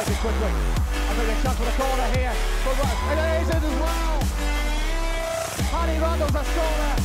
take it quickly. I think a chance for the corner here. But it is in as well. Hardy Randall's a scorer.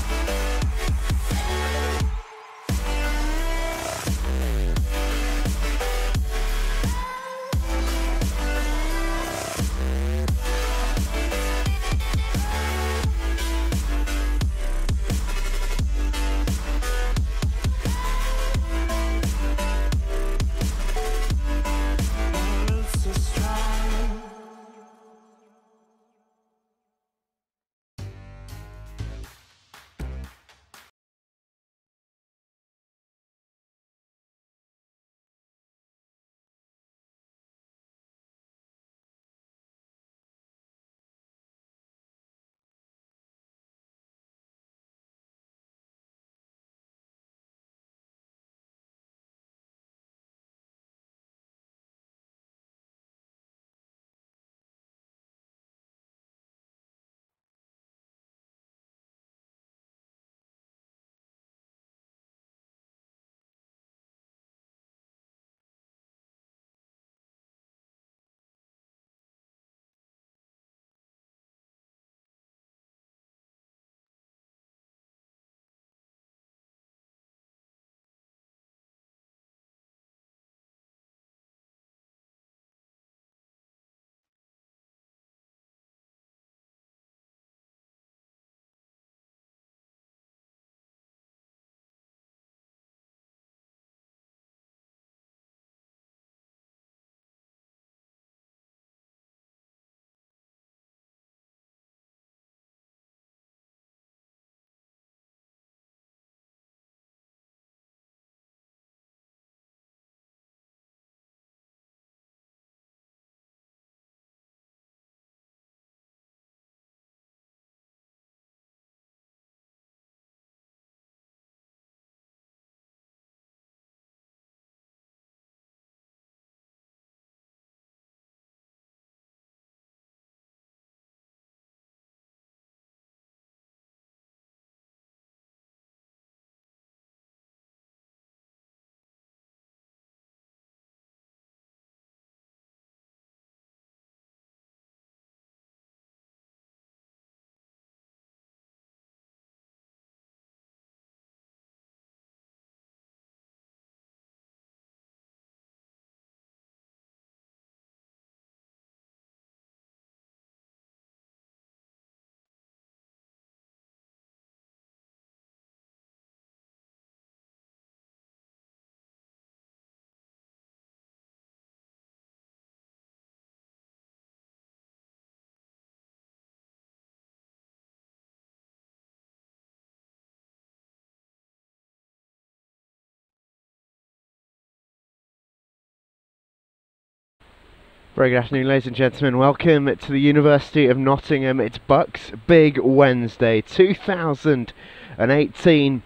Very good afternoon, ladies and gentlemen. Welcome to the University of Nottingham. It's BUCS Big Wednesday 2018,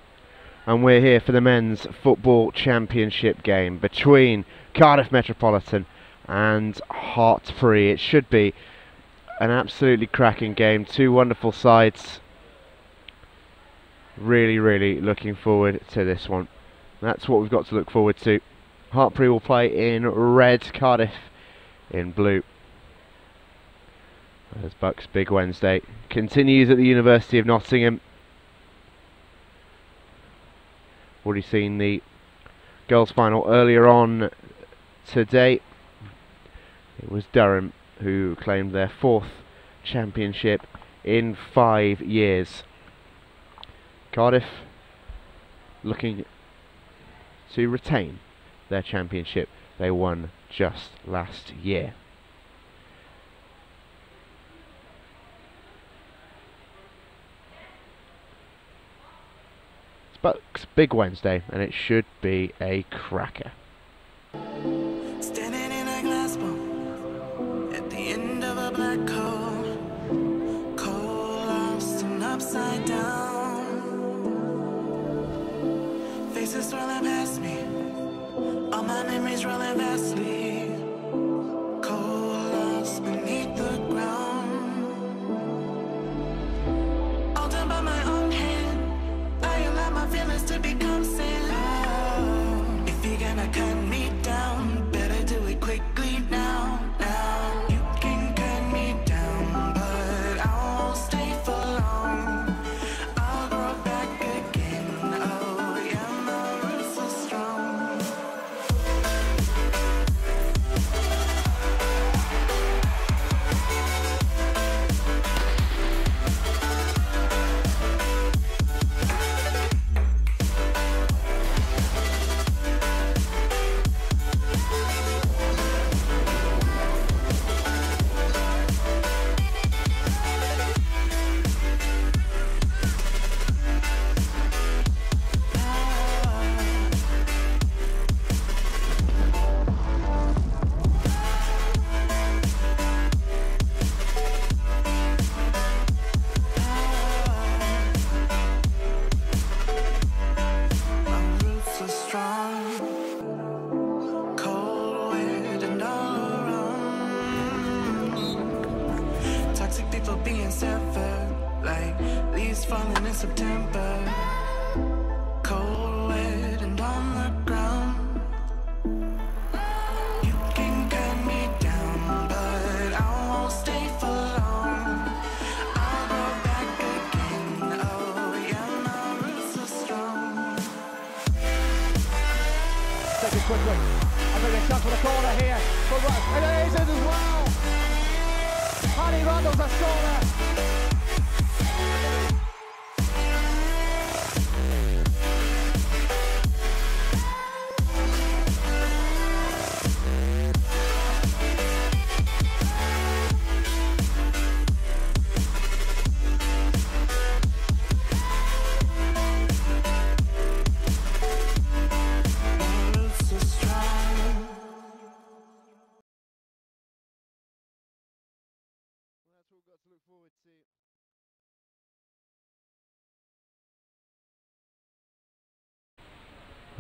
and we're here for the Men's Football Championship game between Cardiff Metropolitan and Hartpury. It should be an absolutely cracking game. Two wonderful sides. Really looking forward to this one. That's what we've got to look forward to. Hartpury will play in red, Cardiff in blue. As BUCS Big Wednesday continues at the University of Nottingham. Already seen the girls' final earlier on today. It was Durham who claimed their 4th championship in 5 years. Cardiff looking to retain their championship they won just last year. It's BUCS Big Wednesday, and it should be a cracker. Standing in a glass bowl at the end of a black hole, cold, lost and upside down. Faces swirling past me, all my memories rolling vastly. Cold, lost beneath the ground. All done by my own hand, I allow my feelings to become sad. If you're gonna cut me down, better do it quickly now. being severed, like leaves falling in September. Cold, wet, and on the ground. You can cut me down, but I won't stay for long. I'll go back again. Oh yeah, my roots are strong. Take it quickly. I think a chance for the corner here. But it is in as well. Harry Randall's a scorer.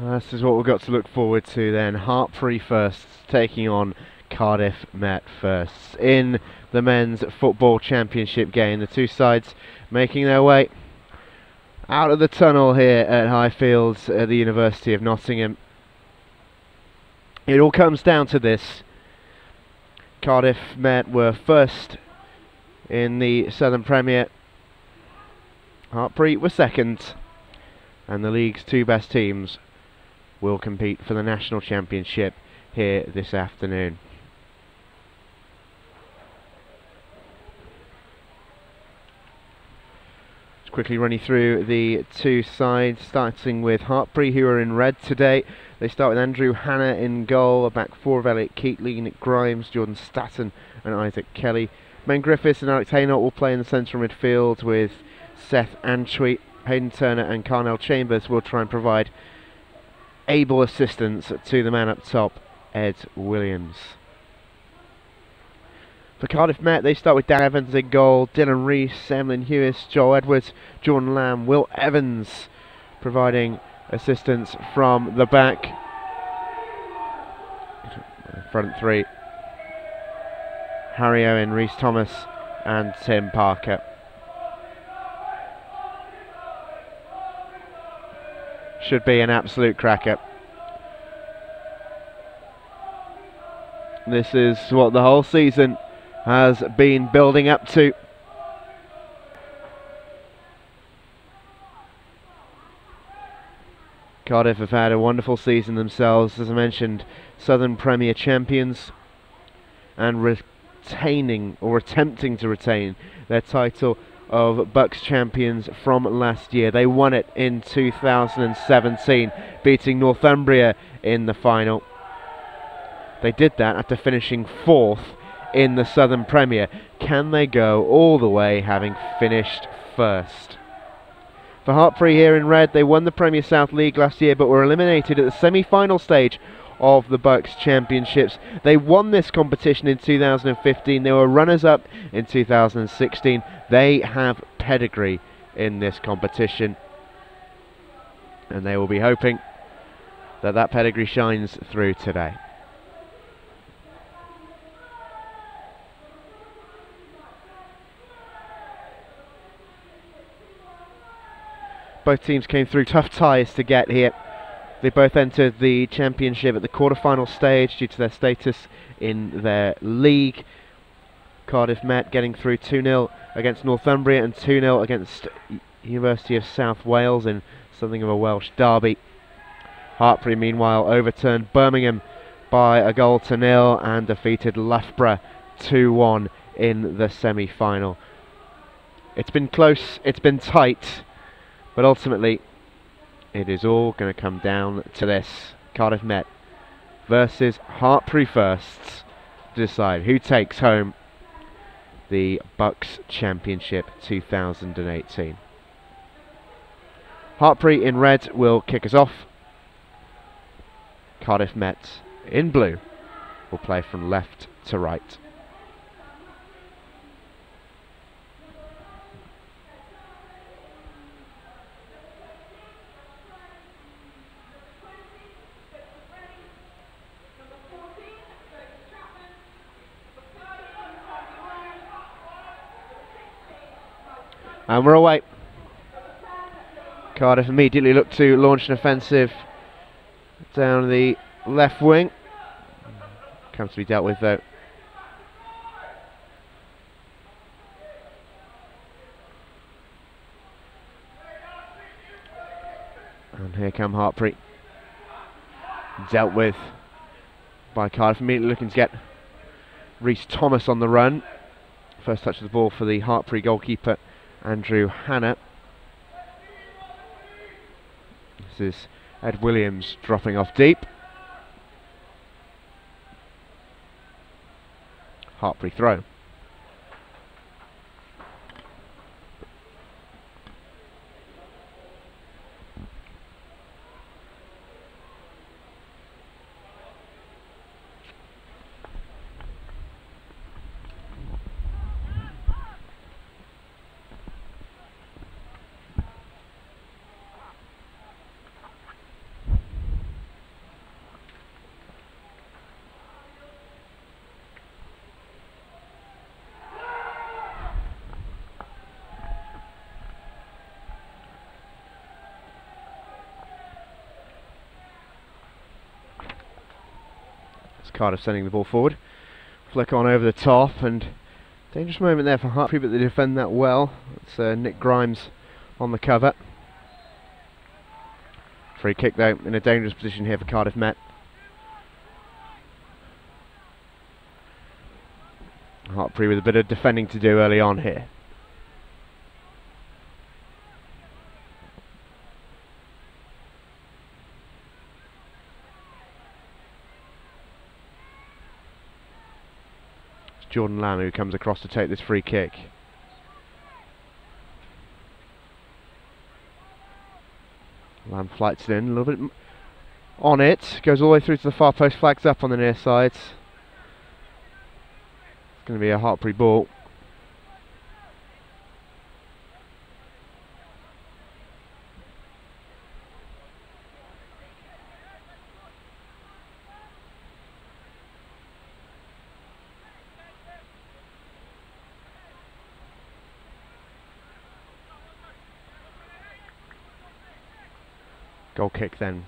This is what we've got to look forward to then. Hartpury first, taking on Cardiff Met first. In the men's football championship game, the two sides making their way out of the tunnel here at Highfields at the University of Nottingham. It all comes down to this. Cardiff Met were first in the Southern Premier. Hartpury were second. And the league's two best teams will compete for the national championship here this afternoon. Just quickly running through the two sides, starting with Hartpury, who are in red today. They start with Andrew Hanna in goal, a back four of Elliot Keatley, Nick Grimes, Jordan Statten and Isaac Kelly. Ben Griffiths and Alex Haynott will play in the central midfield, with Seth Antwi, Hayden Turner and Carnell Chambers will try and provide able assistance to the man up top, Ed Williams. For Cardiff Met, they start with Dan Evans in goal, Dylan Rees, Emlyn Hewis, Joel Edwards, Jordan Lamb, Will Evans providing assistance from the back. Front three, Harry Owen, Reese Thomas and Tim Parker. Should be an absolute cracker. This is what the whole season has been building up to. Cardiff have had a wonderful season themselves, as I mentioned, Southern Premier champions, and retaining or attempting to retain their title of BUCS champions from last year. They won it in 2017, beating Northumbria in the final. They did that after finishing fourth in the Southern Premier. Can they go all the way, having finished first? For Hartpury here in red, they won the Premier South League last year but were eliminated at the semi-final stage of the BUCS Championships. They won this competition in 2015. They were runners-up in 2016. They have pedigree in this competition, and they will be hoping that that pedigree shines through today. Both teams came through tough ties to get here. They both entered the championship at the quarter-final stage due to their status in their league. Cardiff Met getting through 2-0 against Northumbria and 2-0 against University of South Wales in something of a Welsh derby. Hartpury meanwhile overturned Birmingham by a goal to nil and defeated Loughborough 2-1 in the semi-final. It's been close, it's been tight, but ultimately it is all going to come down to this. Cardiff Met versus Hartpury first to decide who takes home the BUCS Championship 2018. Hartpury in red will kick us off. Cardiff Met in blue will play from left to right. And we're away. Cardiff immediately look to launch an offensive down the left wing. Comes to be dealt with though. And here come Hartpury. Dealt with by Cardiff, immediately looking to get Rhys Thomas on the run. First touch of the ball for the Hartpury goalkeeper, Andrew Hannah. This is Ed Williams dropping off deep. Hartpury throw. Cardiff sending the ball forward. Flick on over the top, and dangerous moment there for Hartpury, but they defend that well. It's Nick Grimes on the cover. Free kick though, in a dangerous position here for Cardiff Met. Hartpury with a bit of defending to do early on here. Jordan Lamb who comes across to take this free kick. Lamb flights it in a little bit on it, goes all the way through to the far post, flags up on the near side. It's going to be a Hartpury ball. Goal kick then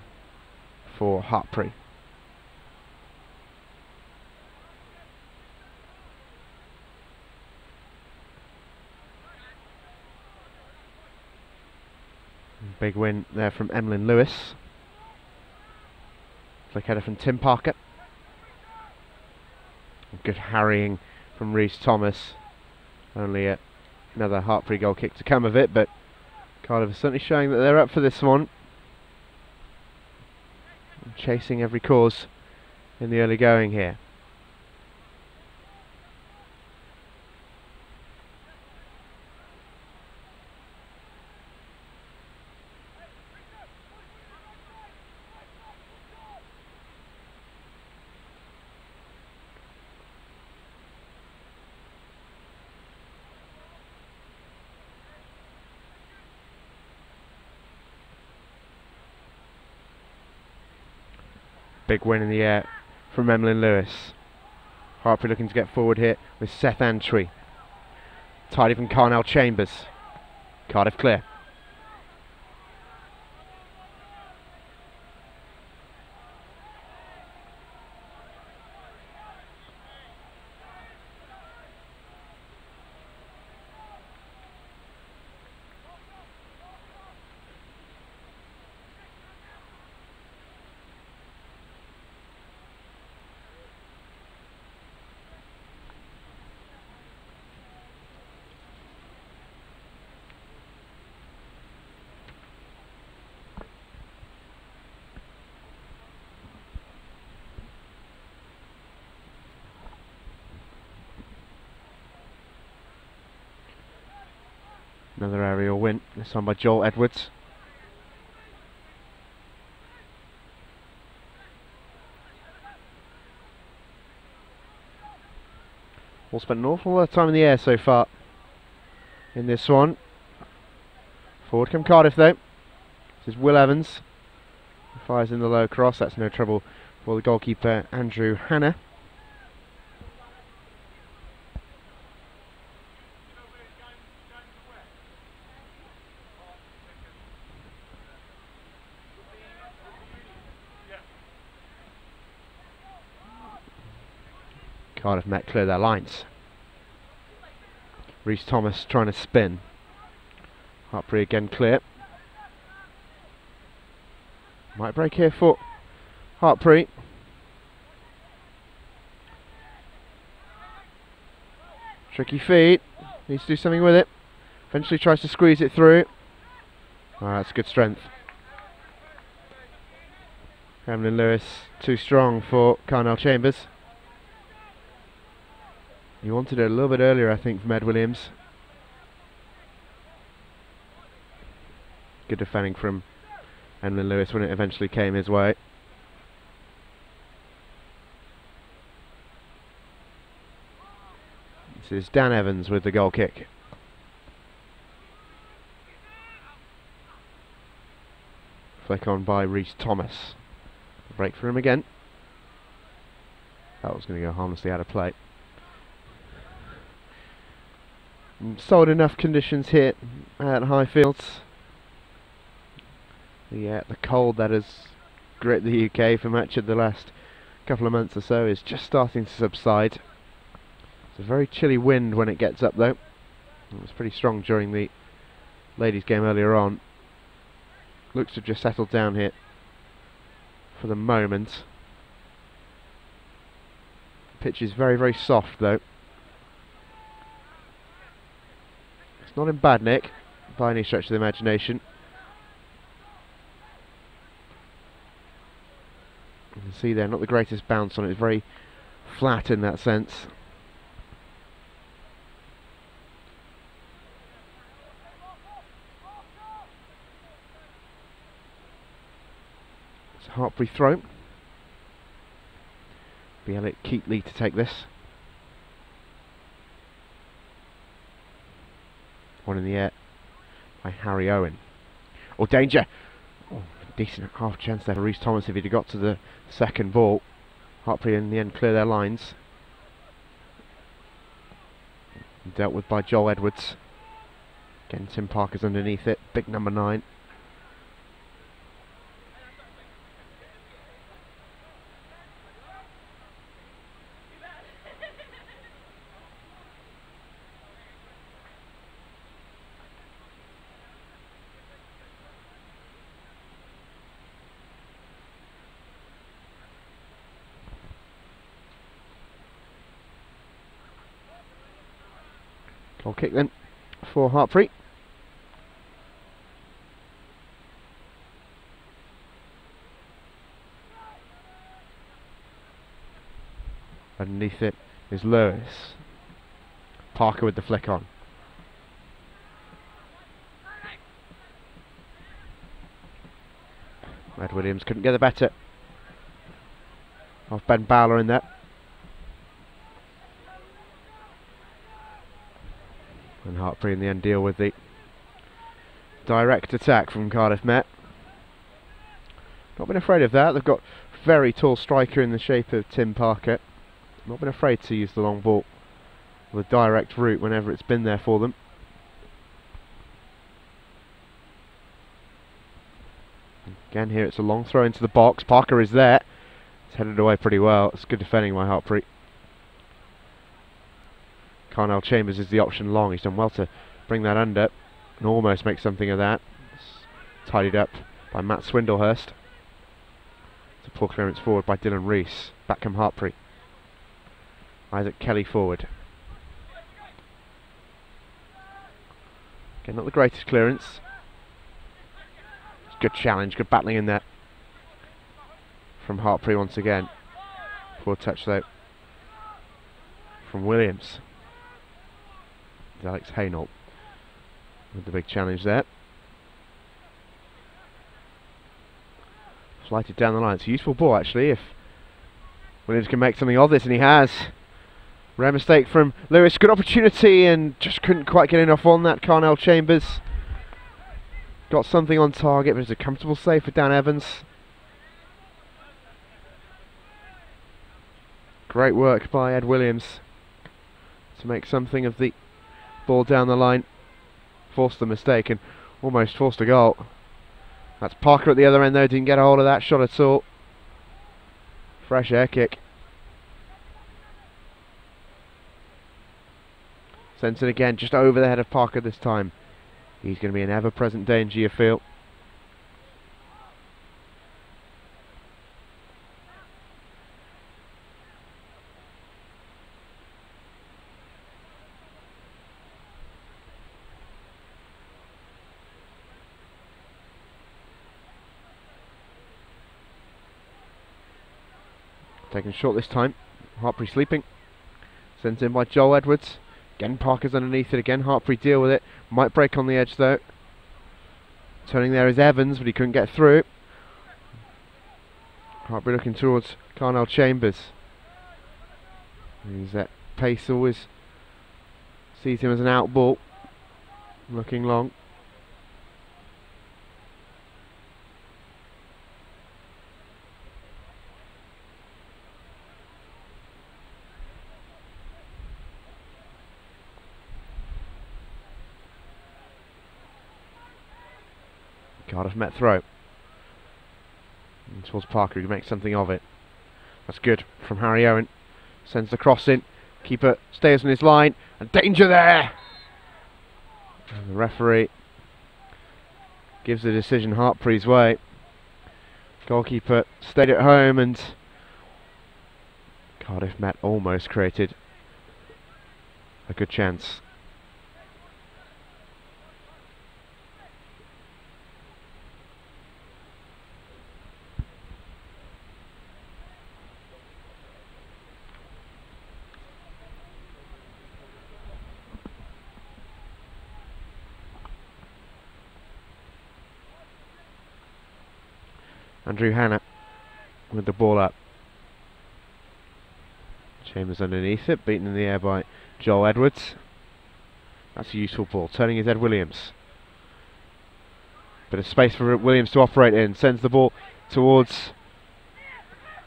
for Hartpury. Big win there from Emlyn Lewis. Flick header from Tim Parker. Good harrying from Rhys Thomas. Only another Hartpury goal kick to come of it, but Cardiff is certainly showing that they're up for this one. Chasing every cause in the early going here. Big win in the air from Emlyn Lewis. Hartpury looking to get forward here with Seth Antwi. Tidy from Carnell Chambers. Cardiff clear. Another aerial win, this time by Joel Edwards. All spent an awful lot of time in the air so far in this one. Forward come Cardiff though. This is Will Evans. Fires in the low cross, that's no trouble for the goalkeeper Andrew Hannah. Cardiff Met clear their lines. Rhys Thomas trying to spin. Hartpury again clear. Might break here for Hartpury. Tricky feed. Needs to do something with it. Eventually tries to squeeze it through. That's good strength. Hamlin Lewis too strong for Carnell Chambers. He wanted it a little bit earlier, I think, from Ed Williams. Good defending from Hamlin Lewis when it eventually came his way. This is Dan Evans with the goal kick. Flick on by Rhys Thomas. Break for him again. That was going to go harmlessly out of play. Solid enough conditions here at Highfields. The cold that has gripped the UK for much of the last couple of months or so is just starting to subside. It's a very chilly wind when it gets up though. It was pretty strong during the ladies' game earlier on. Looks to have just settled down here for the moment. The pitch is very, very soft though. It's not in bad nick by any stretch of the imagination. You can see there, not the greatest bounce on it. It's very flat in that sense. It's a Hartpury throw. Be Elliot Keatley to take this. One in the air by Harry Owen. Oh, danger! Oh, decent half chance there for Rhys Thomas if he'd have got to the second ball. Hartpury in the end clear their lines. Dealt with by Joel Edwards. Again, Tim Parker's underneath it. Big number 9. Goal kick then for Hartpury. Underneath it is Lewis. Parker with the flick on. Ed Williams couldn't get the better of Ben Bowler in there. And Hartpury in the end deal with the direct attack from Cardiff Met. Not been afraid of that. They've got a very tall striker in the shape of Tim Parker. Not been afraid to use the long ball with a direct route whenever it's been there for them. Again here it's a long throw into the box. Parker is there. It's headed away pretty well. It's good defending by Hartpury. Carnell Chambers is the option long. He's done well to bring that under and almost make something of that. It's tidied up by Matt Swindlehurst. It's a poor clearance forward by Dylan Rees. Back come Hartpury. Isaac Kelly forward. Again, not the greatest clearance. It's good challenge, good battling in there from Hartpury once again. Poor touch though from Williams. Alex Hainault with the big challenge there. Slighted down the line. It's a useful ball actually if Williams can make something of this, and he has. Rare mistake from Lewis. Good opportunity and just couldn't quite get enough on that. Carnell Chambers got something on target, but it's a comfortable save for Dan Evans. Great work by Ed Williams to make something of the ball down the line. Forced the mistake and almost forced a goal. That's Parker at the other end though, didn't get a hold of that shot at all. Fresh air kick. Sends it again, just over the head of Parker this time. He's going to be an ever-present danger, you feel. Taken short this time. Hartpury sleeping. Sent in by Joel Edwards. Again, Parker's underneath it again. Hartpury deal with it. Might break on the edge though. Turning there is Evans, but he couldn't get through. Hartpury looking towards Carnell Chambers. He's at pace, always sees him as an out ball. Looking long. Cardiff Met throw. And towards Parker, who makes something of it. That's good from Harry Owen. Sends the cross in. Keeper stays on his line. And danger there! And the referee gives the decision Hartpury's way. Goalkeeper stayed at home, and Cardiff Met almost created a good chance. Andrew Hanna with the ball up. Chambers underneath it, beaten in the air by Joel Edwards. That's a useful ball, turning his Ed Williams. Bit of space for Williams to operate in. Sends the ball towards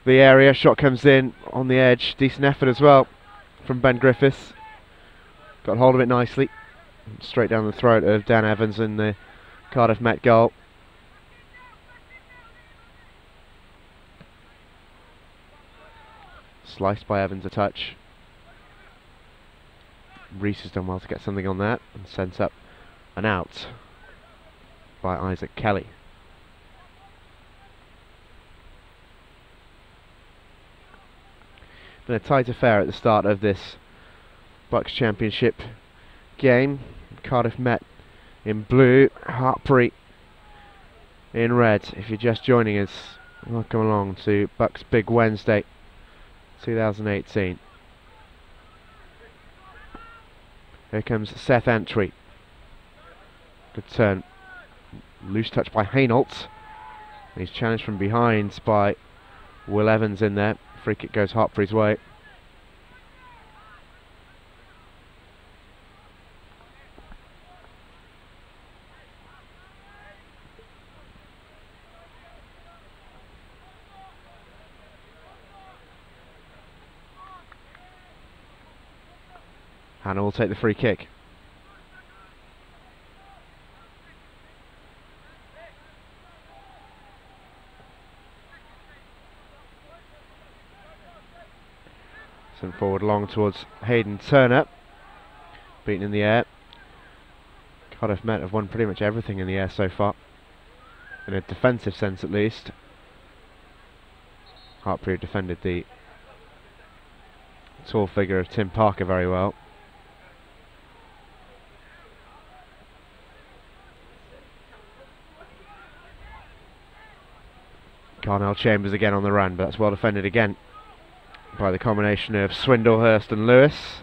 the area. Shot comes in on the edge. Decent effort as well from Ben Griffiths. Got hold of it nicely. Straight down the throat of Dan Evans in the Cardiff Met goal. Sliced by Evans, a touch. Reese has done well to get something on that and sends up an out by Isaac Kelly. Been a tight affair at the start of this BUCS Championship game. Cardiff Met in blue, Hartpury in red. If you're just joining us, welcome along to BUCS Big Wednesday 2018. Here comes Seth Antwi. Good turn. Loose touch by Hainault. He's challenged from behind by Will Evans in there. Free kick goes Hartpury's way. Hannah will take the free kick. Sent forward long towards Hayden Turner. Beaten in the air. Cardiff Met have won pretty much everything in the air so far, in a defensive sense at least. Hartpury defended the tall figure of Tim Parker very well. Carnell Chambers again on the run, but that's well defended again by the combination of Swindlehurst and Lewis.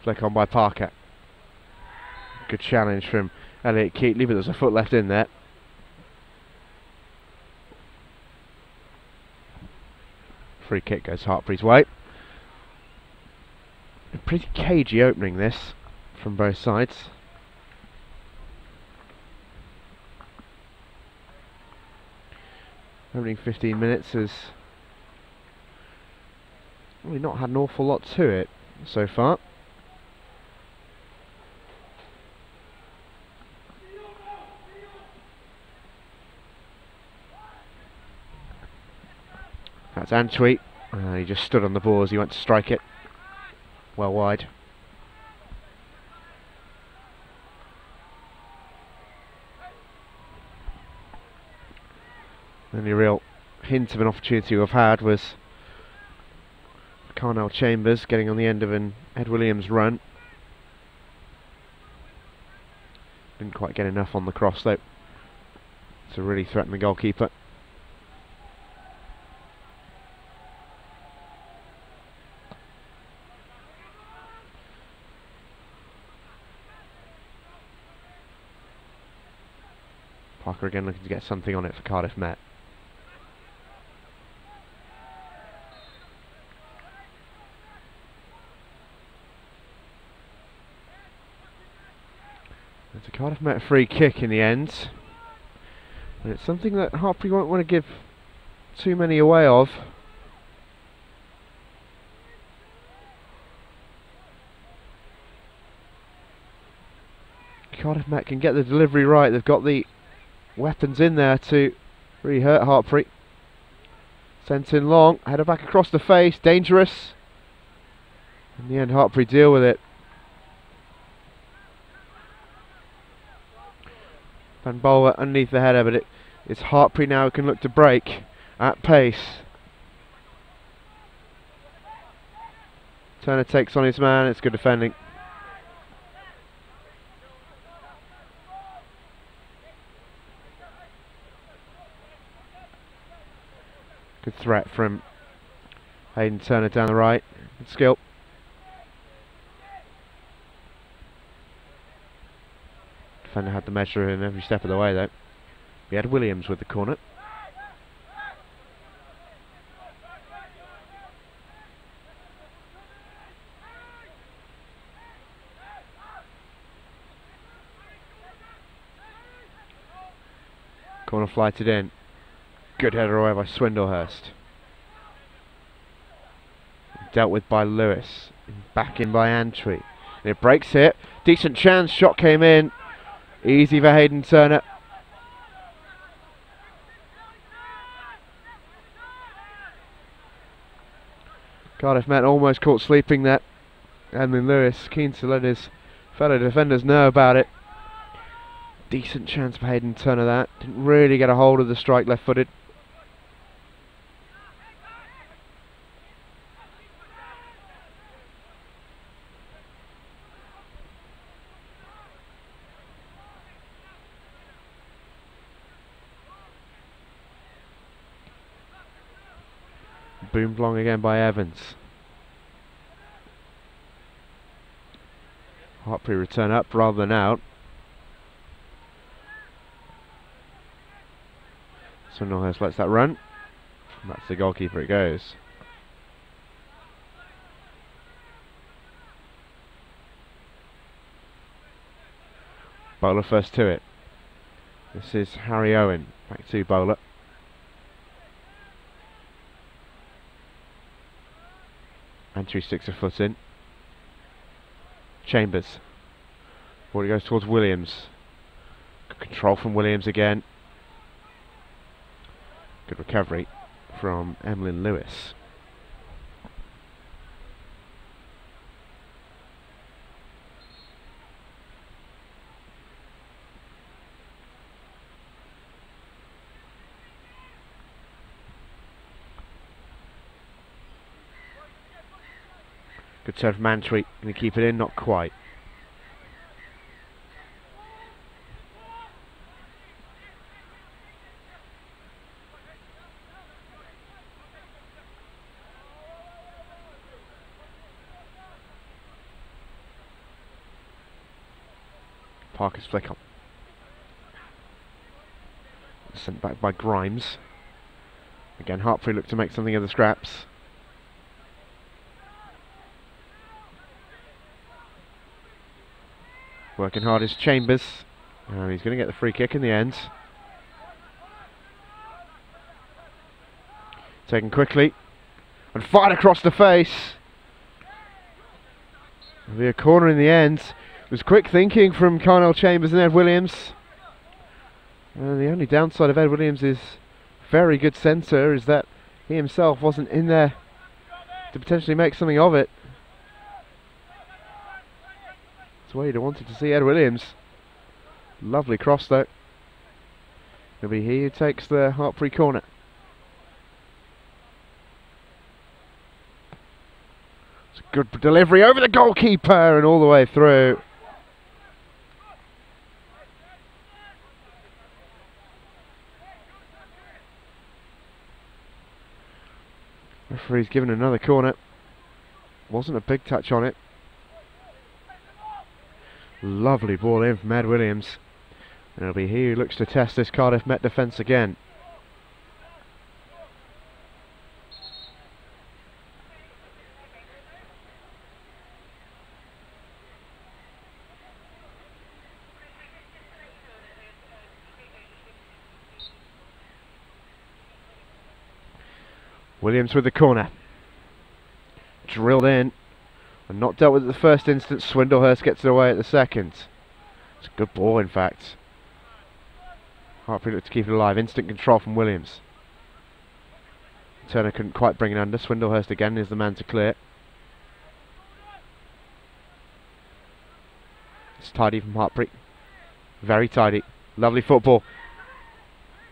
Flick on by Parker. Good challenge from Elliot Keatley, but there's a foot left in there. Free kick goes Hartpury's way. Pretty cagey opening this from both sides. Opening 15 minutes has really not had an awful lot to it so far. That's Antwi. He just stood on the ball as he went to strike it. Well wide. The only real hint of an opportunity we've had was Carnell Chambers getting on the end of an Ed Williams run. Didn't quite get enough on the cross though to really threaten the goalkeeper. Parker again looking to get something on it for Cardiff Met. It's a Cardiff Met free kick in the end. And it's something that Hartpury won't want to give too many away of. Cardiff Met can get the delivery right. They've got the weapons in there to really hurt Hartpury. Sent in long, header back across the face, dangerous. In the end, Hartpury deal with it. Van Bowler underneath the header, but it's Hartpury now who can look to break at pace. Turner takes on his man, it's good defending. Good threat from Hayden Turner down the right. Good skill. Defender had the measure in every step of the way though. We had Williams with the corner. Corner flighted in. Good header away by Swindlehurst. Dealt with by Lewis. Back in by Antwi. And it breaks it. Decent chance. Shot came in. Easy for Hayden Turner. Cardiff Met almost caught sleeping there. Edmund Lewis keen to let his fellow defenders know about it. Decent chance for Hayden Turner that. Didn't really get a hold of the strike left footed. Boomed long again by Evans. Hartpury return up rather than out. Swindlehurst lets that run. Back to the goalkeeper it goes. Bowler first to it. This is Harry Owen. Back to Bowler. Antwi sticks a foot in. Chambers. Ball goes towards Williams. Good control from Williams again. Good recovery from Emlyn Lewis. Good turn from Antwi. Going to keep it in, not quite. Parker's flick on. Sent back by Grimes. Again, Hartpury looked to make something of the scraps. Working hard is Chambers, and he's going to get the free kick in the end. Taken quickly and fired across the face. It'll be a corner in the end. It was quick thinking from Carnell Chambers and Ed Williams. And the only downside of Ed Williams' very good centre is that he himself wasn't in there to potentially make something of it. That's where you'd have wanted to see Ed Williams. Lovely cross though. It'll be he who takes the Hartpury corner. It's a good delivery over the goalkeeper and all the way through. Referee's given another corner. Wasn't a big touch on it. Lovely ball in from Ed Williams. And it'll be he who looks to test this Cardiff Met defence again. Williams with the corner. Drilled in. And not dealt with at the first instance. Swindlehurst gets it away at the second. It's a good ball in fact. Hartpury looked to keep it alive. Instant control from Williams. Turner couldn't quite bring it under. Swindlehurst again is the man to clear. It's tidy from Hartpury. Very tidy. Lovely football.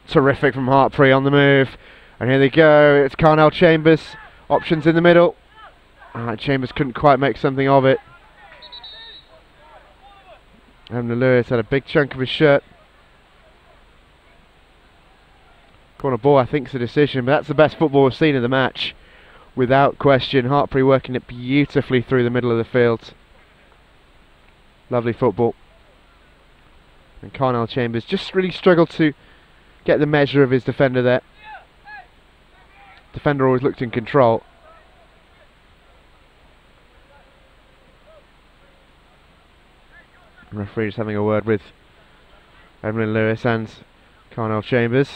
Terrific from Hartpury on the move. And here they go. It's Carnell Chambers. Options in the middle. Chambers couldn't quite make something of it. Emily Lewis had a big chunk of his shirt. Corner ball, I think, is a decision, but that's the best football we've seen in the match. Without question. Hartpury working it beautifully through the middle of the field. Lovely football. And Carnell Chambers just really struggled to get the measure of his defender there. Defender always looked in control. The referee is having a word with Emily Lewis and Carnell Chambers.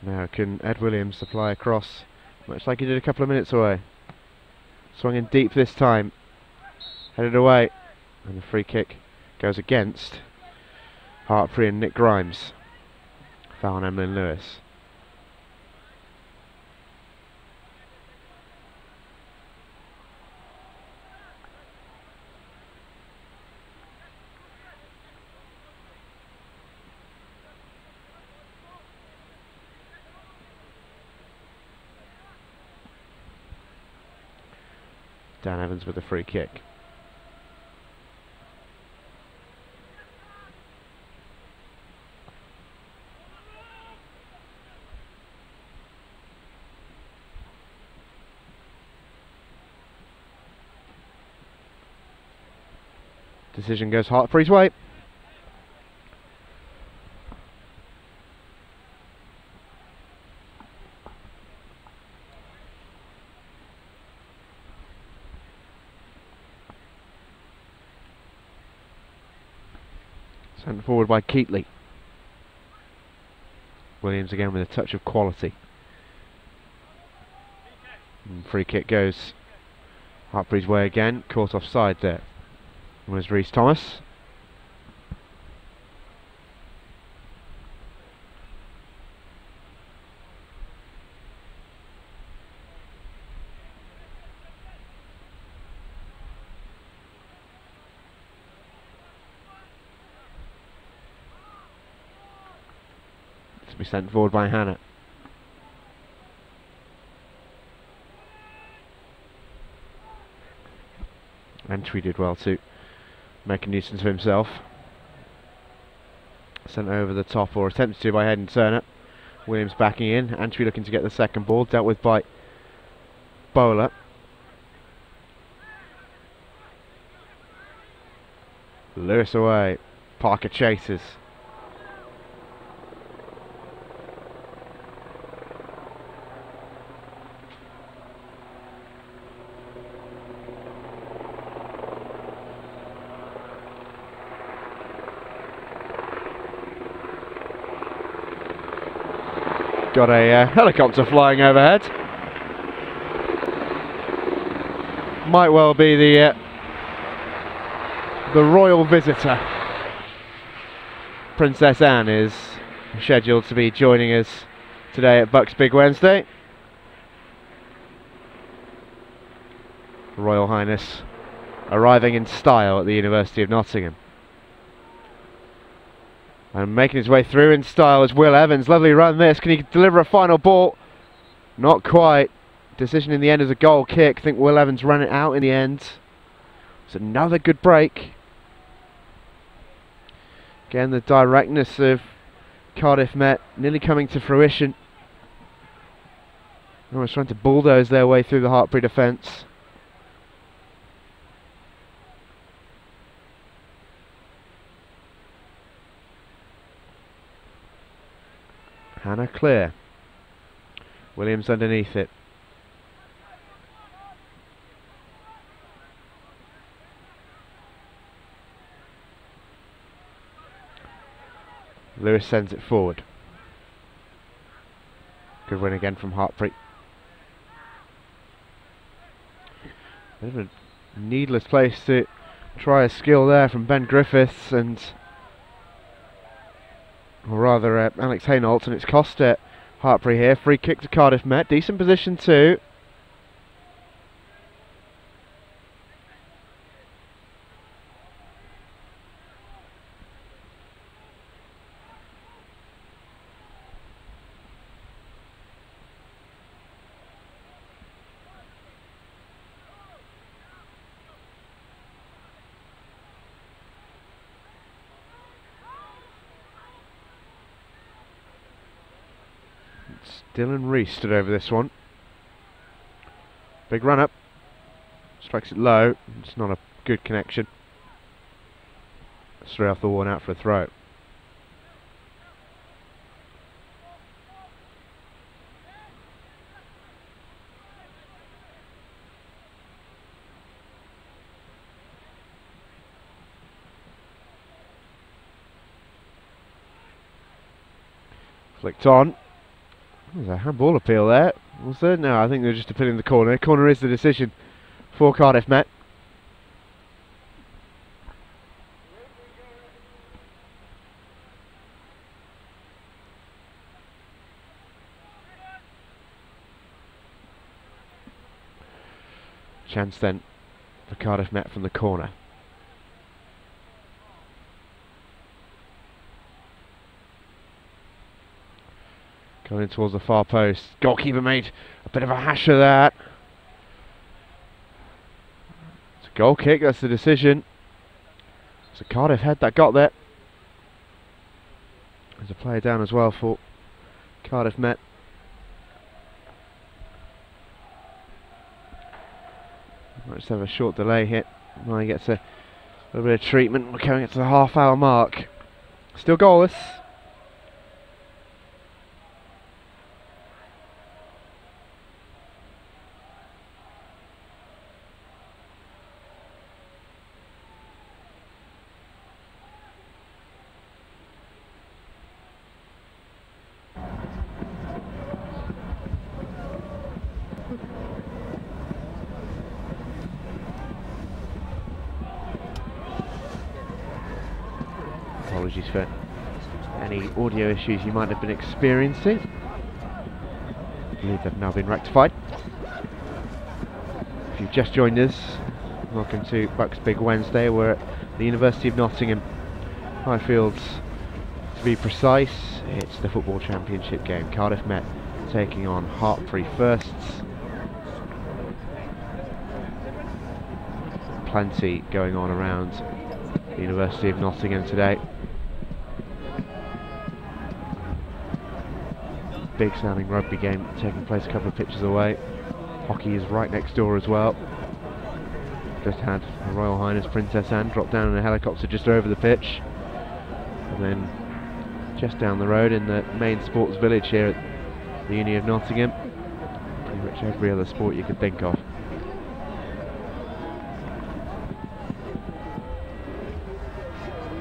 Now can Ed Williams supply a cross, much like he did a couple of minutes away. Swung in deep this time. Headed away. And the free kick goes against Hartpury and Nick Grimes. Foul on Emily Lewis. Dan Evans with a free kick. Decision goes Hartpury's way. Sent forward by Keatley. Williams again with a touch of quality. And free kick goes Hartpury's way again. Caught offside there. Was Rhys Thomas. To be sent forward by Hannah. Antwi did well too. Make a nuisance of himself. Sent over the top, or attempted to, by Hayden Turner. Williams backing in. Antwi looking to get the second ball. Dealt with by Bowler. Lewis away. Parker chases. got a helicopter flying overhead. Might well be the royal visitor. Princess Anne is scheduled to be joining us today at BUCS Big Wednesday. Royal Highness arriving in style at the University of Nottingham. And making his way through in style is Will Evans. Lovely run this. Can he deliver a final ball? Not quite. Decision in the end is a goal kick. I think Will Evans ran it out in the end. It's another good break. Again, the directness of Cardiff Met nearly coming to fruition. Almost trying to bulldoze their way through the Hartpury defence. Hannah clear. Williams underneath it. Lewis sends it forward. Good win again from Hartpury. Bit of a needless place to try a skill there from Ben Griffiths and, or rather Alex Hainault, and it's cost it. Hartpury here, free kick to Cardiff Met, decent position too. Dylan Rees stood over this one. Big run up. Strikes it low. It's not a good connection. Straight off the wall and out for a throw. Flicked on. There's a handball appeal there. Was there? No, I think they're just appealing the corner. Corner is the decision for Cardiff Met. Chance then for Cardiff Met from the corner. Going towards the far post. Goalkeeper made a bit of a hash of that. It's a goal kick, that's the decision. It's a Cardiff head that got there. There's a player down as well for Cardiff Met. Might just have a short delay here. Now he gets a little bit of treatment. We're coming up to the half-hour mark. Still goalless. Apologies for any audio issues you might have been experiencing. I believe they've now been rectified. If you've just joined us, welcome to BUCS Big Wednesday. We're at the University of Nottingham, Highfields to be precise. It's the football championship game. Cardiff Met taking on Hartpury firsts. Plenty going on around the University of Nottingham today. Big sounding rugby game taking place a couple of pitches away. Hockey is right next door as well. Just had Her Royal Highness Princess Anne drop down in a helicopter just over the pitch. And then just down the road in the main sports village here at the Uni of Nottingham. Pretty much every other sport you could think of.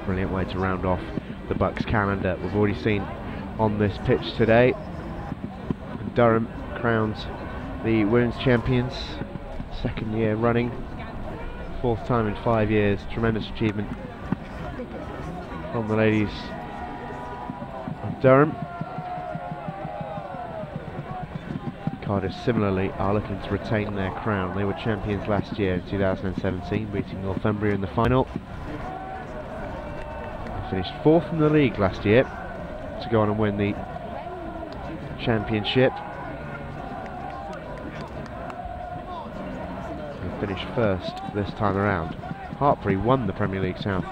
Brilliant way to round off the BUCS calendar. We've already seen on this pitch today Durham crowned the women's champions, second year running, fourth time in 5 years. Tremendous achievement from the ladies of Durham. Cardiff similarly are looking to retain their crown. They were champions last year in 2017, beating Northumbria in the final. They finished fourth in the league last year to go on and win the championship. They finished first this time around. Hartpury won the Premier League South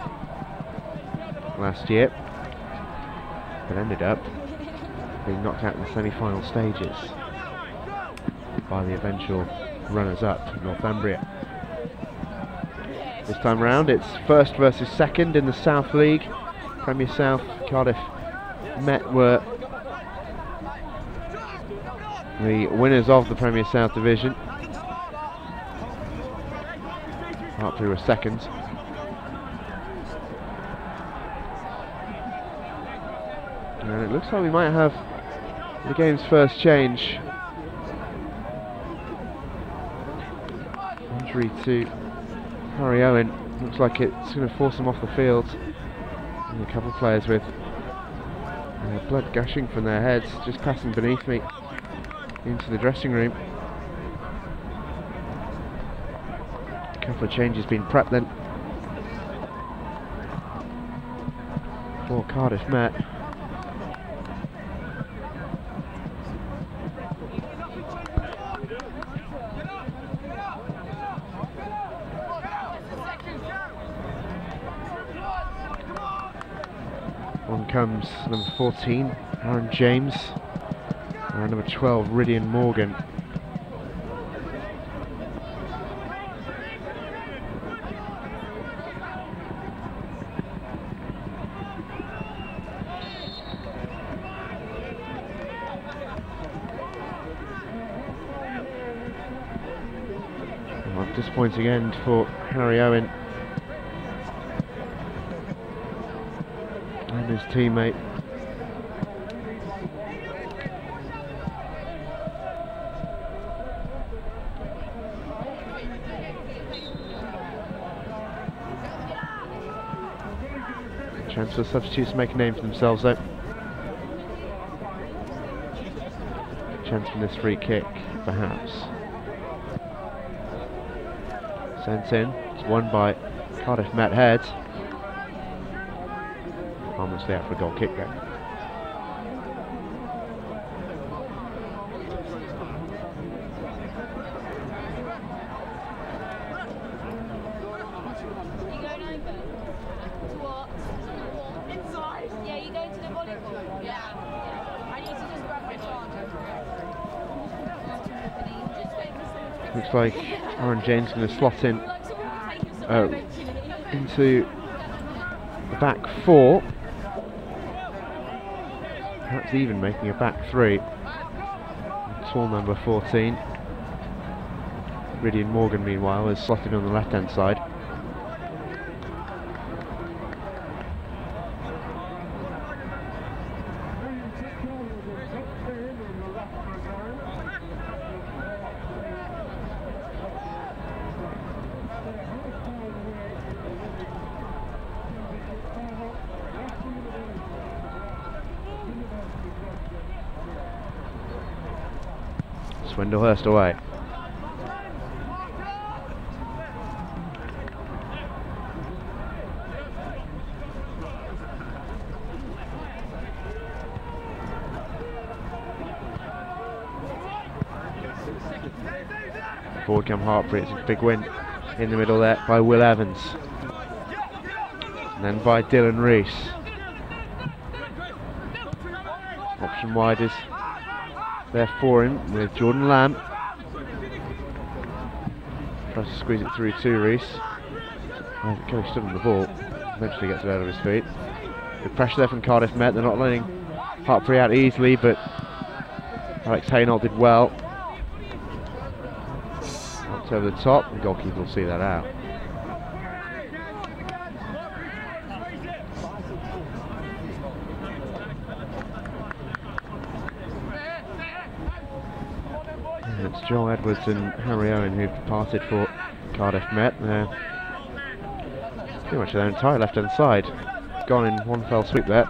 last year, but ended up being knocked out in the semi-final stages by the eventual runners-up, Northumbria. This time around it's first versus second in the South League. Premier South, Cardiff Met were the winners of the Premier South division. Hartpury were second. And it looks like we might have the game's first change. Injury to Harry Owen. Looks like it's going to force him off the field. And a couple of players with blood gushing from their heads, just passing beneath me into the dressing room. A couple of changes being prepped then for Cardiff Met. On comes number 14, Aaron James, and number 12, Rydian Morgan. A disappointing end for Harry Owen and his teammate. Chance for substitutes to make a name for themselves though. Chance from this free kick, perhaps. Sent in, it's won by Cardiff Met head. Harmlessly out for a goal kick there. Looks like Aaron James is going to slot in into the back four, perhaps even making a back three. Tall number 14, Rydian Morgan, meanwhile, is slotted on the left hand side. Swindlehurst away. Forward come Hartpury. It's a big win in the middle there by Will Evans, and then by Dylan Rees. Option wide is there for him with Jordan Lamb. Tries to squeeze it through to Rees. Kelly stood on the ball, eventually gets it out of his feet. Good pressure there from Cardiff Met. They're not letting Hartpury out easily, but Alex Haynold did well. Up over the top, the goalkeeper will see that out. It's Joel Edwards and Harry Owen who've departed for Cardiff Met. They're pretty much their entire left-hand side gone in one fell swoop there.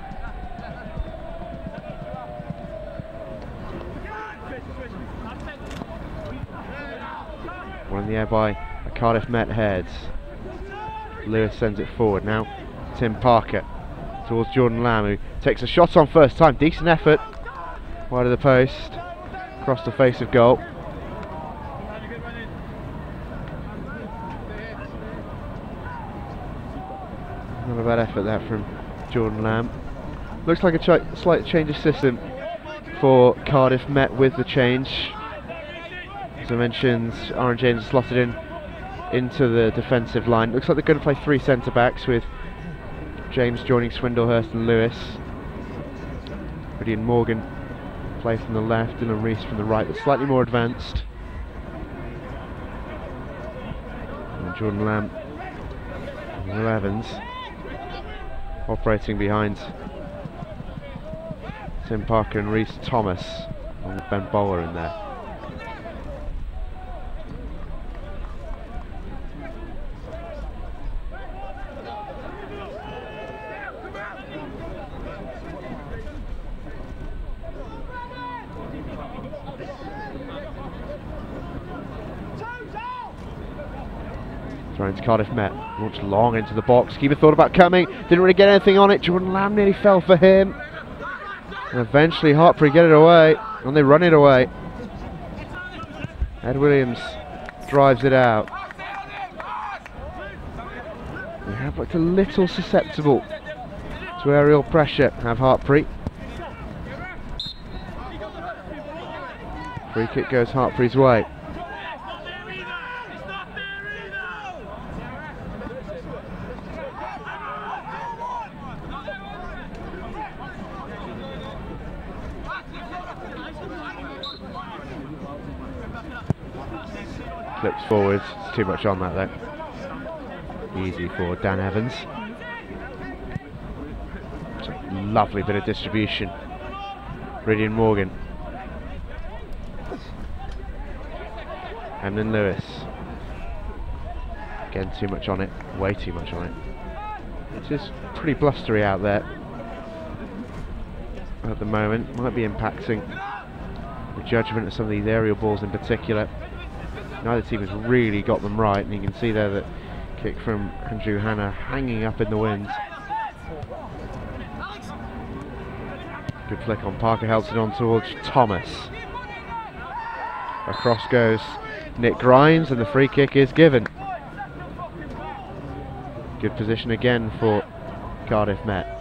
One in the air by a Cardiff Met heads. Lewis sends it forward now. Tim Parker towards Jordan Lamb, who takes a shot on first time. Decent effort. Wide of the post. Across the face of goal. Not a bad effort there from Jordan Lamb. Looks like a slight change of system for Cardiff Met with the change. As I mentioned, Aaron James slotted into the defensive line. Looks like they're going to play three centre-backs with James joining Swindlehurst and Lewis. Gideon Morgan play from the left, Dylan Reese from the right, but slightly more advanced. And Jordan Lamb and Will Evans operating behind Tim Parker and Reese Thomas, along with Ben Bowler in there. Thrown to Cardiff Met, launched long into the box. Keeper thought about coming, didn't really get anything on it. Jordan Lamb nearly fell for him. And eventually Hartpury get it away, and they run it away. Ed Williams drives it out. They have looked a little susceptible to aerial pressure, have Hartpury. Free kick goes Hartpury's way. Flips forwards, it's too much on that though. Easy for Dan Evans. It's a lovely bit of distribution. Gideon Morgan. Hamden Lewis. Again, too much on it, way too much on it. It's just pretty blustery out there at the moment. Might be impacting the judgment of some of these aerial balls in particular. Neither team has really got them right, and you can see there that kick from Andrew Hanna hanging up in the wind. Good flick on Parker, helps it on towards Thomas. Across goes Nick Grimes, and the free kick is given. Good position again for Cardiff Met.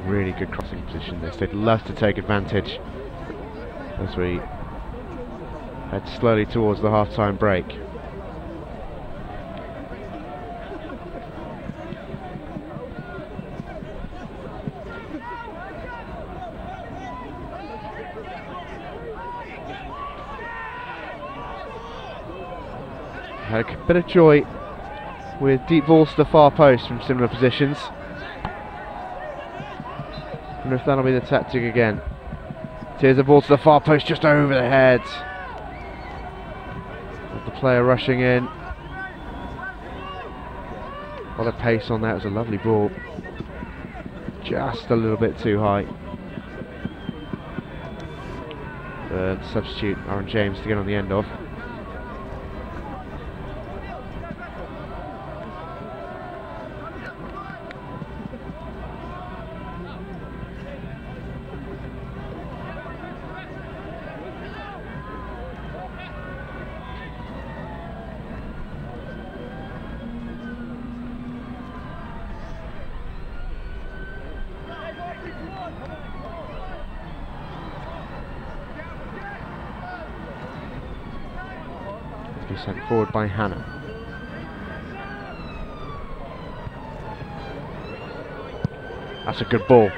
Really good crossing position this. They'd love to take advantage as we head slowly towards the half-time break. Had a bit of joy with deep balls to the far post from similar positions. I wonder if that'll be the tactic again. Here's a ball to the far post just over the head. With the player rushing in. A lot of pace on that, it was a lovely ball. Just a little bit too high. The substitute, Aaron James, to get on the end of. Sent forward by Hanna. That's a good ball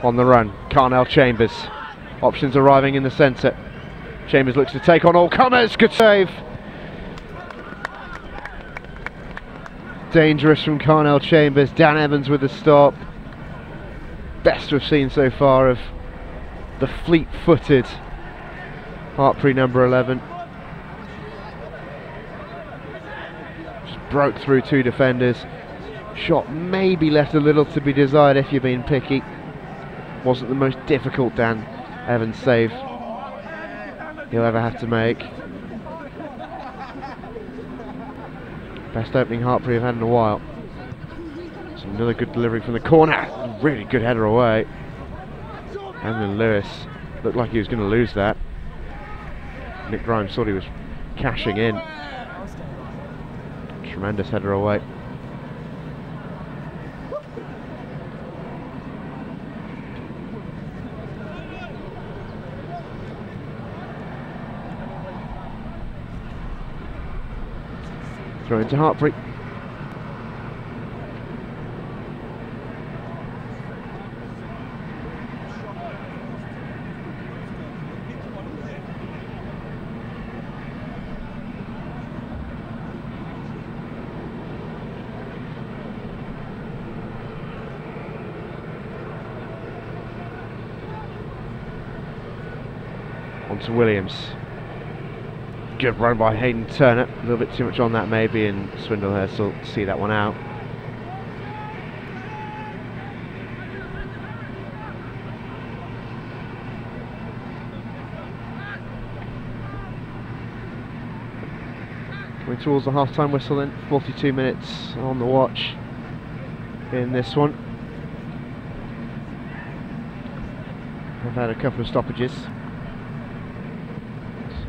on the run. Carnell Chambers. Options arriving in the centre. Chambers looks to take on all comers. Good save. dangerous from Carnell Chambers. Dan Evans with the stop. Best we've seen so far of the fleet-footed Hartpury number 11. Just broke through 2 defenders. Shot maybe left a little to be desired if you're being picky. Wasn't the most difficult Dan Evans save he'll ever have to make. Best opening Hartpury have had in a while. So another good delivery from the corner. Really good header away. And then Lewis looked like he was going to lose that. Nick Grimes thought he was cashing in. Tremendous header away. Throw into Hartpury. On to Williams. Good run by Hayden Turner. A little bit too much on that maybe, and Swindlehurst will see that one out. Coming towards the half-time whistle then. 42 minutes on the watch in this one. I've had a couple of stoppages.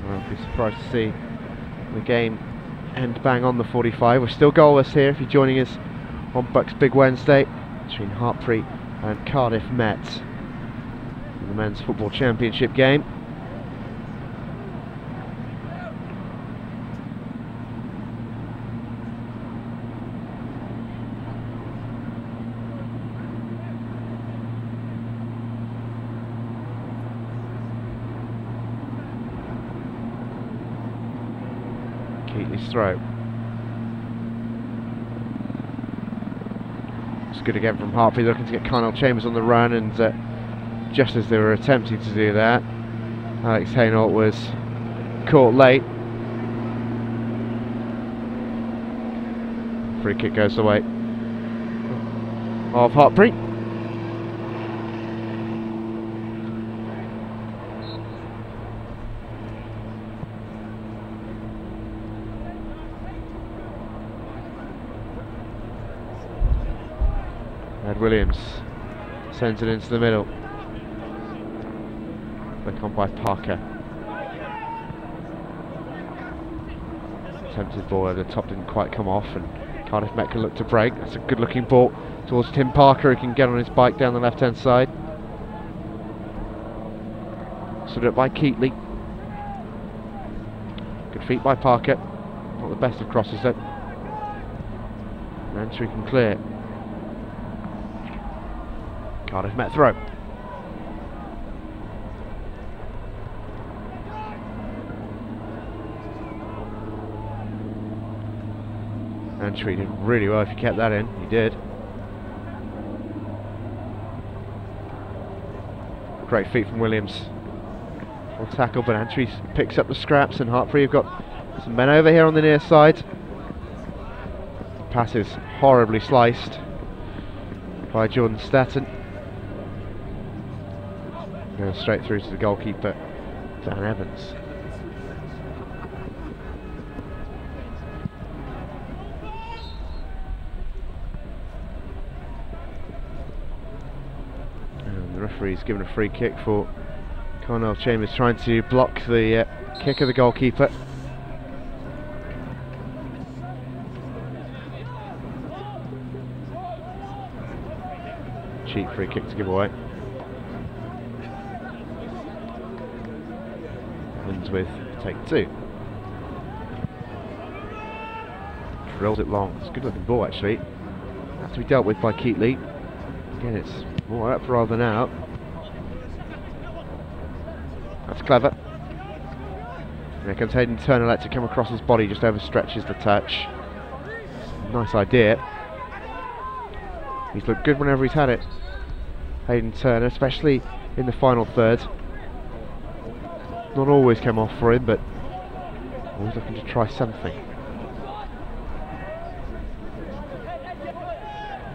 I'd be surprised to see the game end bang on the 45. We're still goalless here if you're joining us on BUCS Big Wednesday between Hartpury and Cardiff Met in the Men's Football Championship game. Keatley's throw. It's good again from Hartpury, looking to get Carnell Chambers on the run, and just as they were attempting to do that, Alex Hainault was caught late. Free kick goes the way of Hartpury. Williams sends it into the middle. Back on by Parker. Attempted ball over the top, didn't quite come off, and Cardiff Met can look to break. That's a good looking ball towards Tim Parker, who can get on his bike down the left hand side. Stood up by Keatley. Good feet by Parker. Not the best of crosses though. Entry can clear. Cardiff Met throw. And treated really well if he kept that in. He did. Great feet from Williams. Full tackle, but Antry picks up the scraps, and Hartpury have got some men over here on the near side. Pass is horribly sliced by Jordan Staton. Goes straight through to the goalkeeper, Dan Evans. And the referee's given a free kick for Carnell Chambers, trying to block the kick of the goalkeeper. Cheap free kick to give away. With take two. Drilled it long. It's a good looking ball actually. Has to be dealt with by Keatley. Again, it's more up rather than out. That's clever. And here comes Hayden Turner, let it come across his body, just overstretches the touch. Nice idea. He's looked good whenever he's had it. Hayden Turner, especially in the final third. Not always come off for him, but always looking to try something.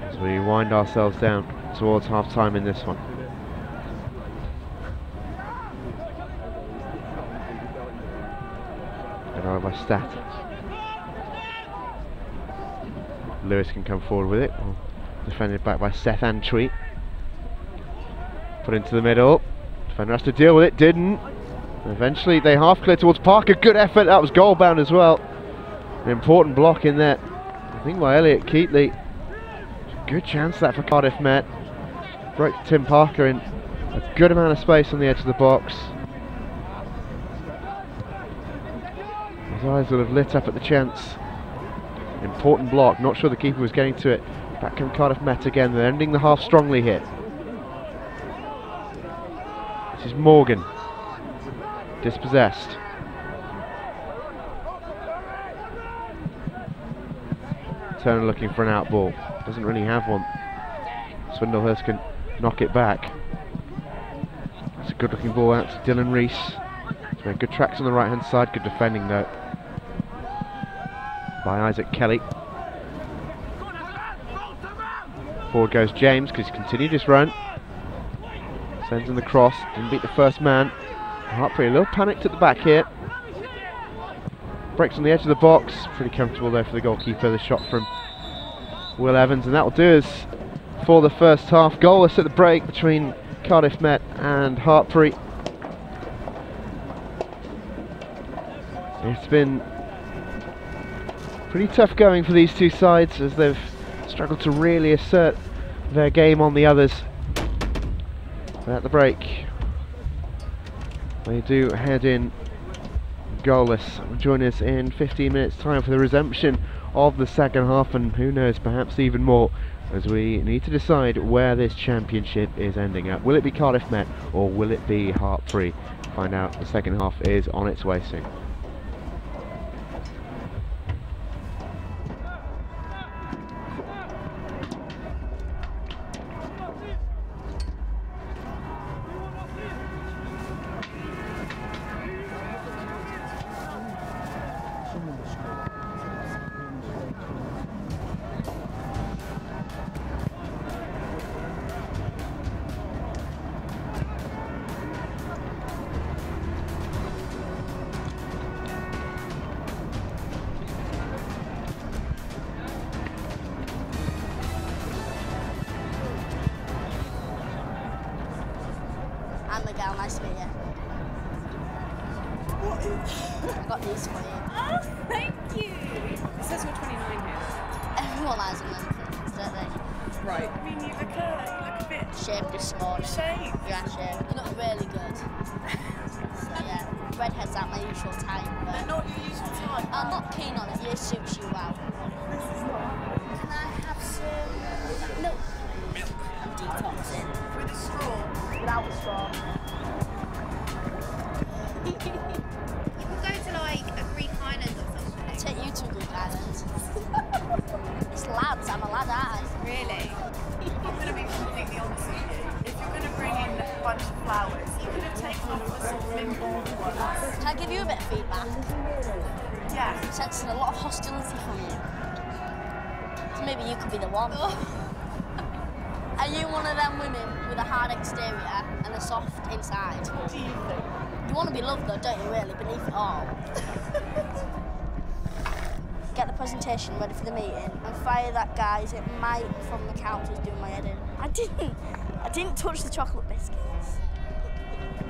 As we wind ourselves down towards half time in this one. Good eye by Stat. Lewis can come forward with it. Defended back by Seth and Tweet. Put into the middle. Defender has to deal with it, didn't. Eventually they half clear towards Parker. Good effort, that was goal bound as well. An important block in there, I think, by Elliot Keatley. Good chance that for Cardiff Met. Broke Tim Parker in a good amount of space on the edge of the box. His eyes would have lit up at the chance. Important block, not sure the keeper was getting to it. Back come Cardiff Met again, they're ending the half strongly here. This is Morgan. Dispossessed. Turner looking for an out ball. Doesn't really have one. Swindlehurst can knock it back. It's a good looking ball out to Dylan Rees. He's made good tracks on the right hand side. Good defending though by Isaac Kelly. Forward goes James because he's continued his run. Sends in the cross. Didn't beat the first man. Hartpury a little panicked at the back here. Breaks on the edge of the box. Pretty comfortable there for the goalkeeper. The shot from Will Evans, and that will do us for the first half. Goalless at the break between Cardiff Met and Hartpury. It's been pretty tough going for these two sides as they've struggled to really assert their game on the others. But at the break, they do head in goalless. Join us in 15 minutes time for the resumption of the second half, and who knows, perhaps even more, as we need to decide where this championship is ending up. Will it be Cardiff Met or will it be Hartpury? Find out. The second half is on its way soon. Miguel, nice to meet you. I've got these for you. Oh, thank you. It says you're 29 here. Everyone has them, don't they? Right. I mean, you look a bit shaved this morning. shaved. Yeah, shaved. You look really good. So yeah, redheads aren't my usual type. They're not your usual type. I'm not keen on it. It suits you well. This is not. Can I have some milk? Milk. I'm detoxing. With a straw. Without a straw. You could go to like a Greek island or something. I'll take you to Greek Island. It's lads, I'm a lad, aren't I? Really? I'm going to be completely honest with you. If you're going to bring in a bunch of flowers, you could have taken off the sort of important ones. Can I give you a bit of feedback? Yeah. I'm sensing a lot of hostility from you. So maybe you could be the one. Are you one of them women with a hard exterior and a soft inside? What do you think? You want to be loved though, don't you really, beneath it all? Get the presentation ready for the meeting and fire that guy. Is it Mike from the counters doing my head in? I didn't touch the chocolate biscuits.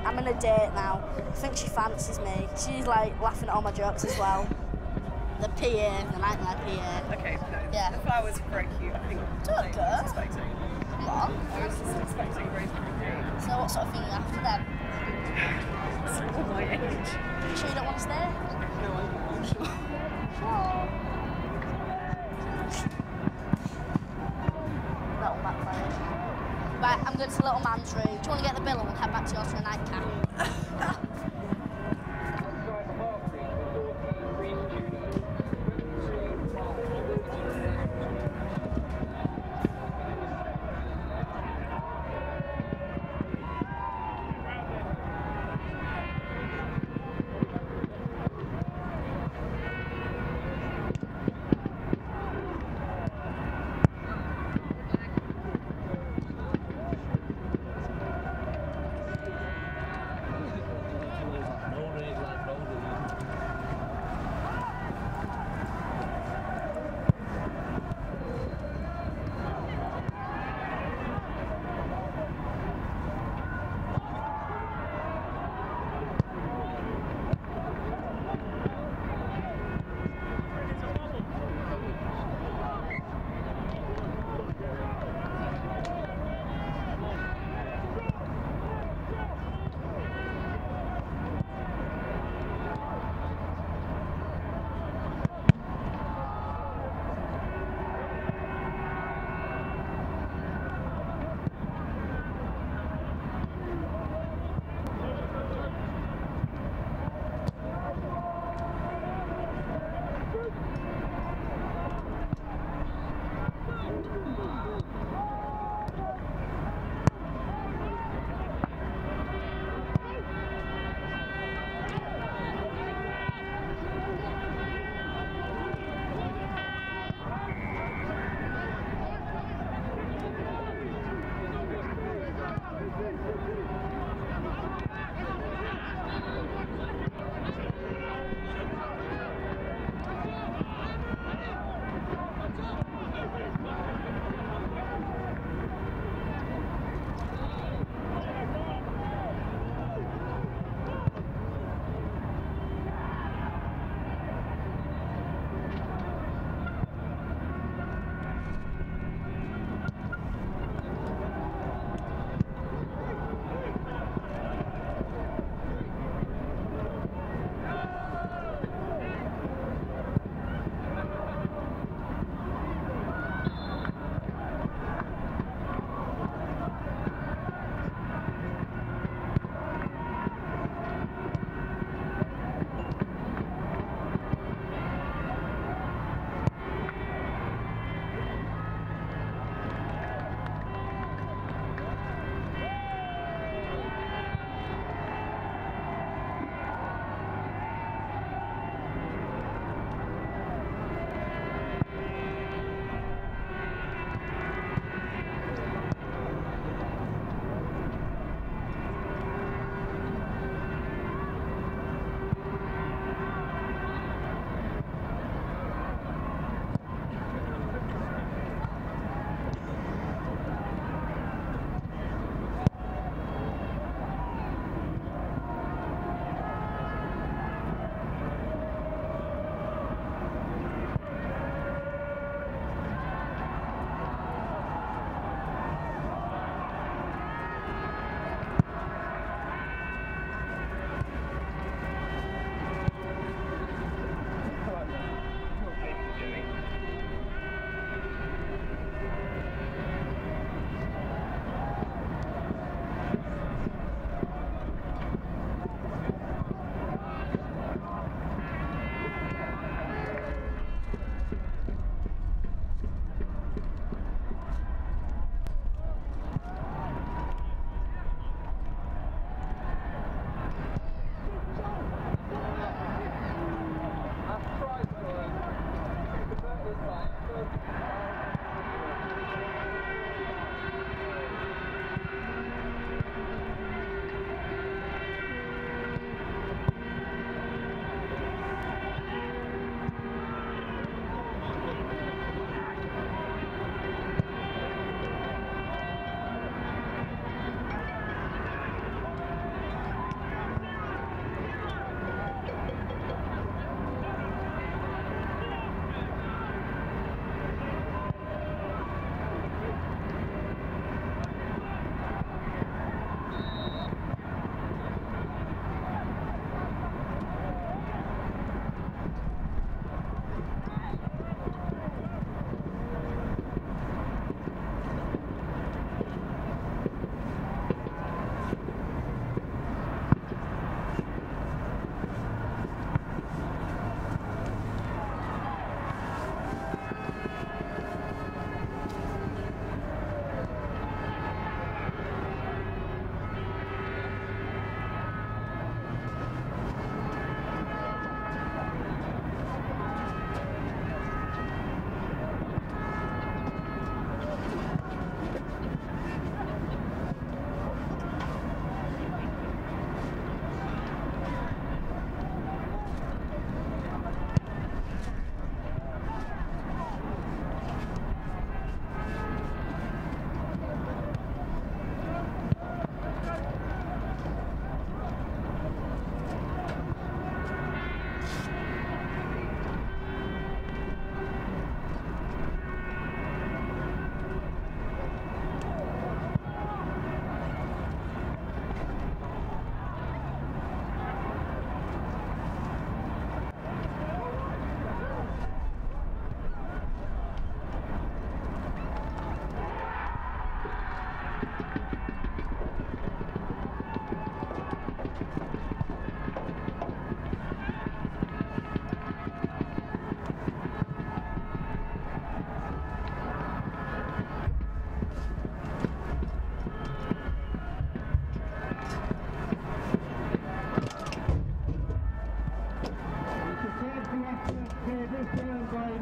I'm on a date now. I think she fancies me. She's like laughing at all my jokes as well. The PA, the nightlife PA. Okay, no. Yeah. The flowers are very cute, I think. Don't go. I was expecting. What? I was just expecting rosemary. So what sort of thing are you after then? It's all my age. You sure you don't want to stay? No, I'm sure. Little backfire. Right, I'm going to the little man's room. Do you want to get the bill and we'll head back to yours for a nightcap?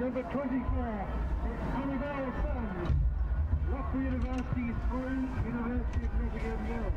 Number 24, Annabelle Sons, Loughborough University 3, University of Nottingham nil.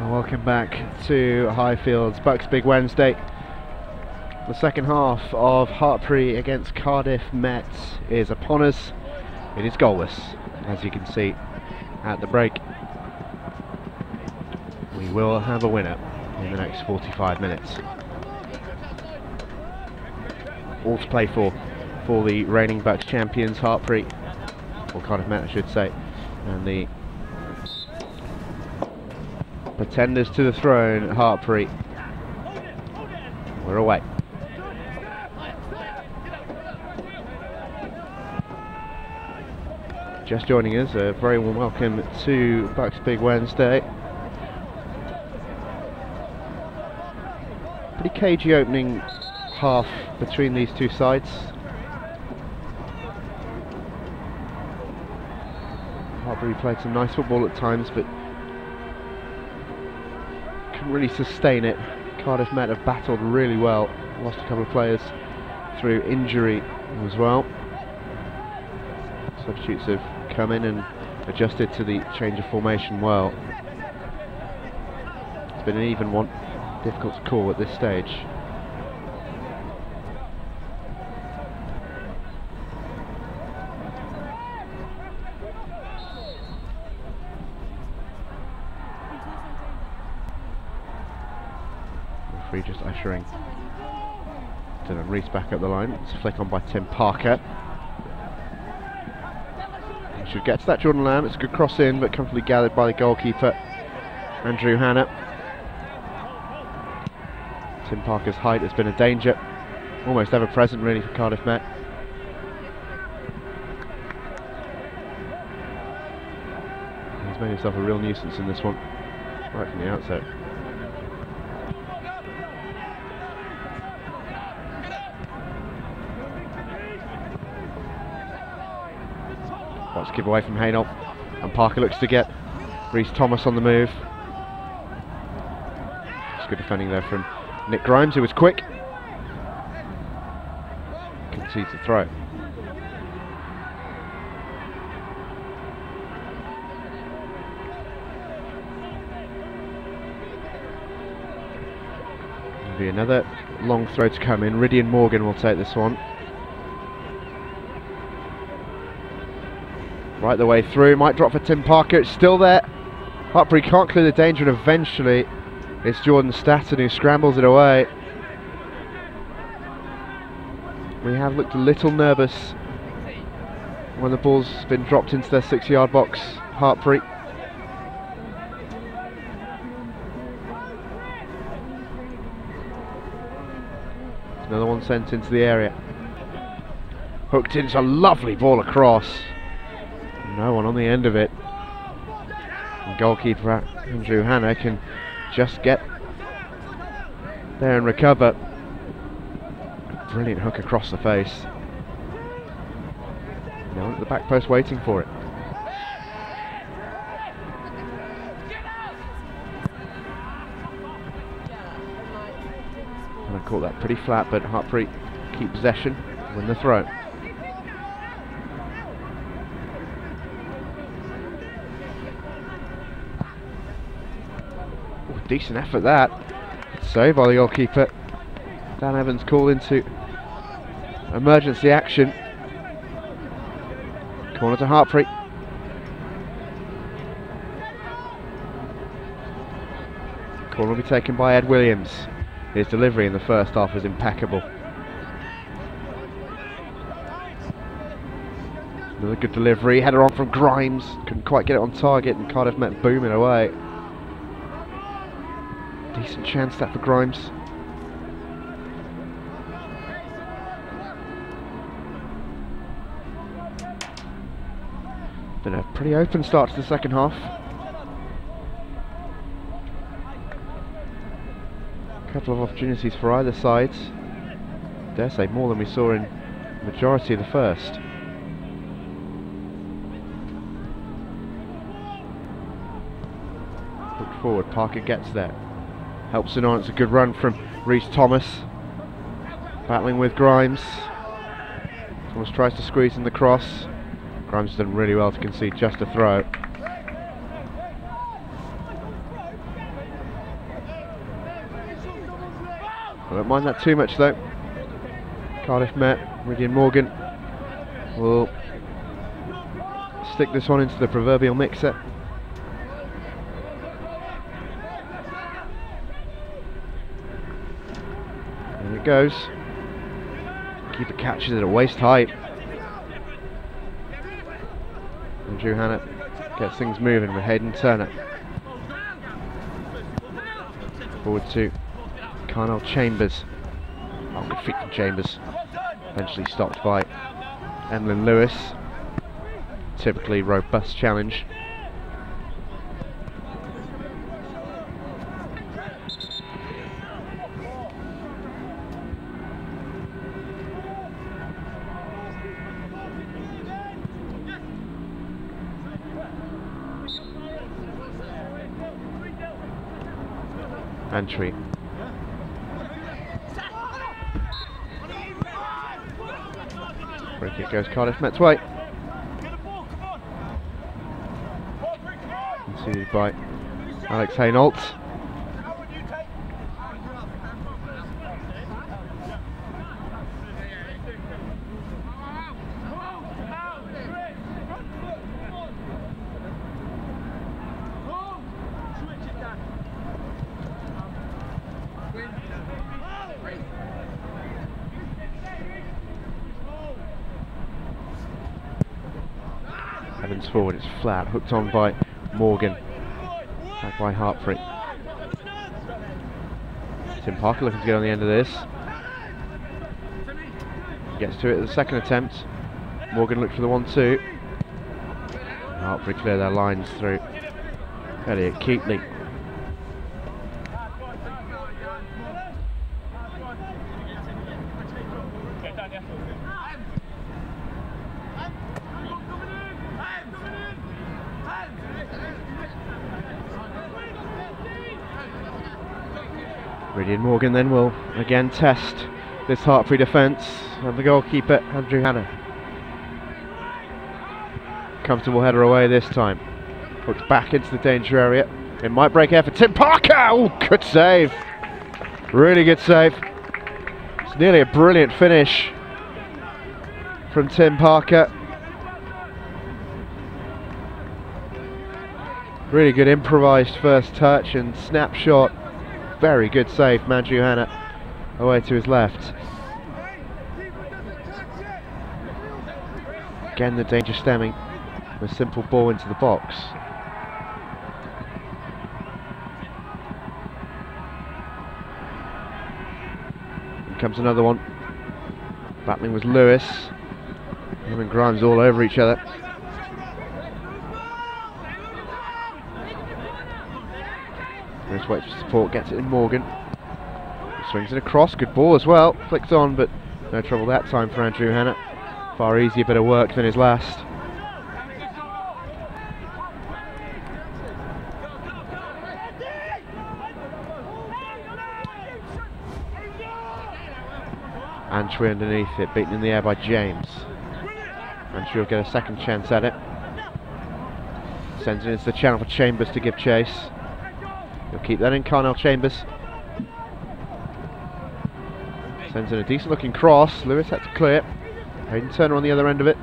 Welcome back to Highfield's BUCS Big Wednesday. The second half of Hartpury against Cardiff Met is upon us. It is goalless, as you can see at the break. We will have a winner in the next 45 minutes. All to play for the reigning BUCS champions Hartpury, or Cardiff Met I should say, and the pretenders to the throne, Hartpury. We're away. Just joining us, a very warm welcome to BUCS Big Wednesday. Pretty cagey opening half between these two sides. Hartpury played some nice football at times, but couldn't really sustain it. Cardiff Met have battled really well, lost a couple of players through injury as well. Substitutes have come in and adjusted to the change of formation well. It's been an even one, difficult to call at this stage. Referee just ushering Dylan Reese back up the line. It's a flick on by Tim Parker. He should get to that Jordan Lamb. It's a good cross in, but comfortably gathered by the goalkeeper Andrew Hannah. Tim Parker's height has been a danger, almost ever present really for Cardiff Met. He's made himself a real nuisance in this one, right from the outset. Let's give away from Haynol, and Parker looks to get Rhys Thomas on the move. It's good defending there from Nick Grimes, who was quick. Concedes the throw. There'll be another long throw to come in. Rydian Morgan will take this one. Right the way through, might drop for Tim Parker, it's still there. Hartpury can't clear the danger, and eventually it's Jordan Staton who scrambles it away. We have looked a little nervous when the ball's been dropped into their 6-yard box, Hartpury. Another one sent into the area. Hooked into a lovely ball across. No one on the end of it. And goalkeeper Andrew Hannah can just get there and recover. Brilliant hook across the face. Now at the back post waiting for it. And I caught that pretty flat, but Hartpury keep possession, win the throw. Decent effort that. Save by the goalkeeper. Dan Evans called into emergency action. Corner to Hartpury. Corner will be taken by Ed Williams. His delivery in the first half was impeccable. Another good delivery. Header on from Grimes. Couldn't quite get it on target, and Cardiff Met booming away. Decent chance that for Grimes. Been a pretty open start to the second half. A couple of opportunities for either side. Dare say more than we saw in the majority of the first. Looked forward, Parker gets there. Helps it on, it's a good run from Rhys Thomas. Battling with Grimes. Thomas tries to squeeze in the cross. Grimes has done really well to concede just a throw. I don't mind that too much though. Cardiff Met, Ridian Morgan will stick this one into the proverbial mixer. There it goes. Keeper catches it at waist height. Andrew Hannett gets things moving with Hayden Turner. Forward to Carnell Chambers. Oh, good feet from Chambers. Eventually stopped by Emlyn Lewis. Typically robust challenge. Entry. Free kick goes Cardiff Met's way. Conceded by Alex Hainault. Evans forward, it's flat, hooked on by Morgan, back by Hartpury. Tim Parker looking to get on the end of this. Gets to it at the second attempt. Morgan looked for the 1-2. Hartpury clear their lines through Elliot Keatley. Ridian Morgan then will again test this Hartpury defence, and the goalkeeper Andrew Hannett. Comfortable header away this time. Hooked back into the danger area. It might break air for Tim Parker. Oh, good save. Really good save. It's nearly a brilliant finish from Tim Parker. Really good improvised first touch and snapshot. Very good save from Andrew Hannett away to his left. Again the danger stemming. A simple ball into the box. Here comes another one. Battling with Lewis. Him and Grimes all over each other. Lewis waits for support, gets it in Morgan. Swings it across, good ball as well. Flicked on, but no trouble that time for Andrew Hannett. Far easier bit of work than his last. Antwi underneath it, beaten in the air by James. Antwi will get a second chance at it. Sends it into the channel for Chambers to give chase. He'll keep that in, Carnell Chambers. Sends in a decent looking cross. Lewis had to clear. Hayden Turner on the other end of it.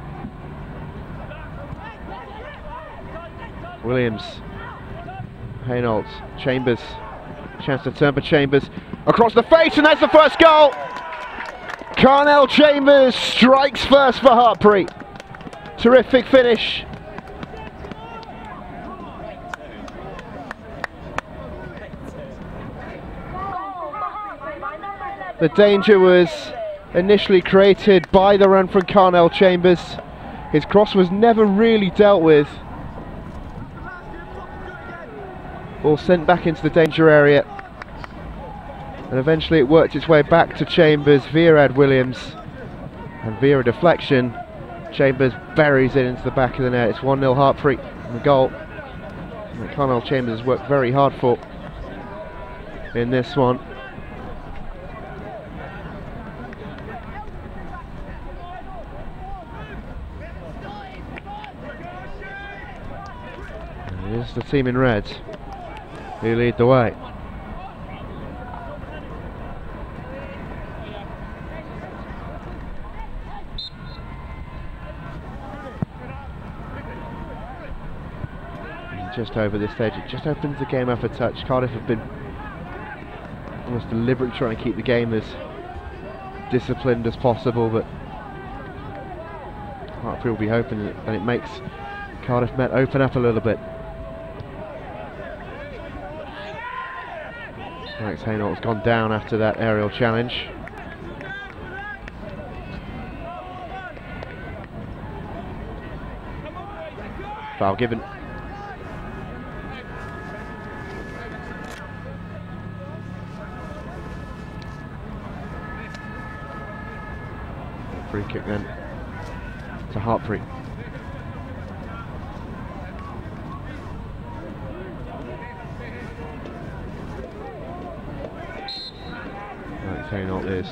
Williams. Hainault. Chambers. Chance to turn for Chambers. Across the face, and that's the first goal! Carnell Chambers strikes first for Hartpury. Terrific finish. The danger was initially created by the run from Carnell Chambers. His cross was never really dealt with. Ball sent back into the danger area. And eventually it worked its way back to Chambers via Ed Williams. And via a deflection, Chambers buries it into the back of the net. It's 1-0 Hartpury and the goal that Carnell Chambers has worked very hard for in this one. And it is the team in red who lead the way. just over this stage. It just opens the game up a touch. Cardiff have been almost deliberately trying to keep the game as disciplined as possible, but Hartpury will be hoping that it makes Cardiff Met open up a little bit. Alex Hainault has gone down after that aerial challenge. Foul given. Free kick then to Hartpury. Alex Hainault is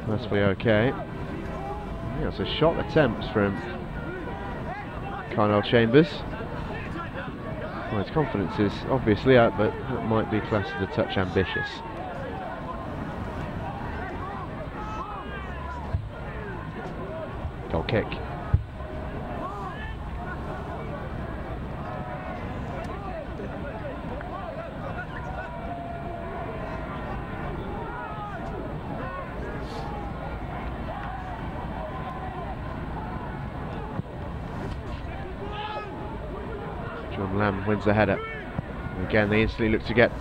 possibly okay. Yeah, it's a shot attempt from Carnell Chambers. Well, his confidence is obviously out, but that might be classed as a touch ambitious. Goal kick. John Lamb wins the header. And again, they instantly look to get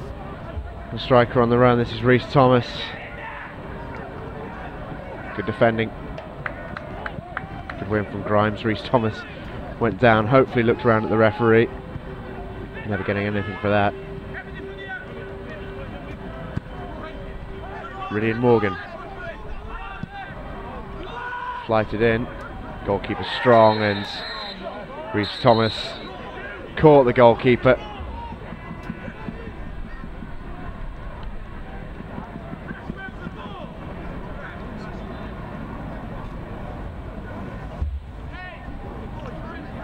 a striker on the run. This is Rhys Thomas. Good defending. Good win from Grimes. Rhys Thomas went down, hopefully looked around at the referee. Never getting anything for that. Rillian Morgan. Flighted in. Goalkeeper strong, and Rhys Thomas caught the goalkeeper.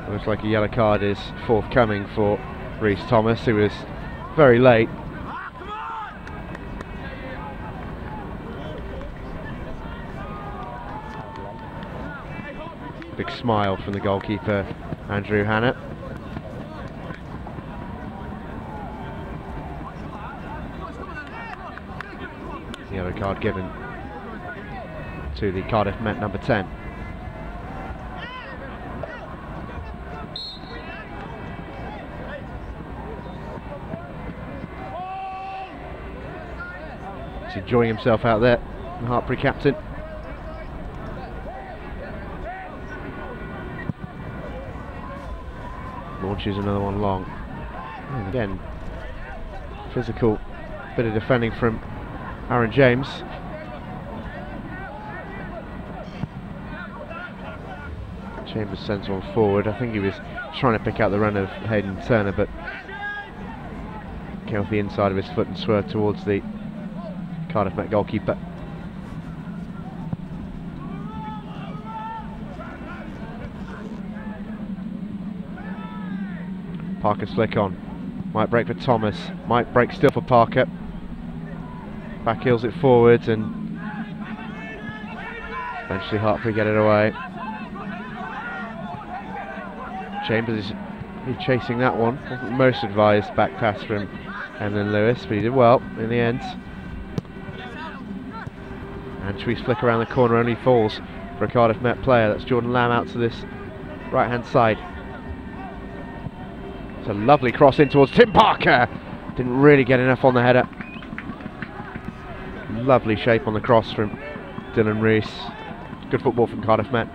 Looks like a yellow card is forthcoming for Rhys Thomas, who was very late. Big smile from the goalkeeper, Andrew Hannett. Yellow card given to the Cardiff Met number 10. He's enjoying himself out there, the Hartpury captain. Launches another one long. And again, physical bit of defending from Aaron James. Chambers sends one forward. I think he was trying to pick out the run of Hayden Turner, but came off the inside of his foot and swerved towards the Cardiff Met goalkeeper. Parker's flick on. Might break for Thomas. Might break still for Parker. Back heels it forwards, and eventually Hartpury get it away. Chambers is chasing that one. Wasn't most advised back pass from Emlyn Lewis, but he did well in the end. And Twee's flick around the corner only falls for a Cardiff Met player. That's Jordan Lamb out to this right hand side. It's a lovely cross in towards Tim Parker. Didn't really get enough on the header. Lovely shape on the cross from Dylan Rees. Good football from Cardiff Met.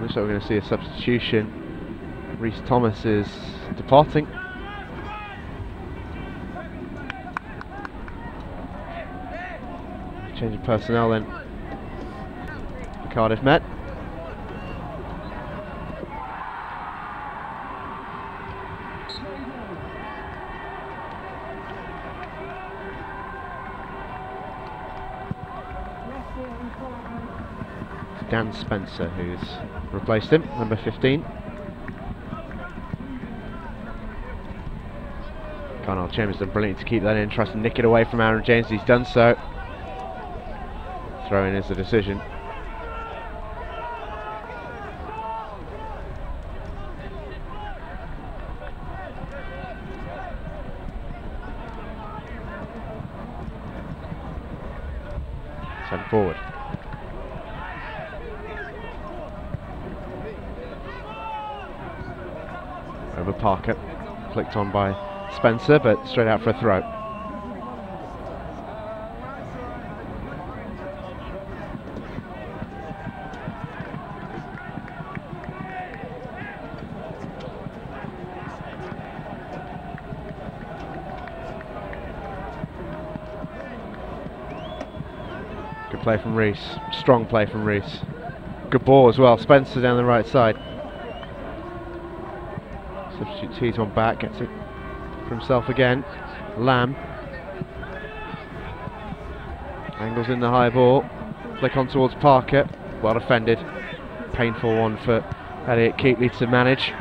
Looks like we're going to see a substitution. Rhys Thomas is departing. Change of personnel then for Cardiff Met. Dan Spencer, who's replaced him, number 15. Carnell Chambers done brilliant to keep that in, tries to nick it away from Aaron James. He's done so. Throw in is the decision. Sent forward. Over Parker. Flicked on by Spencer, but straight out for a throw. Good play from Reese. Strong play from Reese. Good ball as well. Spencer down the right side. Substitute Tees on back. Gets it for himself again. Lamb. Angles in the high ball. Flick on towards Parker. Well defended. Painful one for Elliot Keatley to manage.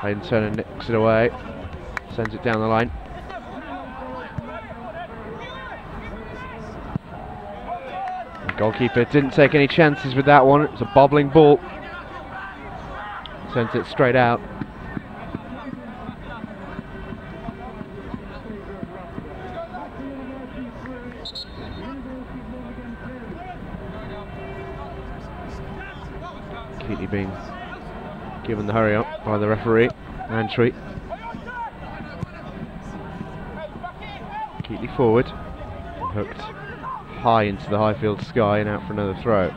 Hayden Turner nicks it away. Sends it down the line. The goalkeeper didn't take any chances with that one. It was a bobbling ball. Sends it straight out. Keatley being given the hurry up by the referee, Antwi. Keatley forward, hooked high into the Highfield sky and out for another throw.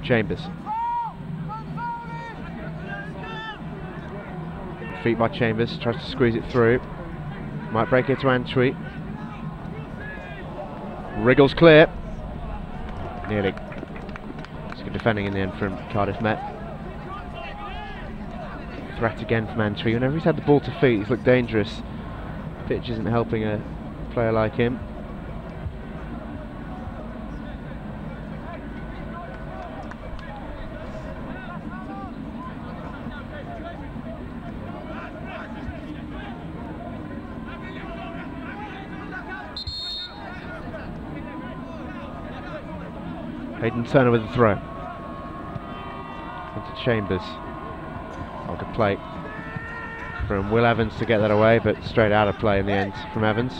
Chambers. Feet by Chambers, tries to squeeze it through. Might break it to Antwi. Wriggles clear. Nearly. It's good defending in the end from Cardiff Met. Threat again from Antwi. Whenever he's had the ball to feet, he's looked dangerous. Pitch isn't helping a player like him. Hayden Turner with the throw. Into Chambers. Oh, good play from Will Evans to get that away, but straight out of play in the end from Evans.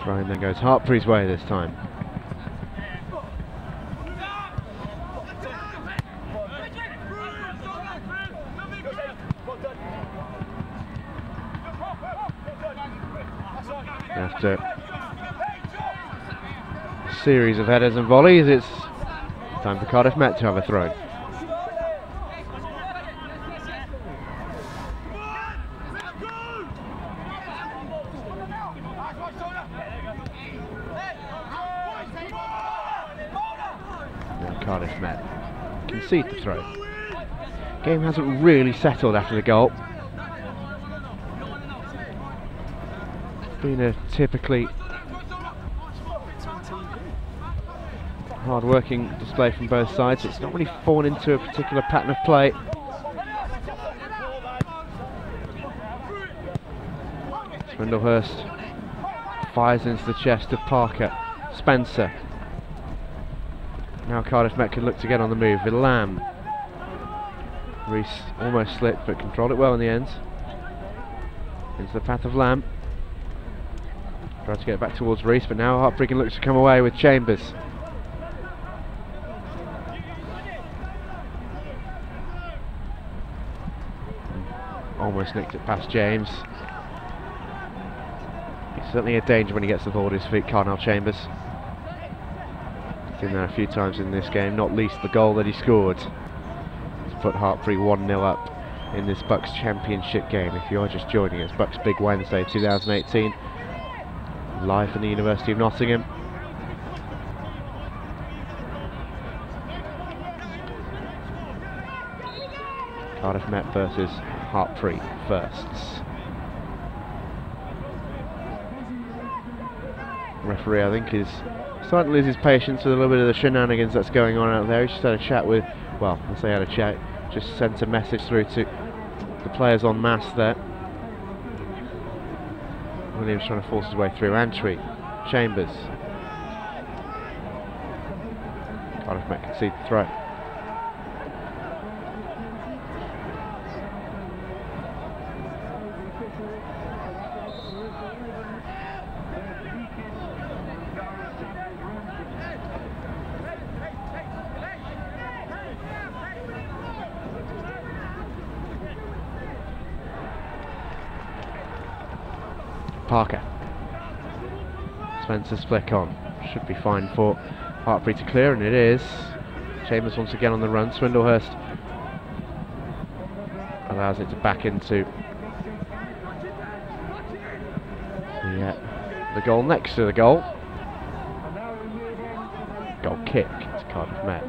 Throwing then goes Hartpury's way this time. After a series of headers and volleys, it's time for Cardiff Met to have a throw. Now Cardiff Met concede the throw. Game hasn't really settled after the goal. Been a typically hard-working display from both sides. It's not really fallen into a particular pattern of play. Swindlehurst fires into the chest of Parker. Spencer. Now Cardiff Met can look to get on the move with Lamb. Reese almost slipped but controlled it well in the end. Into the path of Lamb. Tried to get back towards Reese, but now Hartpury can look to come away with Chambers. Almost nicked it past James. He's certainly a danger when he gets the ball at his feet, Carnell Chambers. Seen that a few times in this game, not least the goal that he scored to put Hartpury 1-0 up in this BUCS Championship game. If you are just joining us, BUCS Big Wednesday 2018, live from the University of Nottingham. Cardiff Met versus Hartpury firsts. Referee, I think, is starting to lose his patience with a little bit of the shenanigans that's going on out there. He's just had a chat with, well, I say had a chat, just sent a message through to the players en masse there. Williams trying to force his way through. Antwi, Chambers. Cardiff Met concede the throw. Parker. Spencer's flick on. Should be fine for Hartpury to clear, and it is. Chambers once again on the run. Swindlehurst allows it to back into the goal next to the goal. Goal kick to Cardiff Met.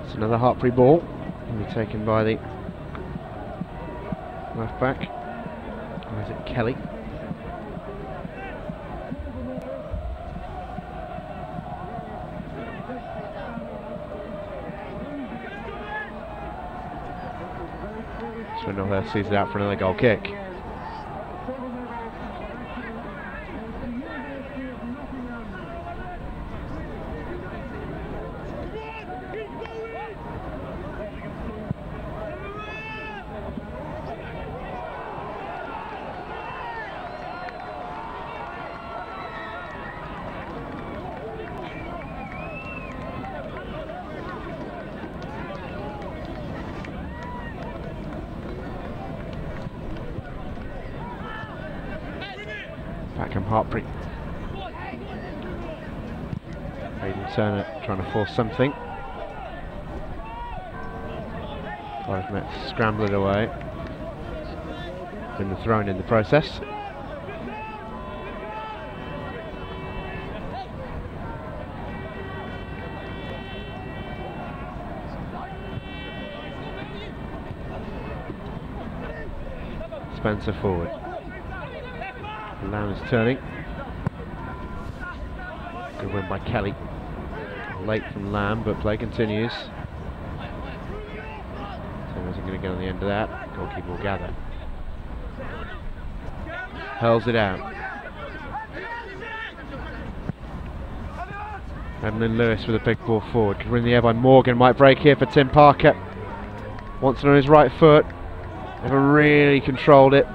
It's another Hartpury ball. Will be taken by the left back. Or is it Kelly? Swindlehurst sees it out for another goal kick. Back Hartpury. Hayden Turner trying to force something. Cardiff Met scramble it away. Been thrown in the process. Spencer forward. Lamb is turning. Good win by Kelly. Late from Lamb, but play continues. So wasn't going to get on the end of that. Goalkeeper will gather. Hurls it out. Evelyn Lewis with a big ball forward. Good win in the air by Morgan. Might break here for Tim Parker. Wants it on his right foot. Never really controlled it.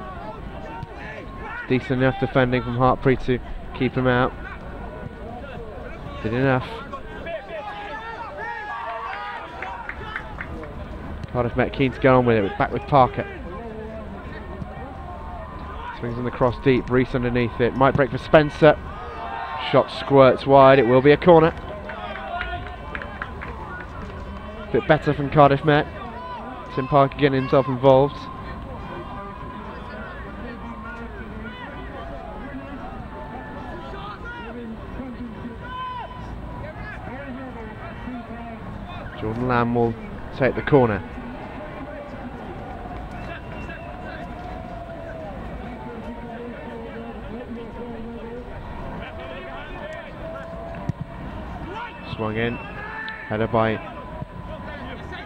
Decent enough defending from Hartpury to keep him out. Did enough. Cardiff Met keen to go on with it. Back with Parker. Swings on the cross deep. Reese underneath it. Might break for Spencer. Shot squirts wide. It will be a corner. Bit better from Cardiff Met. Tim Parker getting himself involved. Jordan Lamb will take the corner. Swung in. Header by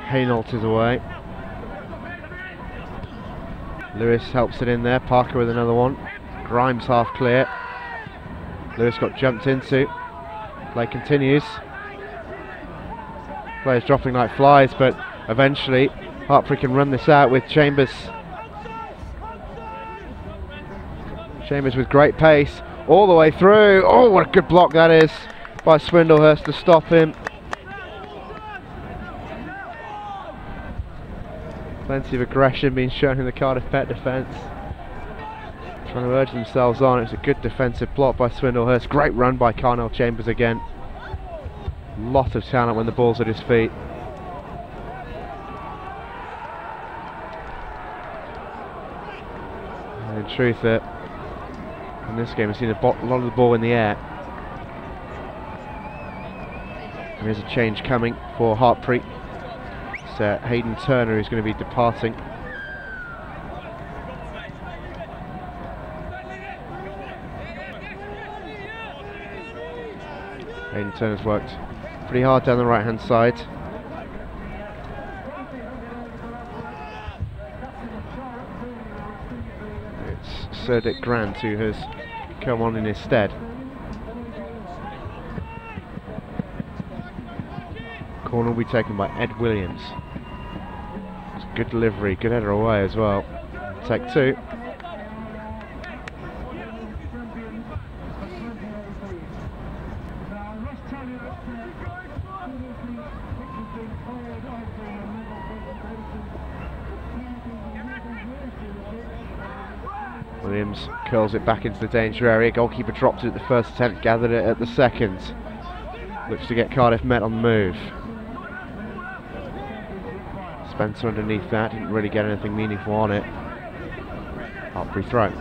Hainault is away. Lewis helps it in there. Parker with another one. Grimes half clear. Lewis got jumped into. Play continues. Players dropping like flies, but eventually Hartpury can run this out with Chambers Chambers with great pace, all the way through. Oh, what a good block that is by Swindlehurst to stop him. Plenty of aggression being shown in the Cardiff Met defence. Trying to urge themselves on. It's a good defensive block by Swindlehurst. Great run by Carnell Chambers again. Lot of talent when the ball's at his feet. And in truth, in this game, we've seen a lot of the ball in the air. There is a change coming for Hartpury. It's Hayden Turner who's going to be departing. Hayden Turner's worked pretty hard down the right hand side. It's Serdic Grant who has come on in his stead. Corner will be taken by Ed Williams. It's good delivery, good header away as well. Take two. Williams curls it back into the danger area. Goalkeeper dropped it at the first attempt, gathered it at the second. Looks to get Cardiff Met on the move. Spencer underneath that, didn't really get anything meaningful on it. Hartpury throw.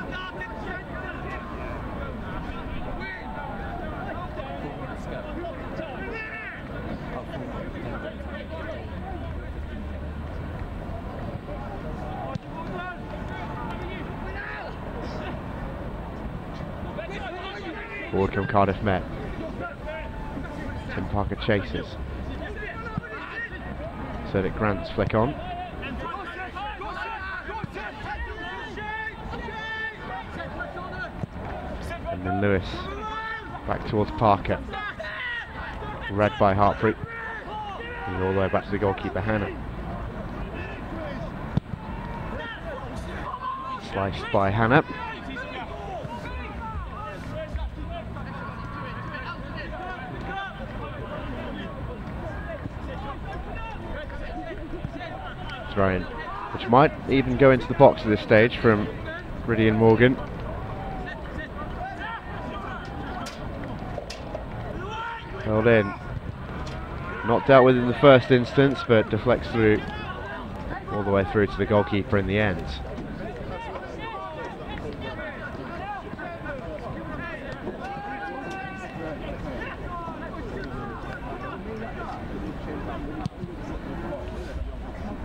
Forward come Cardiff Met. Tim Parker chases. Serdic Grant's flick on. And then Lewis back towards Parker. Read by Hartpury. And all the way back to the goalkeeper Hannah. Sliced by Hannah. Throw-in, which might even go into the box at this stage from Ridian Morgan. Held in. Not dealt with in the first instance, but deflects through all the way through to the goalkeeper in the end.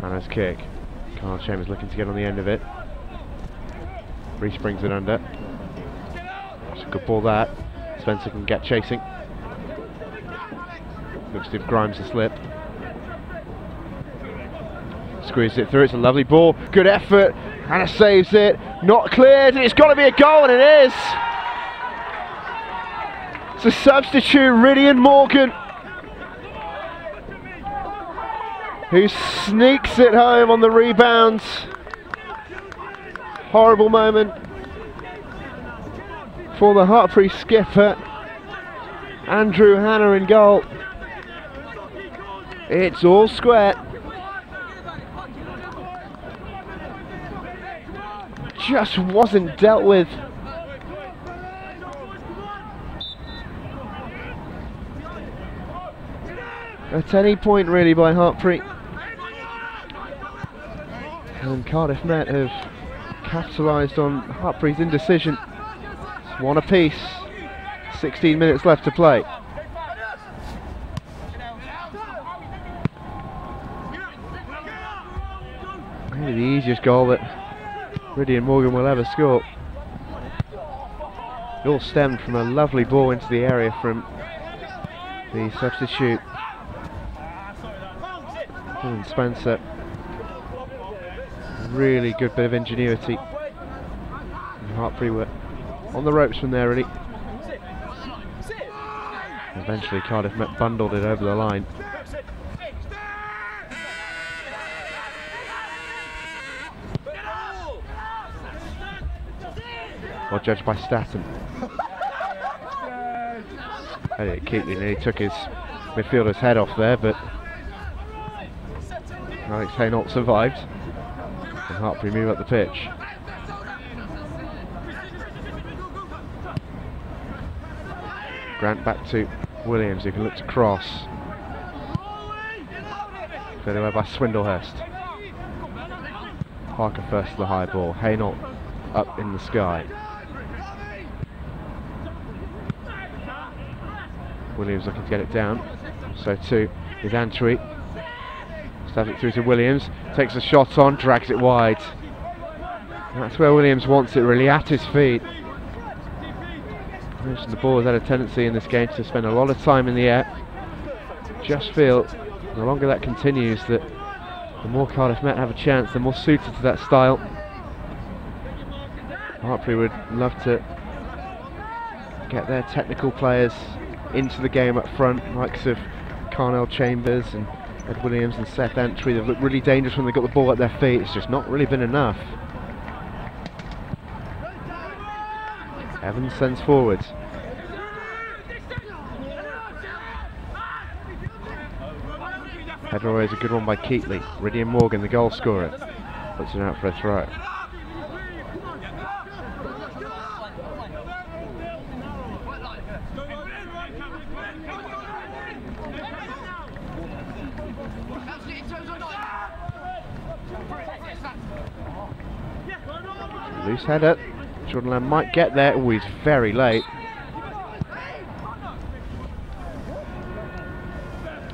Hannah's kick. Carl Chambers looking to get on the end of it. Reese brings it under. It's a good ball that. Spencer can get chasing. Looks to give Grimes a slip. Squeezes it through. It's a lovely ball. Good effort. Hannah saves it. Not cleared, and it's got to be a goal, and it is. It's a substitute, Ridian Morgan, who sneaks it home on the rebound. Horrible moment for the Hartpury skipper, Andrew Hannah in goal. It's all square. Just wasn't dealt with. At any point really by Hartpury. And Cardiff Met have capitalised on Hartpury's indecision. It's one apiece. 16 minutes left to play. Maybe the easiest goal that Ridian Morgan will ever score. It all stemmed from a lovely ball into the area from the substitute. And Spencer. Really good bit of ingenuity. And Hartpury were on the ropes from there really. Eventually Cardiff Met bundled it over the line. Or judged by Staten. Elliot Keatley nearly took his midfielder's head off there, but Alex Haynolt survived. And Hartpury move up the pitch. Grant back to Williams, who can look to cross. Fed away by Swindlehurst. Parker first to the high ball. Haynolt up in the sky. Williams looking to get it down. So too is Antwi. Stabs it through to Williams. Takes a shot on, drags it wide. That's where Williams wants it, really, at his feet. I mentioned the ball has had a tendency in this game to spend a lot of time in the air. Just feel the longer that continues that the more Cardiff Met have a chance, the more suited to that style. Hartpury would love to get their technical players into the game up front, likes of Carnell Chambers and Ed Williams and Seth Antwi. They've looked really dangerous when they got the ball at their feet. It's just not really been enough. Evans sends forward. Header away is a good one by Keatley. Rydian Morgan, the goal scorer, puts it out for a throw. Loose header. Jordan Lamb might get there. Oh, he's very late.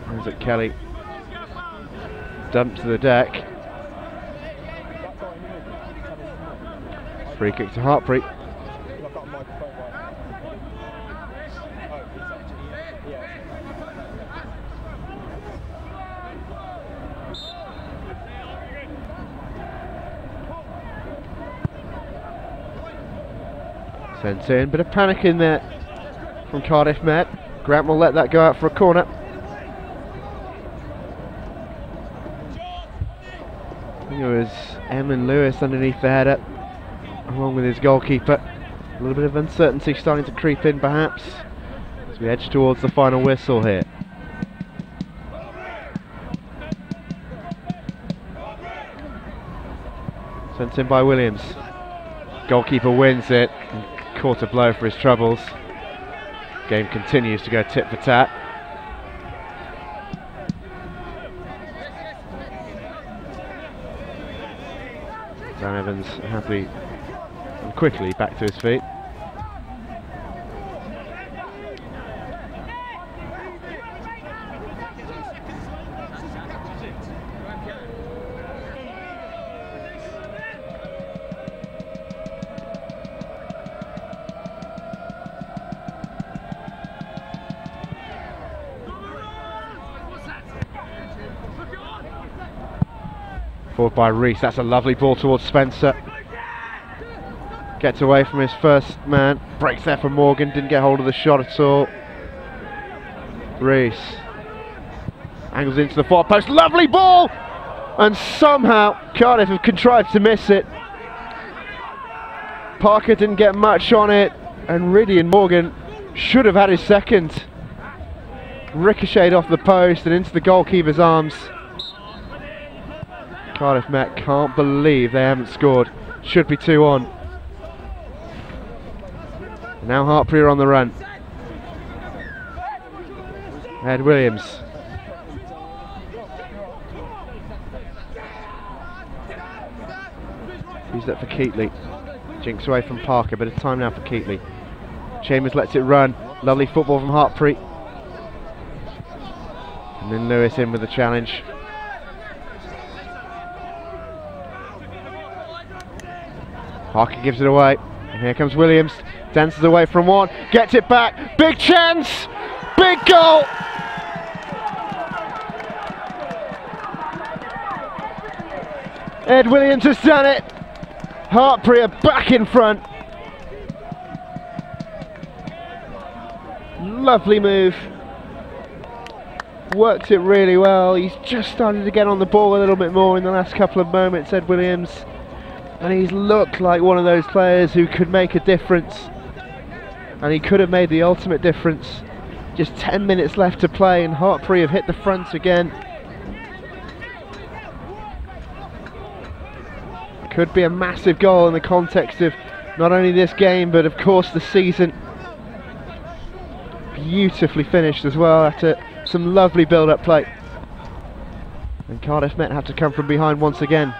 There's it, Kelly. Dumped to the deck. Free kick to Hartpury. Sent in, bit of panic in there from Cardiff Met. Grant will let that go out for a corner. I think it was Emlyn Lewis underneath the header, along with his goalkeeper. A little bit of uncertainty starting to creep in perhaps, as we edge towards the final whistle here. Sent in by Williams. Goalkeeper wins it. Caught a blow for his troubles. Game continues to go tit for tat. Dan Evans happily and quickly back to his feet. Forward by Reese, that's a lovely ball towards Spencer. Gets away from his first man, breaks there from Morgan, didn't get hold of the shot at all. Reese angles into the far post, lovely ball! And somehow Cardiff have contrived to miss it. Parker didn't get much on it, and Rydian Morgan should have had his second. Ricocheted off the post and into the goalkeeper's arms. Cardiff Met can't believe they haven't scored. Should be 2-on. Now Hartpury are on the run. Ed Williams. Used that for Keatley. Jinks away from Parker, bit of time now for Keatley. Chambers lets it run. Lovely football from Hartpury. And then Lewis in with the challenge. Parker gives it away, and here comes Williams, dances away from one, gets it back, big chance, big goal! Ed Williams has done it, Hartpury are back in front. Lovely move, worked it really well, he's just started to get on the ball a little bit more in the last couple of moments, Ed Williams. And he's looked like one of those players who could make a difference. And he could have made the ultimate difference. Just 10 minutes left to play and Hartpury have hit the front again. Could be a massive goal in the context of not only this game but of course the season. Beautifully finished as well after some lovely build-up play. And Cardiff Met have to come from behind once again.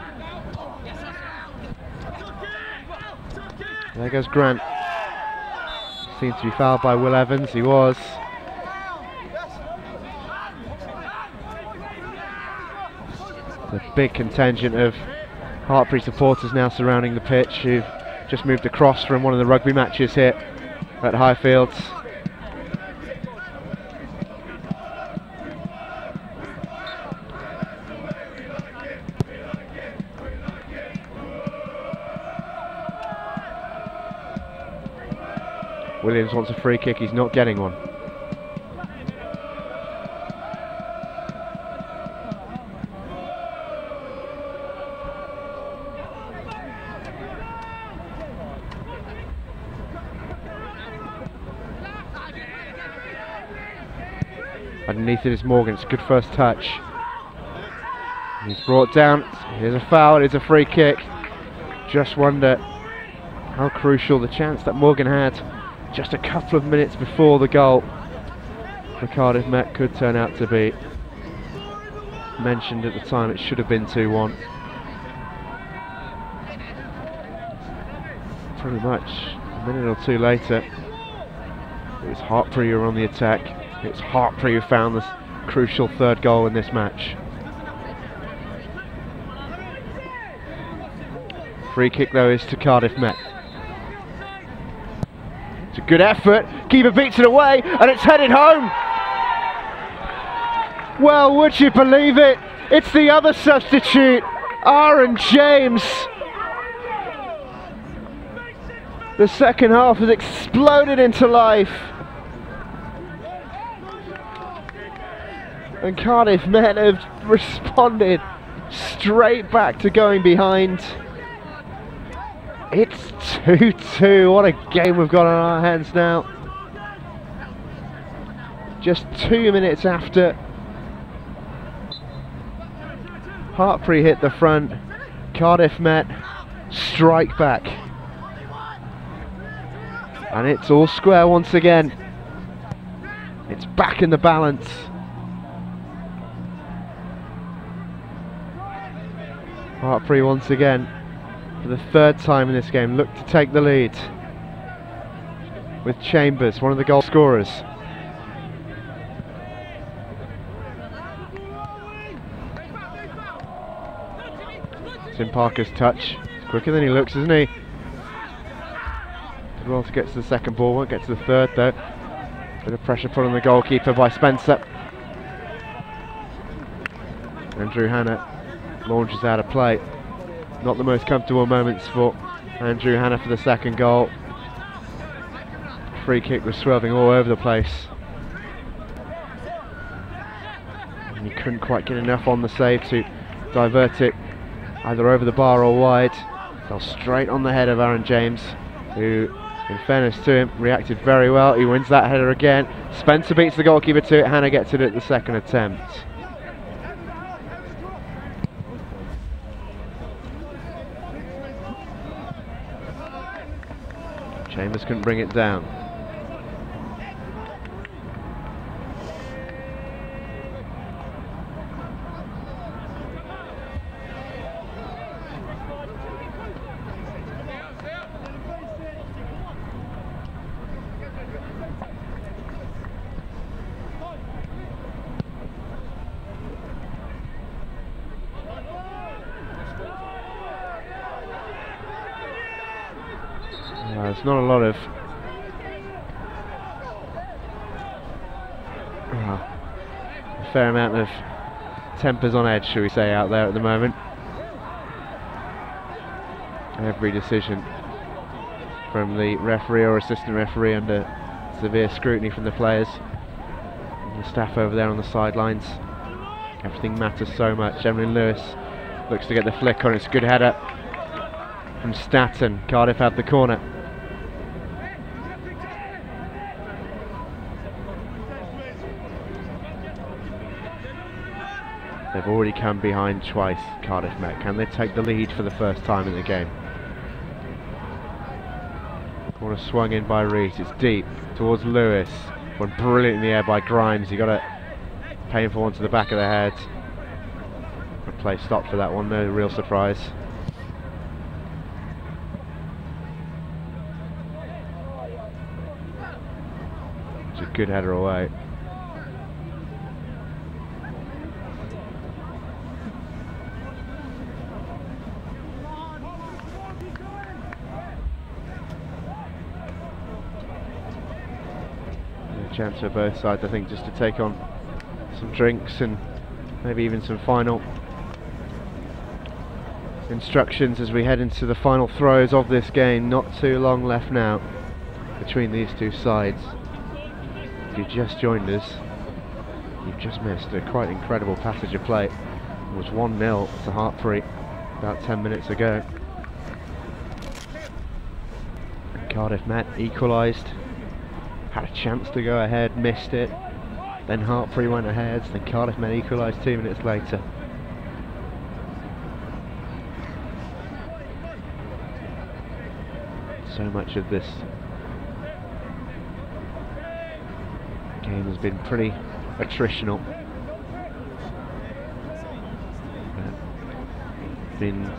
There goes Grant. Seems to be fouled by Will Evans, he was. The big contingent of Hartpury supporters now surrounding the pitch who've just moved across from one of the rugby matches here at Highfields. Williams wants a free kick, he's not getting one. Underneath it is Morgan, it's a good first touch. He's brought down, here's a foul, it's a free kick. Just wonder how crucial the chance that Morgan had just a couple of minutes before the goal for Cardiff Met could turn out to be. Mentioned at the time it should have been 2-1. Pretty much a minute or two later it was Hartpury who were on the attack. It's Hartpury who found this crucial third goal in this match. Free kick though is to Cardiff Met. It's a good effort, keeper beats it away and it's headed home. Well, would you believe it? It's the other substitute, Aaron James. The second half has exploded into life. And Cardiff Met have responded straight back to going behind. It's 2-2, what a game we've got on our hands now. Just 2 minutes after Hartpury hit the front, Cardiff Met strike back. And it's all square once again. It's back in the balance. Hartpury once again, for the third time in this game, look to take the lead with Chambers, one of the goal scorers. Tim Parker's touch, it's quicker than he looks, isn't he? Did well to get to the second ball, won't get to the third though. Bit of pressure put on the goalkeeper by Spencer. Andrew Hannah launches out of play. Not the most comfortable moments for Andrew Hannah for the second goal. Free kick was swerving all over the place. And he couldn't quite get enough on the save to divert it either over the bar or wide. Fell straight on the head of Aaron James, who, in fairness to him, reacted very well. He wins that header again. Spencer beats the goalkeeper to it. Hannah gets it at the second attempt. Chambers couldn't bring it down. There's not a lot of a fair amount of tempers on edge, shall we say, out there at the moment. Every decision from the referee or assistant referee under severe scrutiny from the players and the staff over there on the sidelines. Everything matters so much. Emlyn Lewis looks to get the flick on, it's a good header. from Staton. Cardiff have the corner. They've already come behind twice, Cardiff Met. Can they take the lead for the first time in the game? Corner swung in by Rees. It's deep towards Lewis. One brilliant in the air by Grimes. He got a painful one to the back of the head. The play stopped for that one, no real surprise. It's a good header away. Chance for both sides, I think, just to take on some drinks and maybe even some final instructions as we head into the final throws of this game. Not too long left now between these two sides. If you just joined us, you've just missed a quite incredible passage of play. It was 1-0 to Hartpury about 10 minutes ago. And Cardiff Met equalised. Had a chance to go ahead, missed it. Then Hartpury went ahead, then Cardiff Met equalised 2 minutes later. So much of this game has been pretty attritional. Been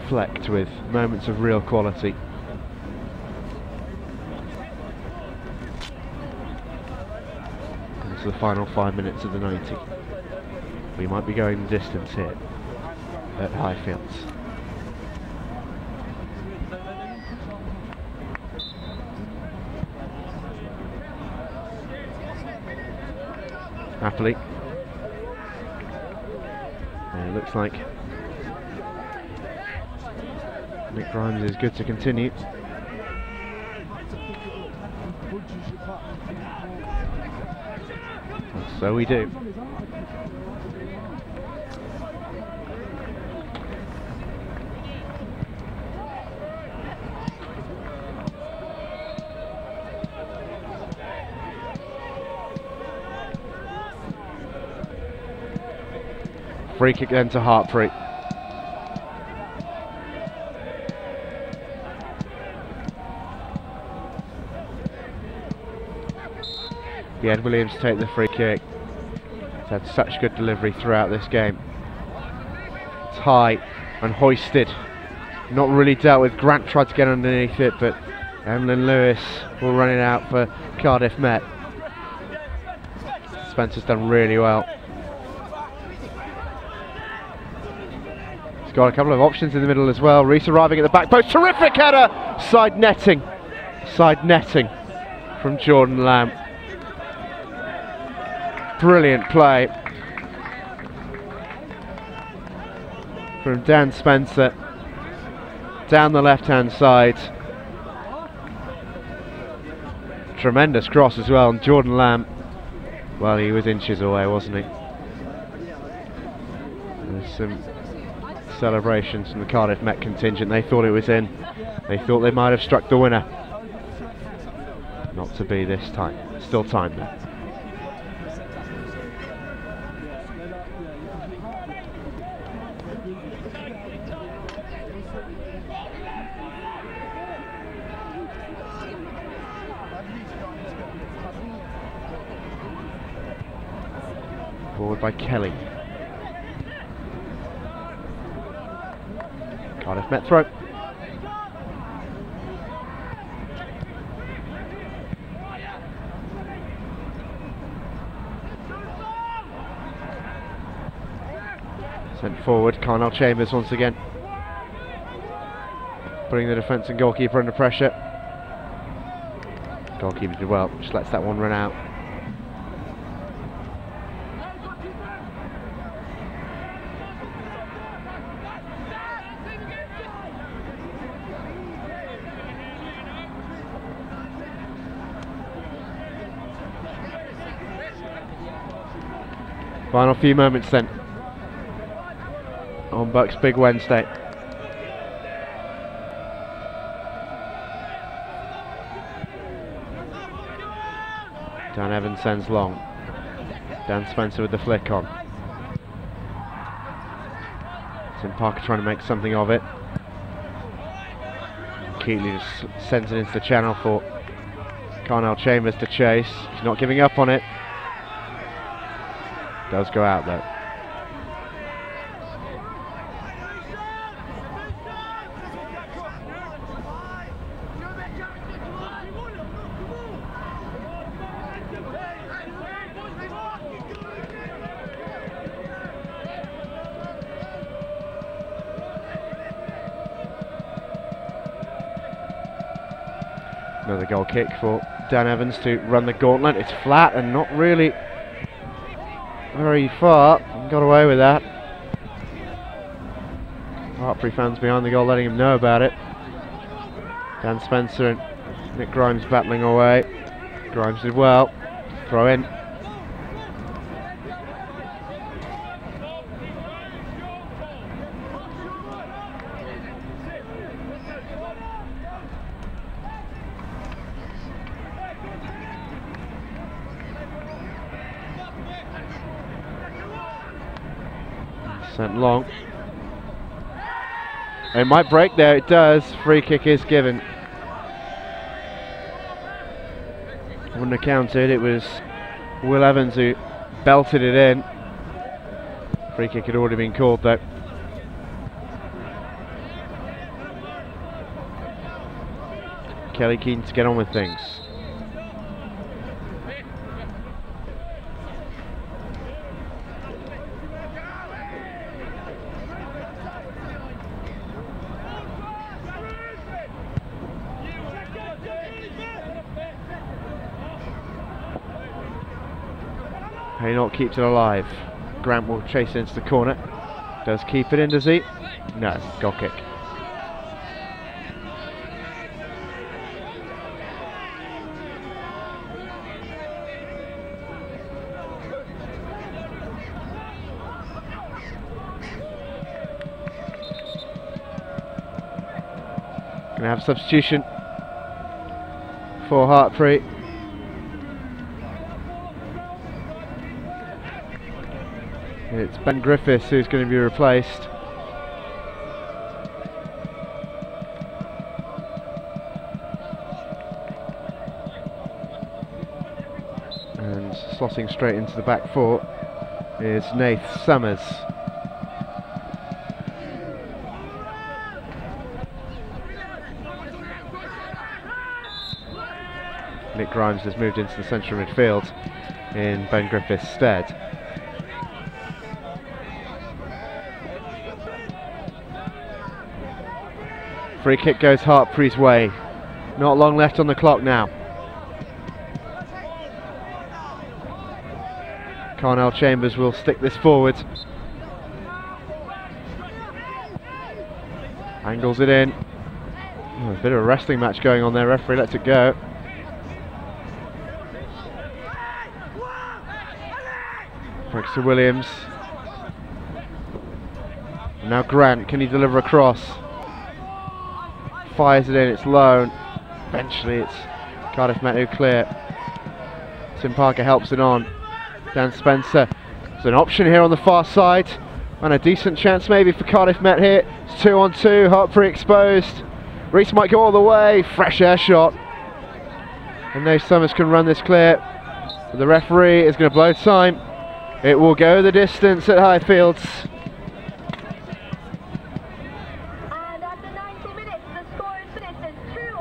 flecked with moments of real quality. The final 5 minutes of the 90. We might be going the distance here at Highfields. Happily. And it looks like Nick Grimes is good to continue. So we do. Free kick then to Hartpury. Ed Williams take the free kick. He's had such good delivery throughout this game. It's high and hoisted. Not really dealt with. Grant tried to get underneath it, but Emlyn Lewis will run it out for Cardiff Met. Spencer's done really well. He's got a couple of options in the middle as well. Rees arriving at the back post. Terrific header! Side netting. Side netting from Jordan Lamb. Brilliant play from Dan Spencer down the left hand side. Tremendous cross as well, and Jordan Lamb, well, he was inches away, wasn't he? There's some celebrations from the Cardiff Met contingent. They thought it was in. They thought they might have struck the winner. Not to be this time. Still time though. Forward by Kelly. Cardiff Met throw. Sent forward, Carnell Chambers once again. Putting the defence and goalkeeper under pressure. Goalkeeper did well, just lets that one run out. Final few moments then on BUCS Big Wednesday. Dan Evans sends long. Dan Spencer with the flick on. Tim Parker trying to make something of it. Keatley just sends it into the channel for Carnell Chambers to chase. He's not giving up on it. Does go out though. Another goal kick for Dan Evans to run the gauntlet. It's flat and not really very far. Got away with that. Hartpury fans behind the goal letting him know about it. Dan Spencer and Nick Grimes battling away. Grimes did well. Throw in. Sent long. It might break there, it does. Free kick is given. Wouldn't have counted, it was Will Evans who belted it in. Free kick had already been called though. Kelly keen to get on with things. Haynock keeps it alive. Grant will chase it into the corner. Does keep it in, does he? No, goal kick. Gonna have a substitution for Hartpury. It's Ben Griffiths who's going to be replaced. And slotting straight into the back four is Nath Summers. Nick Grimes has moved into the central midfield in Ben Griffiths' stead. Free kick goes Hartpury's way. Not long left on the clock now. Carnell Chambers will stick this forward. Angles it in. Oh, a bit of a wrestling match going on there. Referee lets it go. Breaks to Williams. And now Grant, can he deliver a cross? Fires it in, it's low. Eventually it's Cardiff Met who clear. Tim Parker helps it on. Dan Spencer. There's an option here on the far side. And a decent chance maybe for Cardiff Met here. It's 2-on-2, Hartpury exposed. Reese might go all the way. Fresh air shot. And Nate Summers can run this clear. But the referee is going to blow time. It will go the distance at Highfields.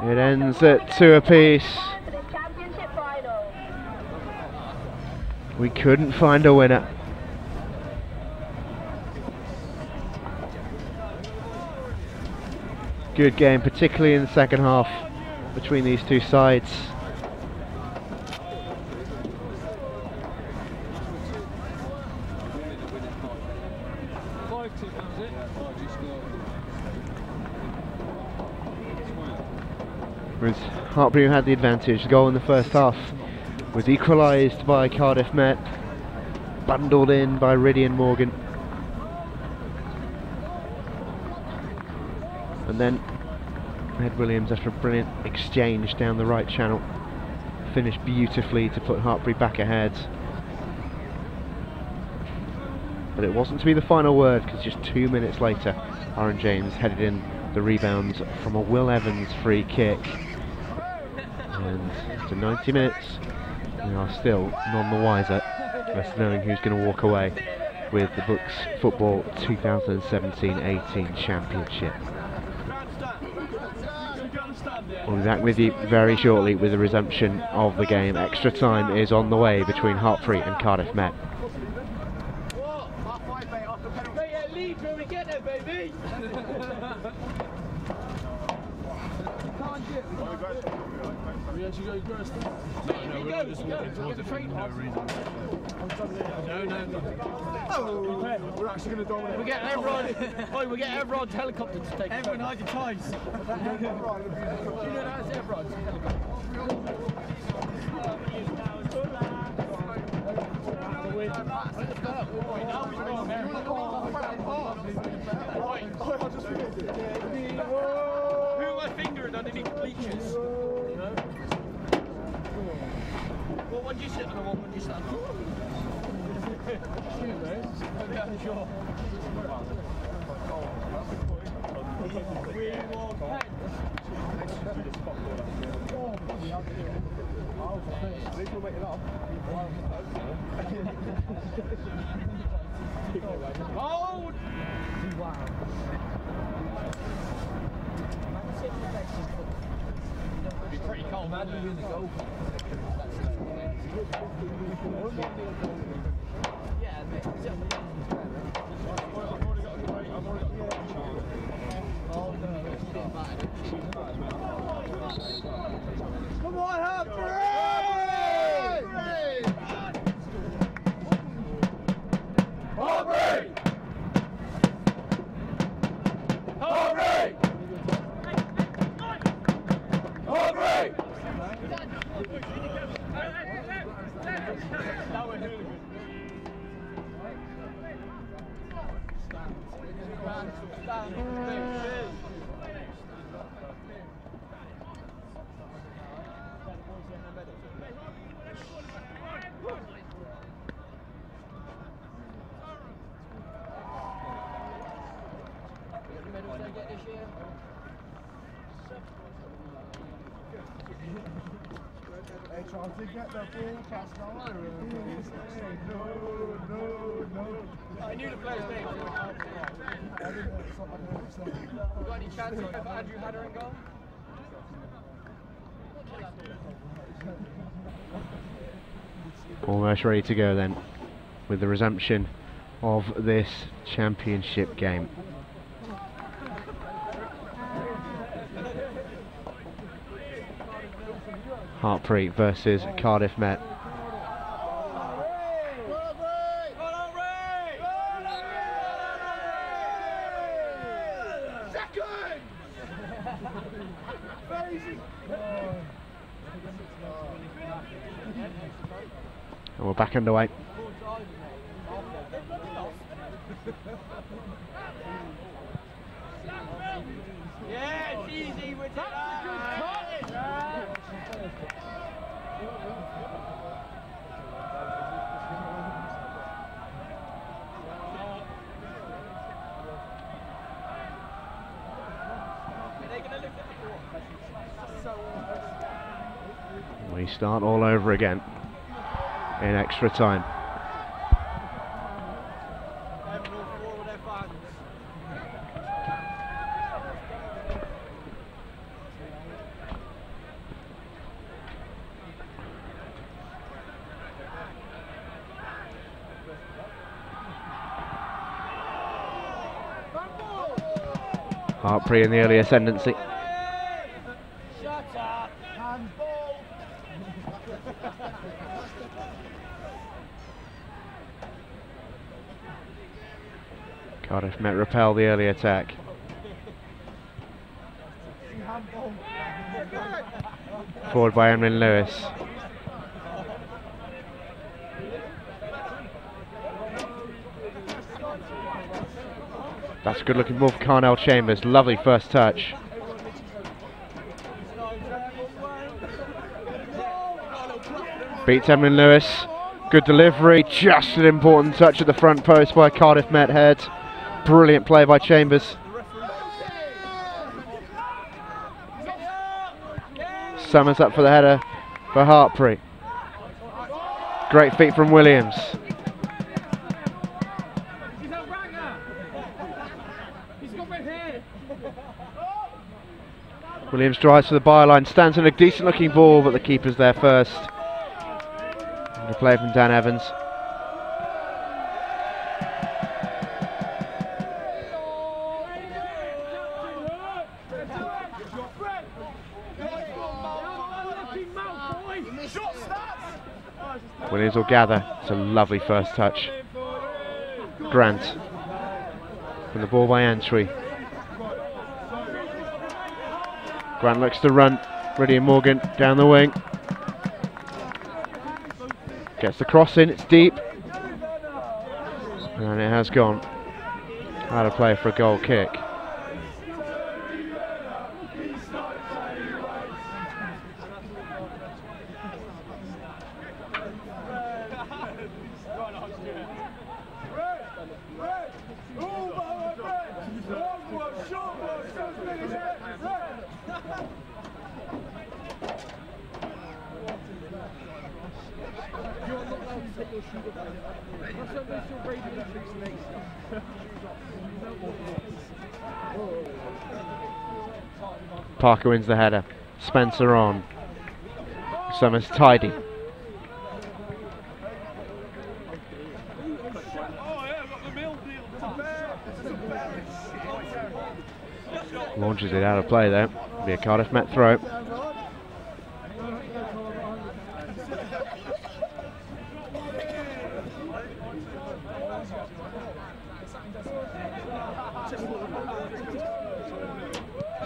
It ends at 2 apiece. We couldn't find a winner. Good game, particularly in the second half between these two sides. It was Hartpury who had the advantage. The goal in the first half was equalised by Cardiff Met, bundled in by Rydian Morgan. And then Ed Williams, after a brilliant exchange down the right channel, finished beautifully to put Hartpury back ahead. But it wasn't to be the final word, because just 2 minutes later, Aaron James headed in the rebound from a Will Evans free kick. And after 90 minutes, we are still none the wiser as to knowing who's going to walk away with the BUCS Football 2017-18 Championship. We'll be back with you very shortly with the resumption of the game. Extra time is on the way between Hartpury and Cardiff Met. We actually go first. No, we're just walking towards it for no reason. No. Oh, we're actually going to dominate. We get everyone. We get everyone's helicopter to take. Everyone hide your toys. You know that's everyone's helicopter. Who am I fingering underneath the bleachers? What one do you sit on and what one do you stand on? Yeah, sure. Hold! It'd be pretty cold, man. You're in the goal. Yeah, mate. Come on, Hartpury! Hartpury! Hartpury! Hartpury! Hey, trying to get the ball past the line. No. I knew the player's name. I didn't know it's not You got any chance of Andrew Hatter in goal? Almost ready to go then with the resumption of this championship game. Hartpury versus Cardiff Met. And we're back underway. Yeah, it's easy with that. We start all over again in extra time. Hartpury in the early ascendancy. Shut up. Handball. Cardiff Met repel the early attack. Forward by Emlyn Lewis. That's a good looking ball for Carnell Chambers. Lovely first touch. Beats Emlyn Lewis. Good delivery, just an important touch at the front post by Cardiff Met head. Brilliant play by Chambers. Summers up for the header for Hartpury. Great feet from Williams. Williams drives to the byline, stands on a decent looking ball, but the keeper's there first. And a play from Dan Evans. Williams will gather. It's a lovely first touch. Grant. From the ball by Antwi. Grant looks to run. Ready and Morgan down the wing. Gets the cross in, it's deep. And it has gone. Out of play for a goal kick. Parker wins the header. Spencer on. Summers tidy. Launches it out of play there. Be a Cardiff Met throw.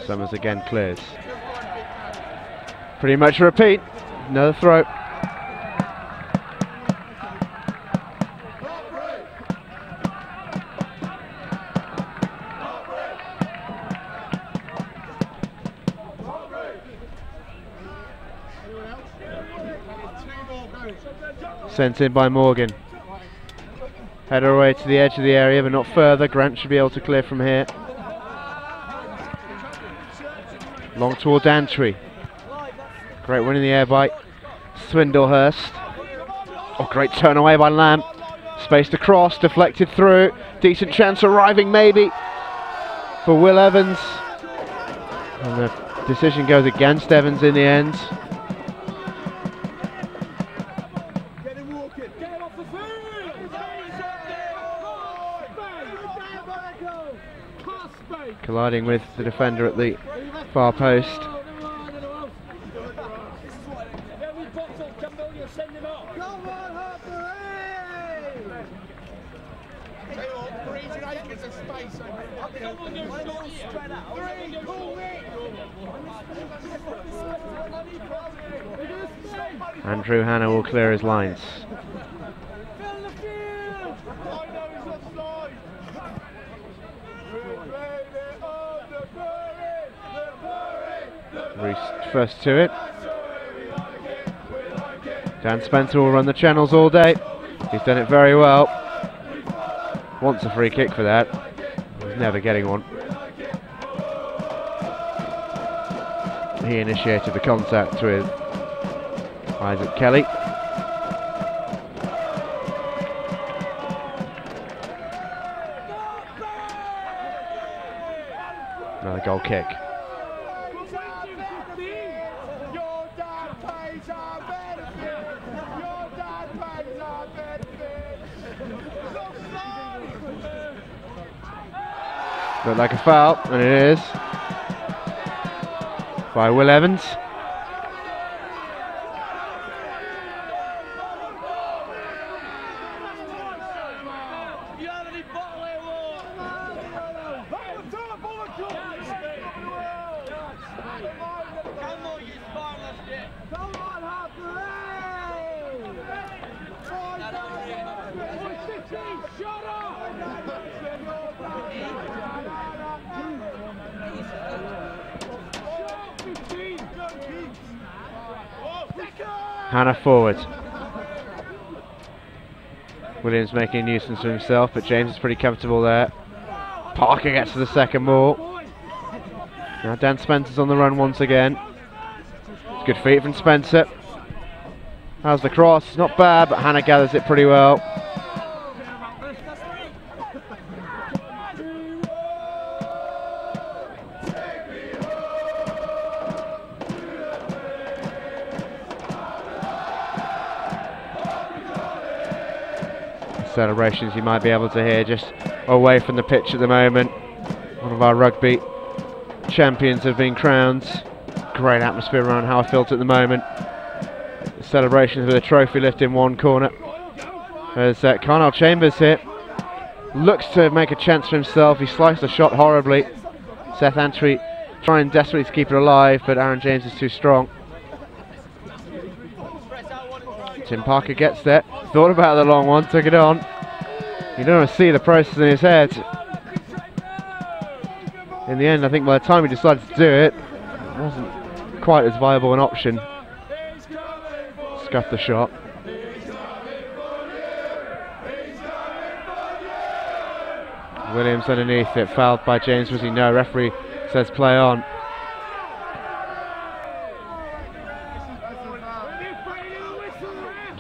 Summers again clears. Pretty much a repeat. Another throw. Sent in by Morgan. Header away to the edge of the area, but not further. Grant should be able to clear from here. Long towards Antwi. Great win in the air by Swindlehurst. Oh, great turn away by Lamb. Spaced across, deflected through. Decent chance arriving maybe for Will Evans. And the decision goes against Evans in the end. Colliding with the defender at the far post. Andrew Hanna will clear his lines. Reese first to it. Dan Spencer will run the channels all day. He's done it very well. Wants a free kick for that. He's never getting one. He initiated the contact with Isaac Kelly. Another goal kick. Looked like a foul, and it is, by Will Evans. Hannah forward. Williams making a nuisance of himself, but James is pretty comfortable there. Parker gets to the second ball. Now Dan Spencer's on the run once again. Good feet from Spencer. How's the cross? Not bad, but Hannah gathers it pretty well. Celebrations you might be able to hear just away from the pitch at the moment. One of our rugby champions have been crowned. Great atmosphere around Howarfield at the moment. The celebrations with a trophy lift in one corner. There's Carnell Chambers here. Looks to make a chance for himself. He sliced the shot horribly. Seth Antwi trying desperately to keep it alive, but Aaron James is too strong. Tim Parker gets there. Thought about the long one, took it on. You don't want to see the process in his head. In the end, I think by the time he decided to do it, it wasn't quite as viable an option. Scuffed the shot. Williams underneath it, fouled by James Wizzy. No, referee says play on.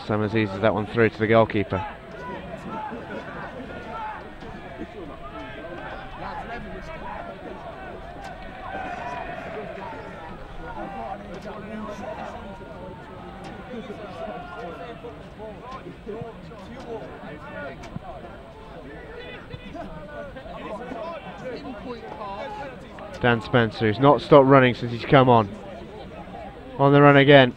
Summers eases that one through to the goalkeeper. Dan Spencer, who's not stopped running since he's come on. On the run again.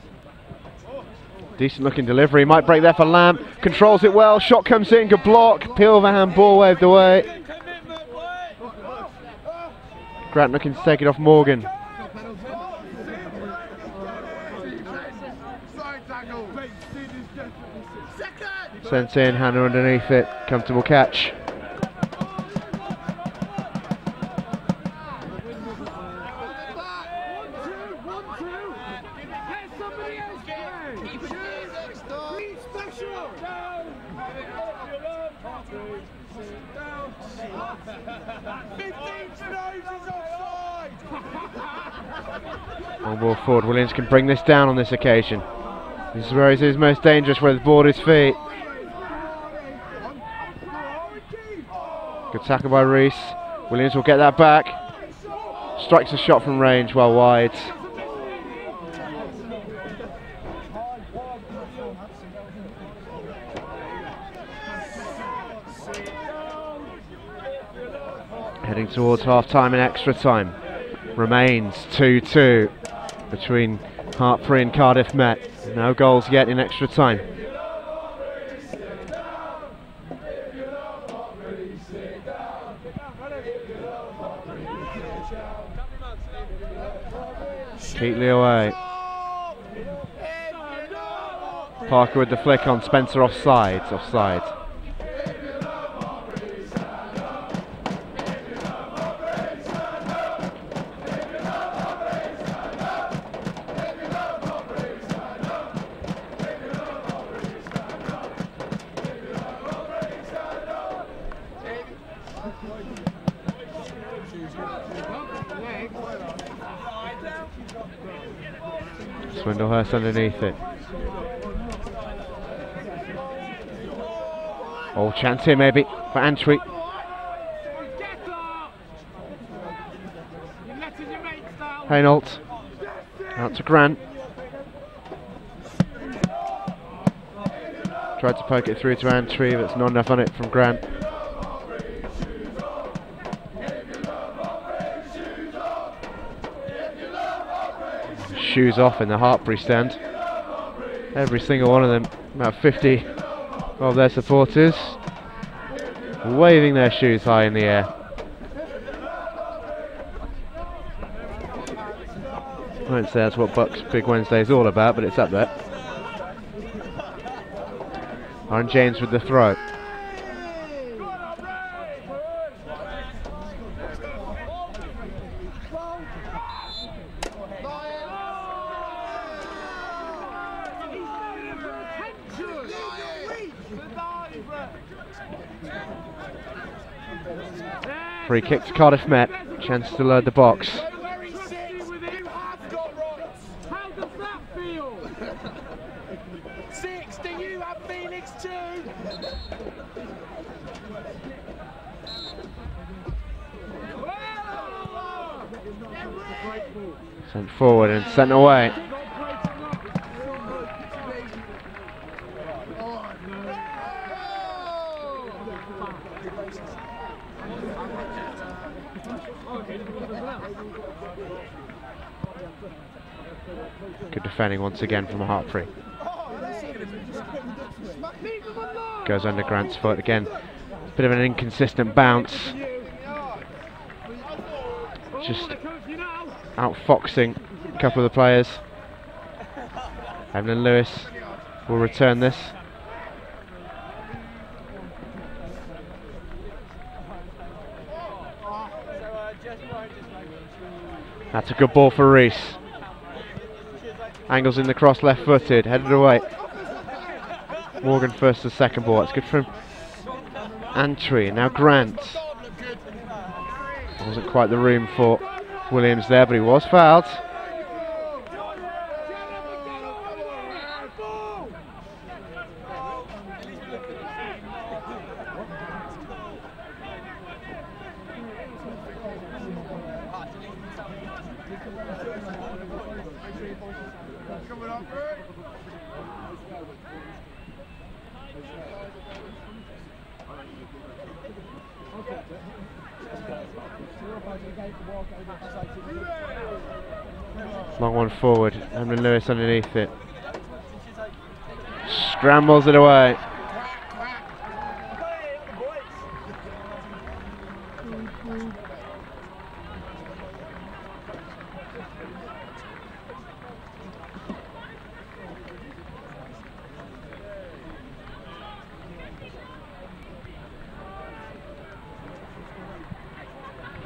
Decent looking delivery, might break there for Lamb. Controls it well, shot comes in, good block. Peel overhand ball waved away. Grant looking to take it off Morgan. Sent in, Hannah underneath it. Comfortable catch. One ball forward, Williams can bring this down on this occasion. This is where he's most dangerous, where the ball at his feet. Good tackle by Reese. Williams will get that back. Strikes a shot from range, well wide. Heading towards half time and extra time. Remains 2-2 between Hartpury and Cardiff Met. No goals yet in extra time. Keatley away. Parker with the flick on, Spencer offside. Offside. Swindlehurst underneath it. Oh, chance here maybe for Antwi. Hainault. Out to Grant. Tried to poke it through to Antwi, but it's not enough on it from Grant. Shoes off in the Hartpury stand. Every single one of them, about 50 of their supporters, waving their shoes high in the air. I won't say that's what BUCS Big Wednesday is all about, but it's up there. Aaron James with the throw. Free kick to Cardiff Met. Chance to load the box. How does that feel? 6, do you have Phoenix too? Sent forward and sent away. Good defending once again from Hartpury. Goes under Grant's foot again. Bit of an inconsistent bounce. Just outfoxing a couple of the players. Evelyn Lewis will return this. That's a good ball for Reese. Angles in the cross, left-footed, headed away. Morgan first to second ball. That's good for Antry. Now Grant. Wasn't quite the room for Williams there, but he was fouled. Long one forward, Evelyn Lewis underneath it. Scrambles it away.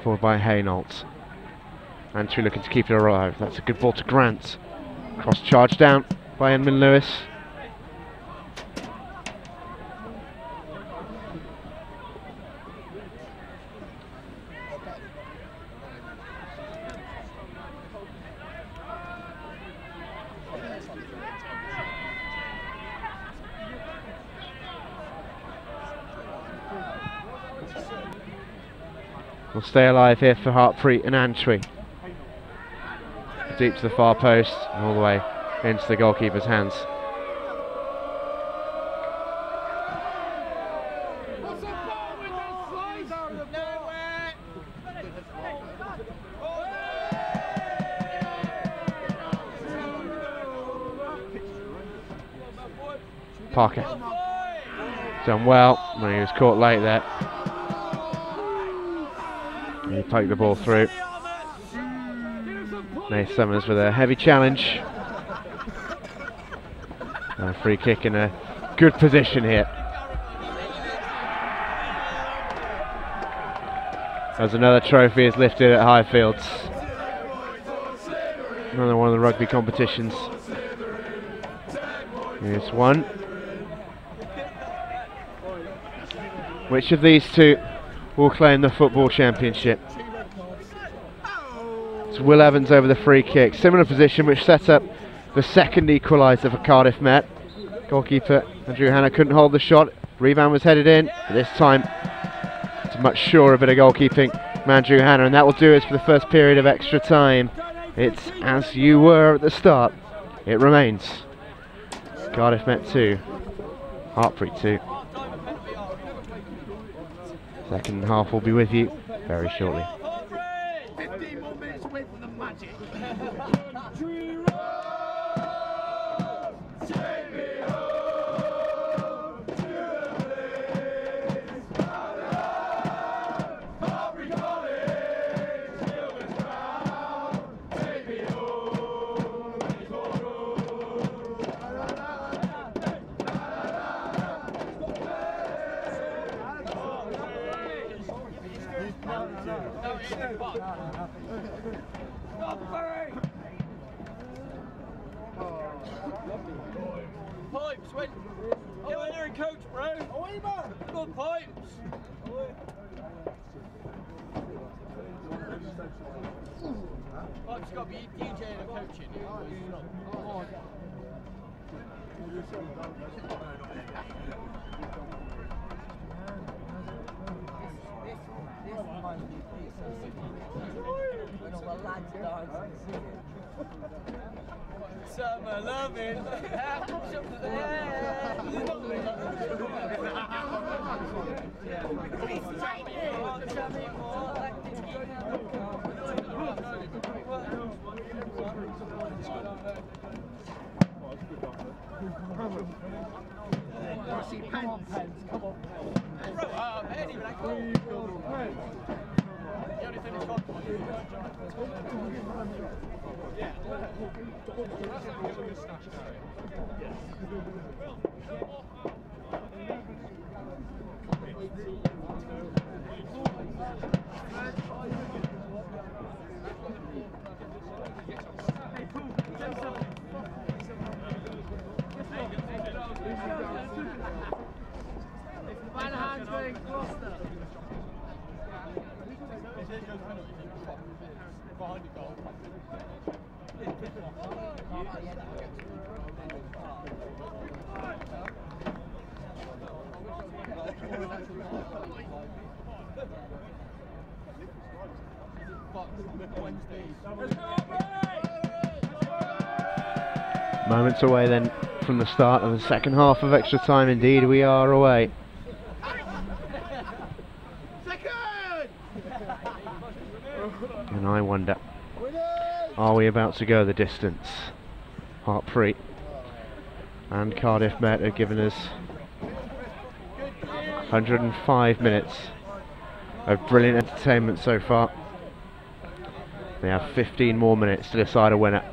Forward by Hainault. Antry looking to keep it alive. That's a good ball to Grant. Cross charge down by Edmund Lewis. Will stay alive here for Hartpury and Antry. Deep to the far post and all the way into the goalkeeper's hands. Parker done well when he was caught late there. He poked the ball through. Nath Summers with a heavy challenge. And a free kick in a good position here. As another trophy is lifted at Highfields. Another one of the rugby competitions. Here's one. Which of these two will claim the football championship? It's Will Evans over the free kick. Similar position which sets up the second equaliser for Cardiff Met. Goalkeeper Andrew Hanna couldn't hold the shot. Rebound was headed in. But this time it's a much surer bit of goalkeeping from Andrew Hanna, and that will do us for the first period of extra time. It's as you were at the start. It remains. Cardiff Met 2, Hartpury 2. Second half will be with you very shortly. 15 more minutes away from the magic. Pipes, wait. Get on there and coach, bro. Good pipes. Well, it's got to be DJing and coaching. Summer loving. Come on, Pence, come on. Moments away then from the start of the second half of extra time. Indeed, we are away. And I wonder, are we about to go the distance? Hartpury and Cardiff Met have given us 105 minutes of brilliant entertainment so far. They have 15 more minutes to decide a winner.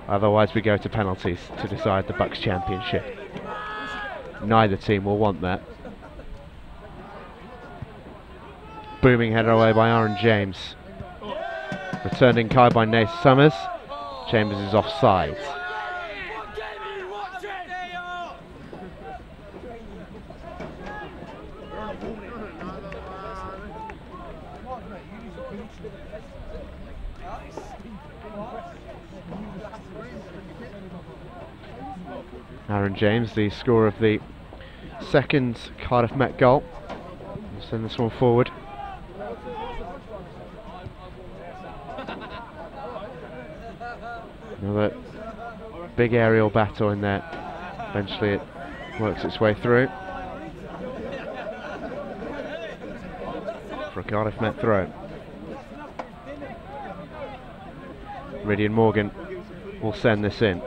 Otherwise we go to penalties to decide the BUCS championship. Neither team will want that. Booming header away by Aaron James. Returned in Kai by Nath Summers. Chambers is offside. Aaron James, the scorer of the second Cardiff Met goal. We'll send this one forward. Another big aerial battle in there. Eventually it works its way through. For a Cardiff Met throw. Ridian Morgan will send this in.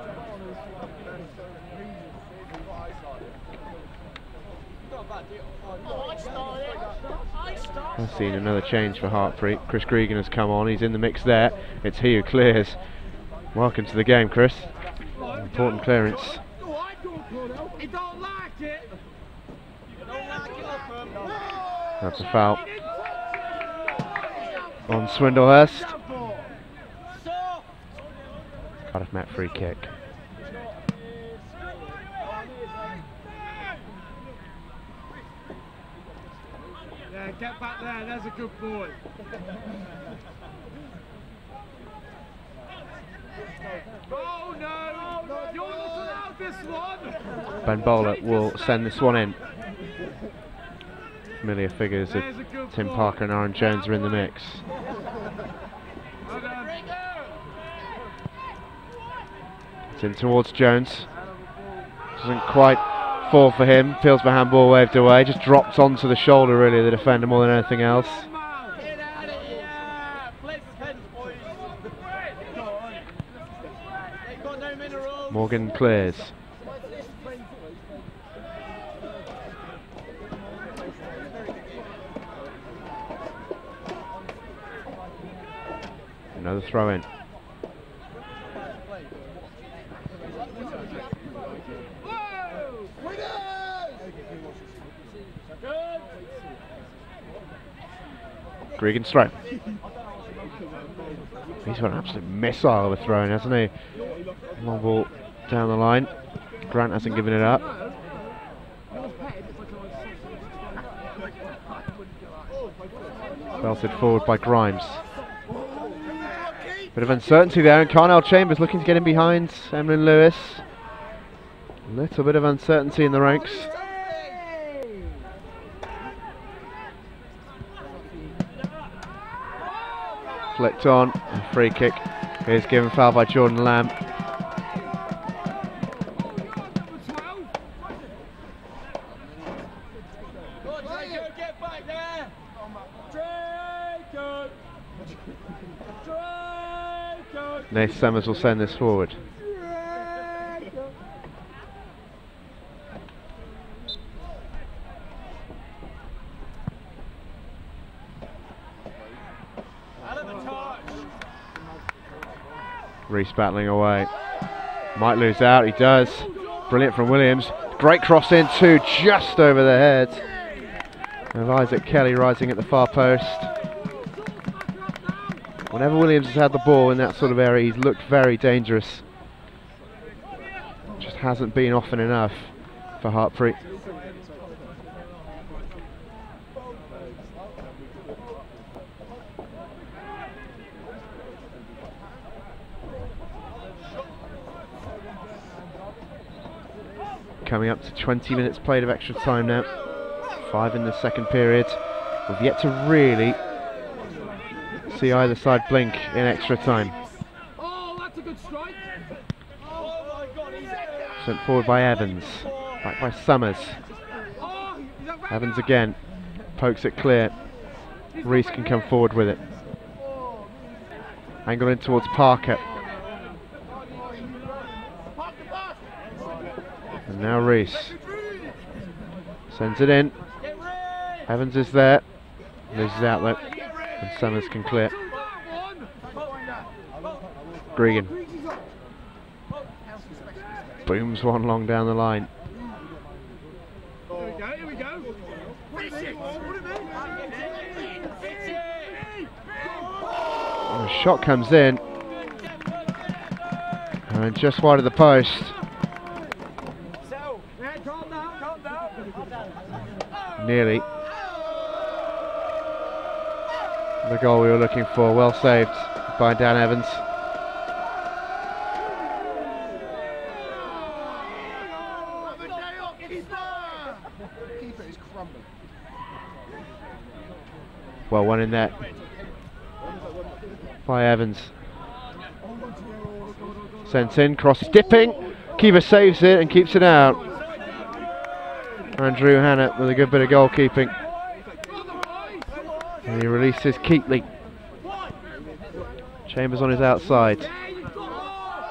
I've seen another change for Hartpury. Chris Gregan has come on, he's in the mix there. It's he who clears. Welcome to the game, Chris. Important clearance. That's a foul on Swindlehurst. Cardiff Met free kick. Yeah, get back there, there's a good boy. Oh no! You're not allowed this one! Ben Bowler will send this one in. Familiar figures of Tim Parker and Aaron Jones are in the mix. It's in towards Jones. Doesn't quite fall for him. Feels for handball, waved away. Just dropped onto the shoulder, really, the defender more than anything else. Morgan clears. Another throw in. Gregan's throw. He's got an absolute missile of a throw in, hasn't he? Long ball down the line. Grant hasn't given it up. Belted forward by Grimes. Bit of uncertainty there, and Carnell Chambers looking to get in behind Emlyn Lewis. A little bit of uncertainty in the ranks. Flicked on, and free kick is given foul by Jordan Lamb. Nathan Summers will send this forward. Reese battling away. Might lose out, he does. Brilliant from Williams. Great cross in too, just over the head. And Isaac Kelly rising at the far post. Whenever Williams has had the ball in that sort of area, he's looked very dangerous. Just hasn't been often enough for Hartpury. Coming up to 20 minutes played of extra time now. 5 in the second period. We've yet to really see either side blink in extra time. Oh, that's a good strike. Sent forward by Evans. Back by Summers. Evans again. Pokes it clear. Reese can come forward with it. Angle in towards Parker. And now Reese. Sends it in. Evans is there. Loses outlet. And Summers can clear. Gregan. Booms one long down the line. Here we go. And the shot comes in. And just wide of the post. Nearly. The goal we were looking for, well saved by Dan Evans. Well, one in there by Evans. Sent in, cross dipping. Keeper saves it and keeps it out. Andrew Hannah with a good bit of goalkeeping. And he releases Keatley. Chambers on his outside.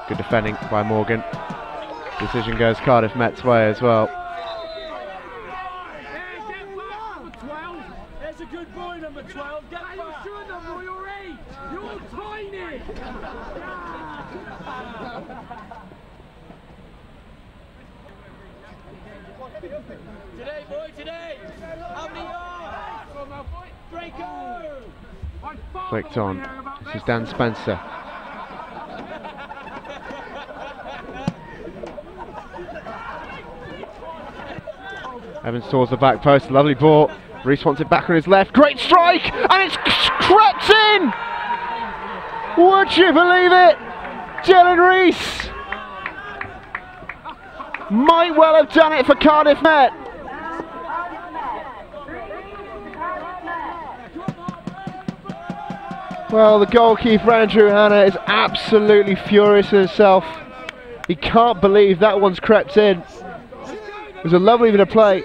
Good defending by Morgan. Decision goes Cardiff Met's way as well. There's a good boy, number 12. Get back. You're number, you're 8. You're tiny. Today, boy, today. How many yards? Draco. Flicked on. This is Dan Spencer. Evans towards the back post. Lovely ball. Reese wants it back on his left. Great strike! And it's crept in! Would you believe it? Dylan Reese might well have done it for Cardiff Met. Well, the goalkeeper Andrew Hannah is absolutely furious with himself. He can't believe that one's crept in. It was a lovely bit of play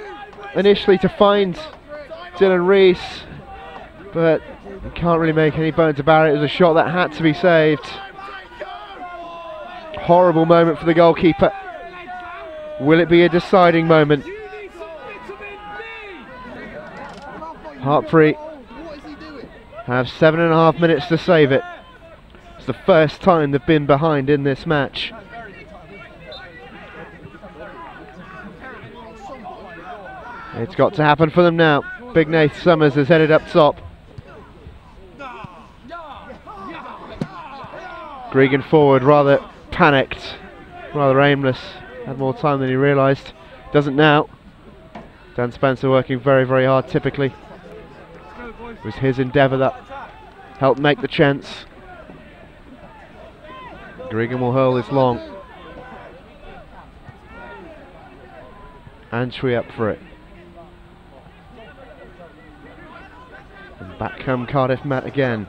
initially to find Dylan Reese, but he can't really make any bones about it. It was a shot that had to be saved. Horrible moment for the goalkeeper. Will it be a deciding moment? Hartpury have 7.5 minutes to save it. It's the first time they've been behind in this match. It's got to happen for them now. Big Nath Summers is headed up top. Gregan forward, rather panicked, rather aimless. Had more time than he realised. Doesn't now. Dan Spencer working very, very hard typically. It was his endeavour that helped make the chance. Gregan will hurl this long. Antwi up for it. And back come Cardiff Met again.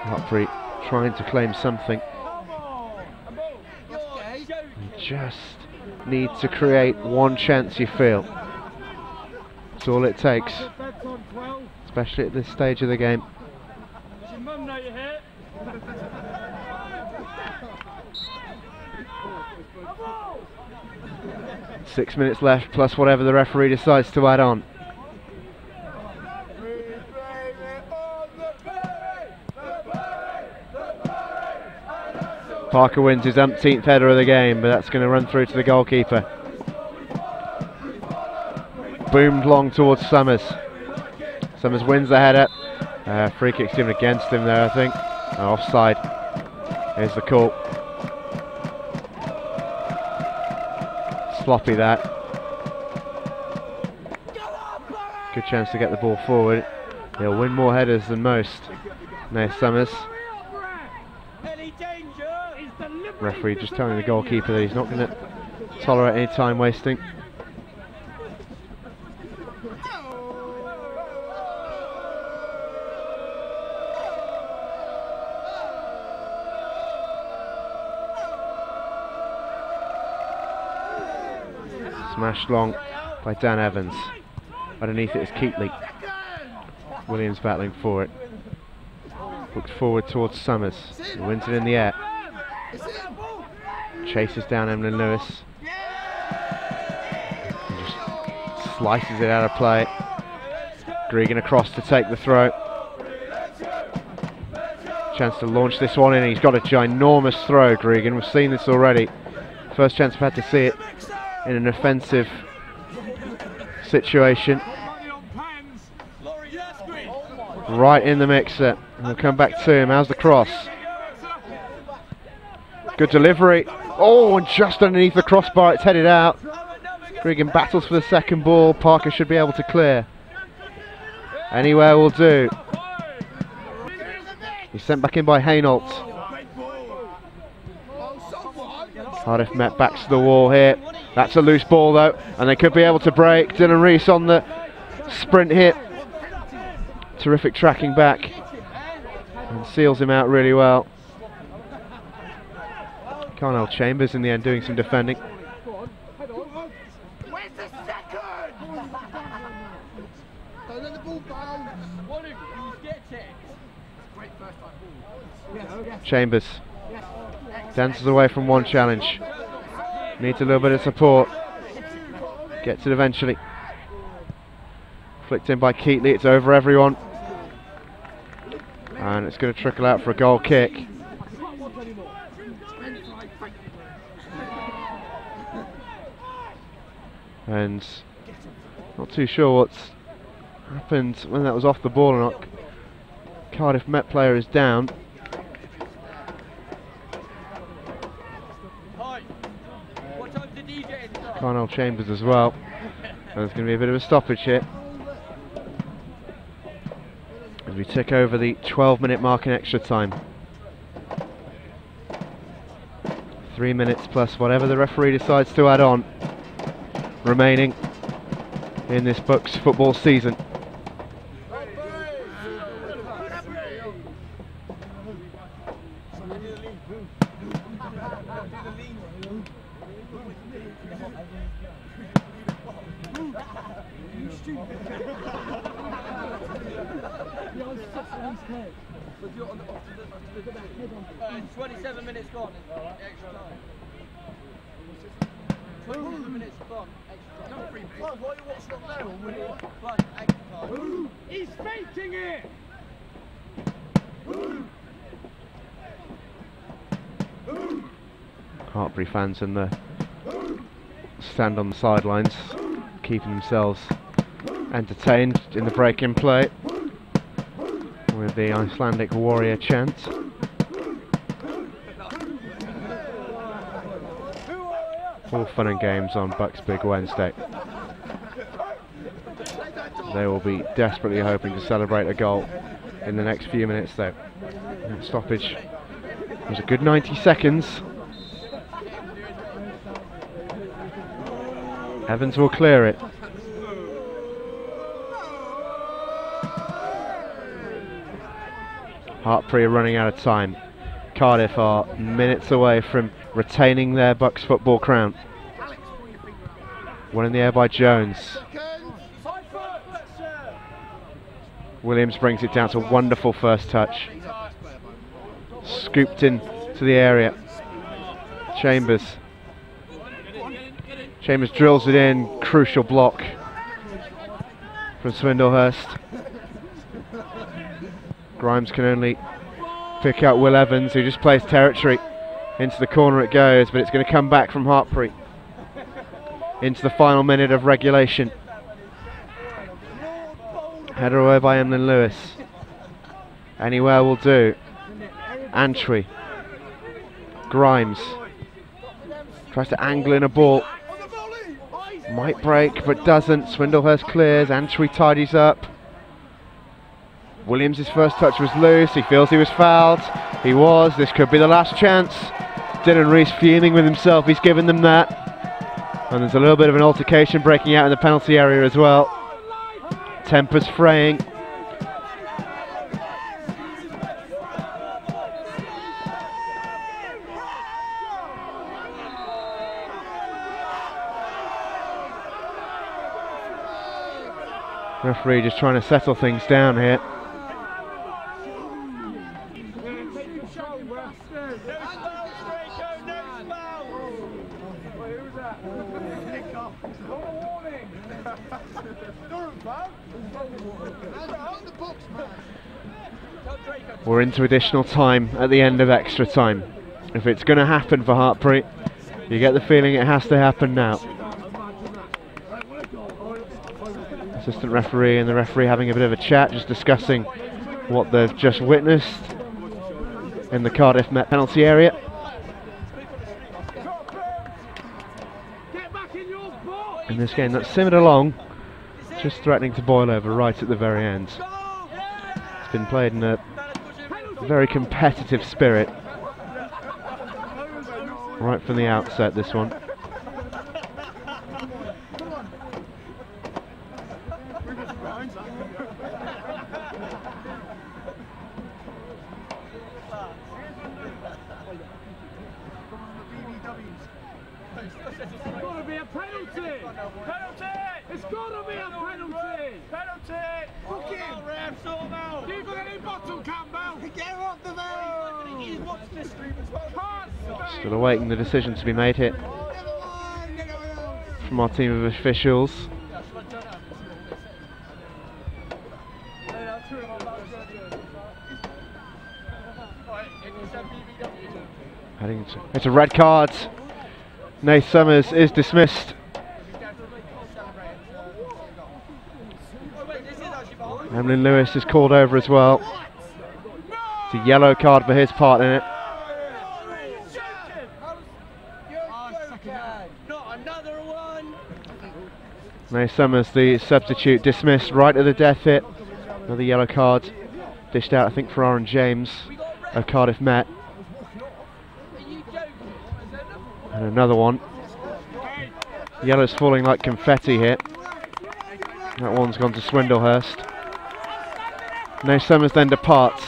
Hartpury trying to claim something. You just need to create one chance, you feel. That's all it takes, especially at this stage of the game. 6 minutes left, plus whatever the referee decides to add on. Parker wins his umpteenth header of the game, but that's going to run through to the goalkeeper. Boomed long towards Summers. Summers wins the header. Free kick's given against him there, I think. Offside. Here's the call. Sloppy that. Good chance to get the ball forward. He'll win more headers than most. There's Summers. Referee just telling the goalkeeper that he's not going to tolerate any time wasting. Smashed long by Dan Evans. Underneath it is Keatley. Williams battling for it. Looks forward towards Summers. He wins it in the air. Chases down Emlyn Lewis. And just slices it out of play. Gregan across to take the throw. Chance to launch this one in. He's got a ginormous throw, Gregan. We've seen this already. First chance we've had to see it in an offensive situation. Right in the mixer. We'll come back to him. How's the cross? Good delivery. Oh, and just underneath the crossbar, it's headed out. Gregan battles for the second ball. Parker should be able to clear. Anywhere will do. He's sent back in by Hainault. Cardiff Met backs to the wall here. That's a loose ball though, and they could be able to break. Dylan Rees on the sprint hit. Terrific tracking back. And seals him out really well. Carnell Chambers in the end doing some defending. Where's the second? Don't let the ball bounce. Great first time ball. Chambers dances away from one challenge. Needs a little bit of support. Gets it eventually. Flicked in by Keatley. It's over everyone. And it's going to trickle out for a goal kick. And not too sure what's happened when that was off the ball or not. Cardiff Met player is down. Carnell Chambers as well. And there's going to be a bit of a stoppage here as we tick over the 12-minute mark in extra time. 3 minutes plus whatever the referee decides to add on remaining in this BUCS football season. But you're on the 27 minutes gone, extra time. 27 minutes gone, extra time. No, 3 minutes. Why are you watching up there already? Plus, extra time. He's faking it! Hartpury fans in the stand on the sidelines, keeping themselves entertained in the break-in play with the Icelandic warrior chant. All fun and games on BUCS Big Wednesday. They will be desperately hoping to celebrate a goal in the next few minutes though. That stoppage was a good 90 seconds. Evans will clear it. Hartpury are running out of time. Cardiff are minutes away from retaining their BUCS football crown. One in the air by Jones. Williams brings it down to a wonderful first touch. Scooped in to the area. Chambers drills it in. Crucial block from Swindlehurst. Grimes can only pick out Will Evans, who just plays territory. Into the corner it goes, but it's going to come back from Hartpury into the final minute of regulation. Header away by Emlyn Lewis. Anywhere will do. Antwi. Grimes tries to angle in a ball. Might break, but doesn't. Swindlehurst clears. Antwi tidies up. Williams' first touch was loose. He feels he was fouled. He was. This could be the last chance. Dylan Rees fuming with himself. He's given them that. And there's a little bit of an altercation breaking out in the penalty area as well. Tempers fraying. Referee just trying to settle things down here. We're into additional time at the end of extra time. If it's going to happen for Hartpury, you get the feeling it has to happen now. Assistant referee and the referee having a bit of a chat, just discussing what they've just witnessed in the Cardiff Met penalty area. In this game that's simmered along, just threatening to boil over right at the very end. It's been played in a very competitive spirit right from the outset, this one. It's got to be a penalty! Penalty! It's got to be a penalty! Penalty! Hook him! Ref, sort him out! You got any bottom, Campbell? Get off the field! Watch this stream as well. Still awaiting the decision to be made here from our team of officials. It's a red card. Nath Summers is dismissed. Emlyn Lewis is called over as well. It's a yellow card for his part in it. Nath Summers, the substitute, dismissed right at the death hit. Another yellow card dished out, I think, for Aaron James of Cardiff Met. And another one. Yellow's falling like confetti here. That one's gone to Swindlehurst. Nath Summers then departs.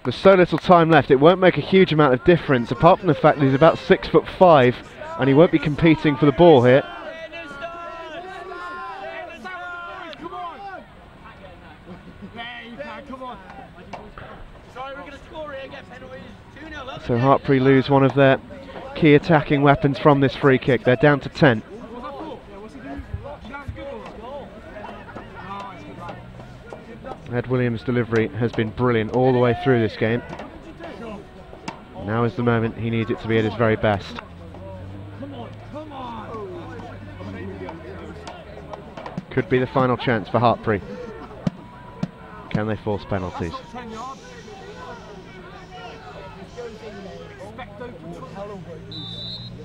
There's so little time left, it won't make a huge amount of difference, apart from the fact that he's about 6'5" and he won't be competing for the ball here. So Hartpury lose one of their key attacking weapons from this free kick. They're down to 10. Ed Williams' delivery has been brilliant all the way through this game. Now is the moment he needs it to be at his very best. Could be the final chance for Hartpury. Can they force penalties?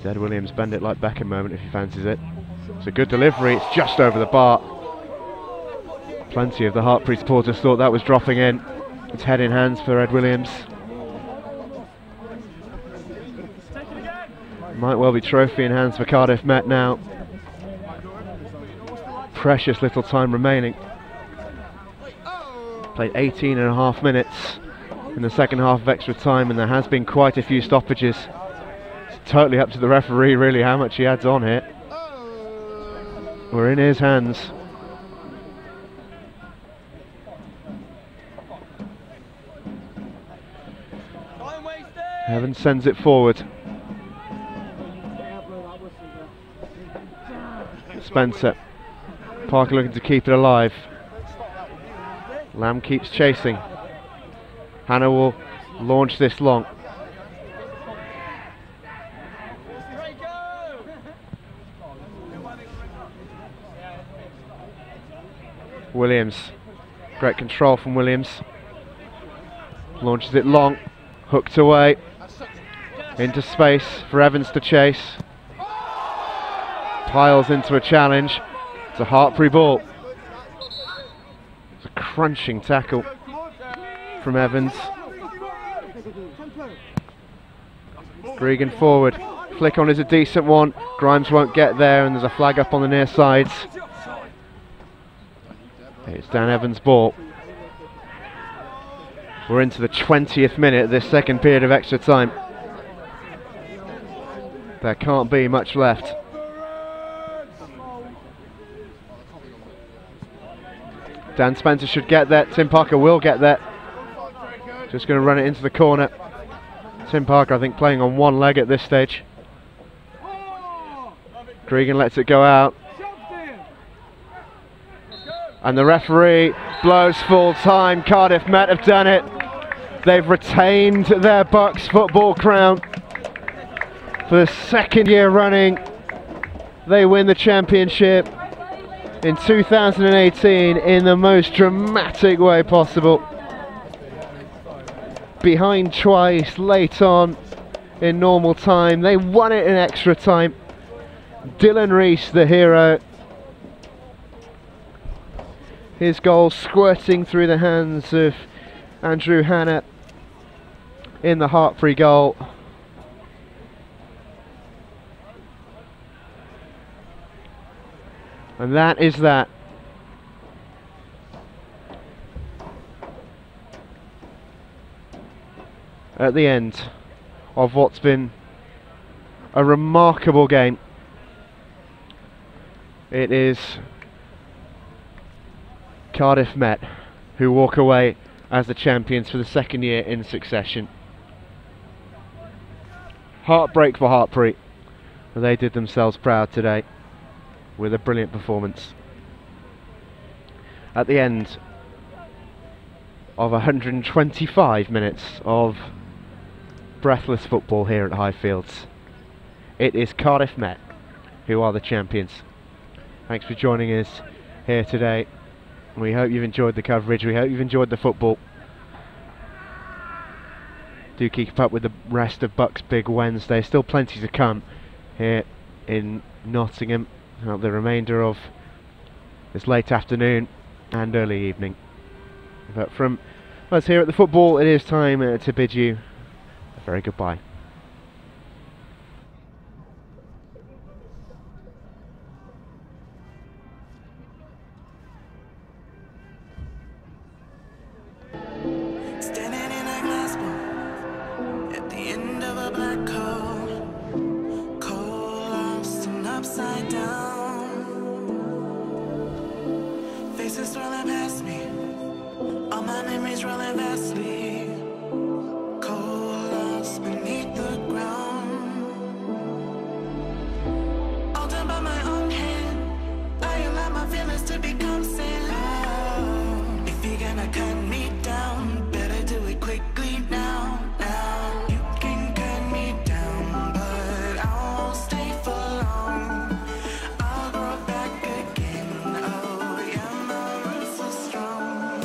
Ed Williams, bend it like Beckham moment if he fancies it. It's a good delivery, it's just over the bar. Plenty of the Hartpury supporters thought that was dropping in. It's head in hands for Ed Williams. Might well be trophy in hands for Cardiff Met now. Precious little time remaining. Played 18.5 minutes in the second half of extra time, and there has been quite a few stoppages. It's totally up to the referee really how much he adds on here. We're in his hands. Evans sends it forward. Spencer. Parker looking to keep it alive. Lamb keeps chasing. Hannah will launch this long. Williams. Great control from Williams. Launches it long. Hooked away. Into space for Evans to chase. Piles into a challenge. It's a Hartpury ball. It's a crunching tackle from Evans. Gregan forward. Flick on is a decent one. Grimes won't get there, and there's a flag up on the near sides. It's Dan Evans' ball. We're into the 20th minute of this second period of extra time. There can't be much left. Dan Spencer should get there. Tim Parker will get there. Just going to run it into the corner. Tim Parker, I think, playing on one leg at this stage. Gregan lets it go out. And the referee blows full time. Cardiff Met have done it. They've retained their BUCS football crown. For the second year running, they win the championship in 2018 in the most dramatic way possible. Behind twice, late on in normal time. They won it in extra time. Dylan Rees, the hero. His goal squirting through the hands of Andrew Hannah in the Hartpury goal. And that is that. At the end of what's been a remarkable game. It is Cardiff Met who walk away as the champions for the second year in succession. Heartbreak for Hartpury, but they did themselves proud today with a brilliant performance. At the end of 125 minutes of breathless football here at Highfields, it is Cardiff Met who are the champions. Thanks for joining us here today. We hope you've enjoyed the coverage. We hope you've enjoyed the football. Do keep up with the rest of BUCS Big Wednesday. Still plenty to come here in Nottingham throughout the remainder of this late afternoon and early evening. But from us here at the football, it is time to bid you a very goodbye. Standing in a glass bowl at the end of a black hole, cold, lost and upside down. Faces swirling past me, all my memories rolling vastly, cold, lost beneath the ground. All done by my own hand, I allow my feelings to become sin. If you're gonna cut me down, better do it quickly now, now. You can cut me down, but I won't stay for long. I'll grow back again, oh yeah, my roots are strong.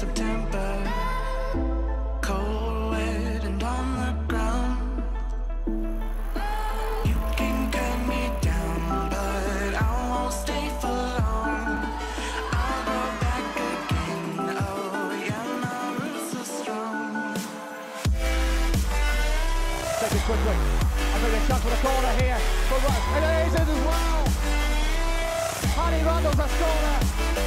September. Cold, wet, and on the ground. You can cut me down, but I won't stay for long. I'll go back again. Oh yeah, my roots are strong. Take it quickly. I think a shot for the corner here. And it is in as well. Harry Randall's a scorer.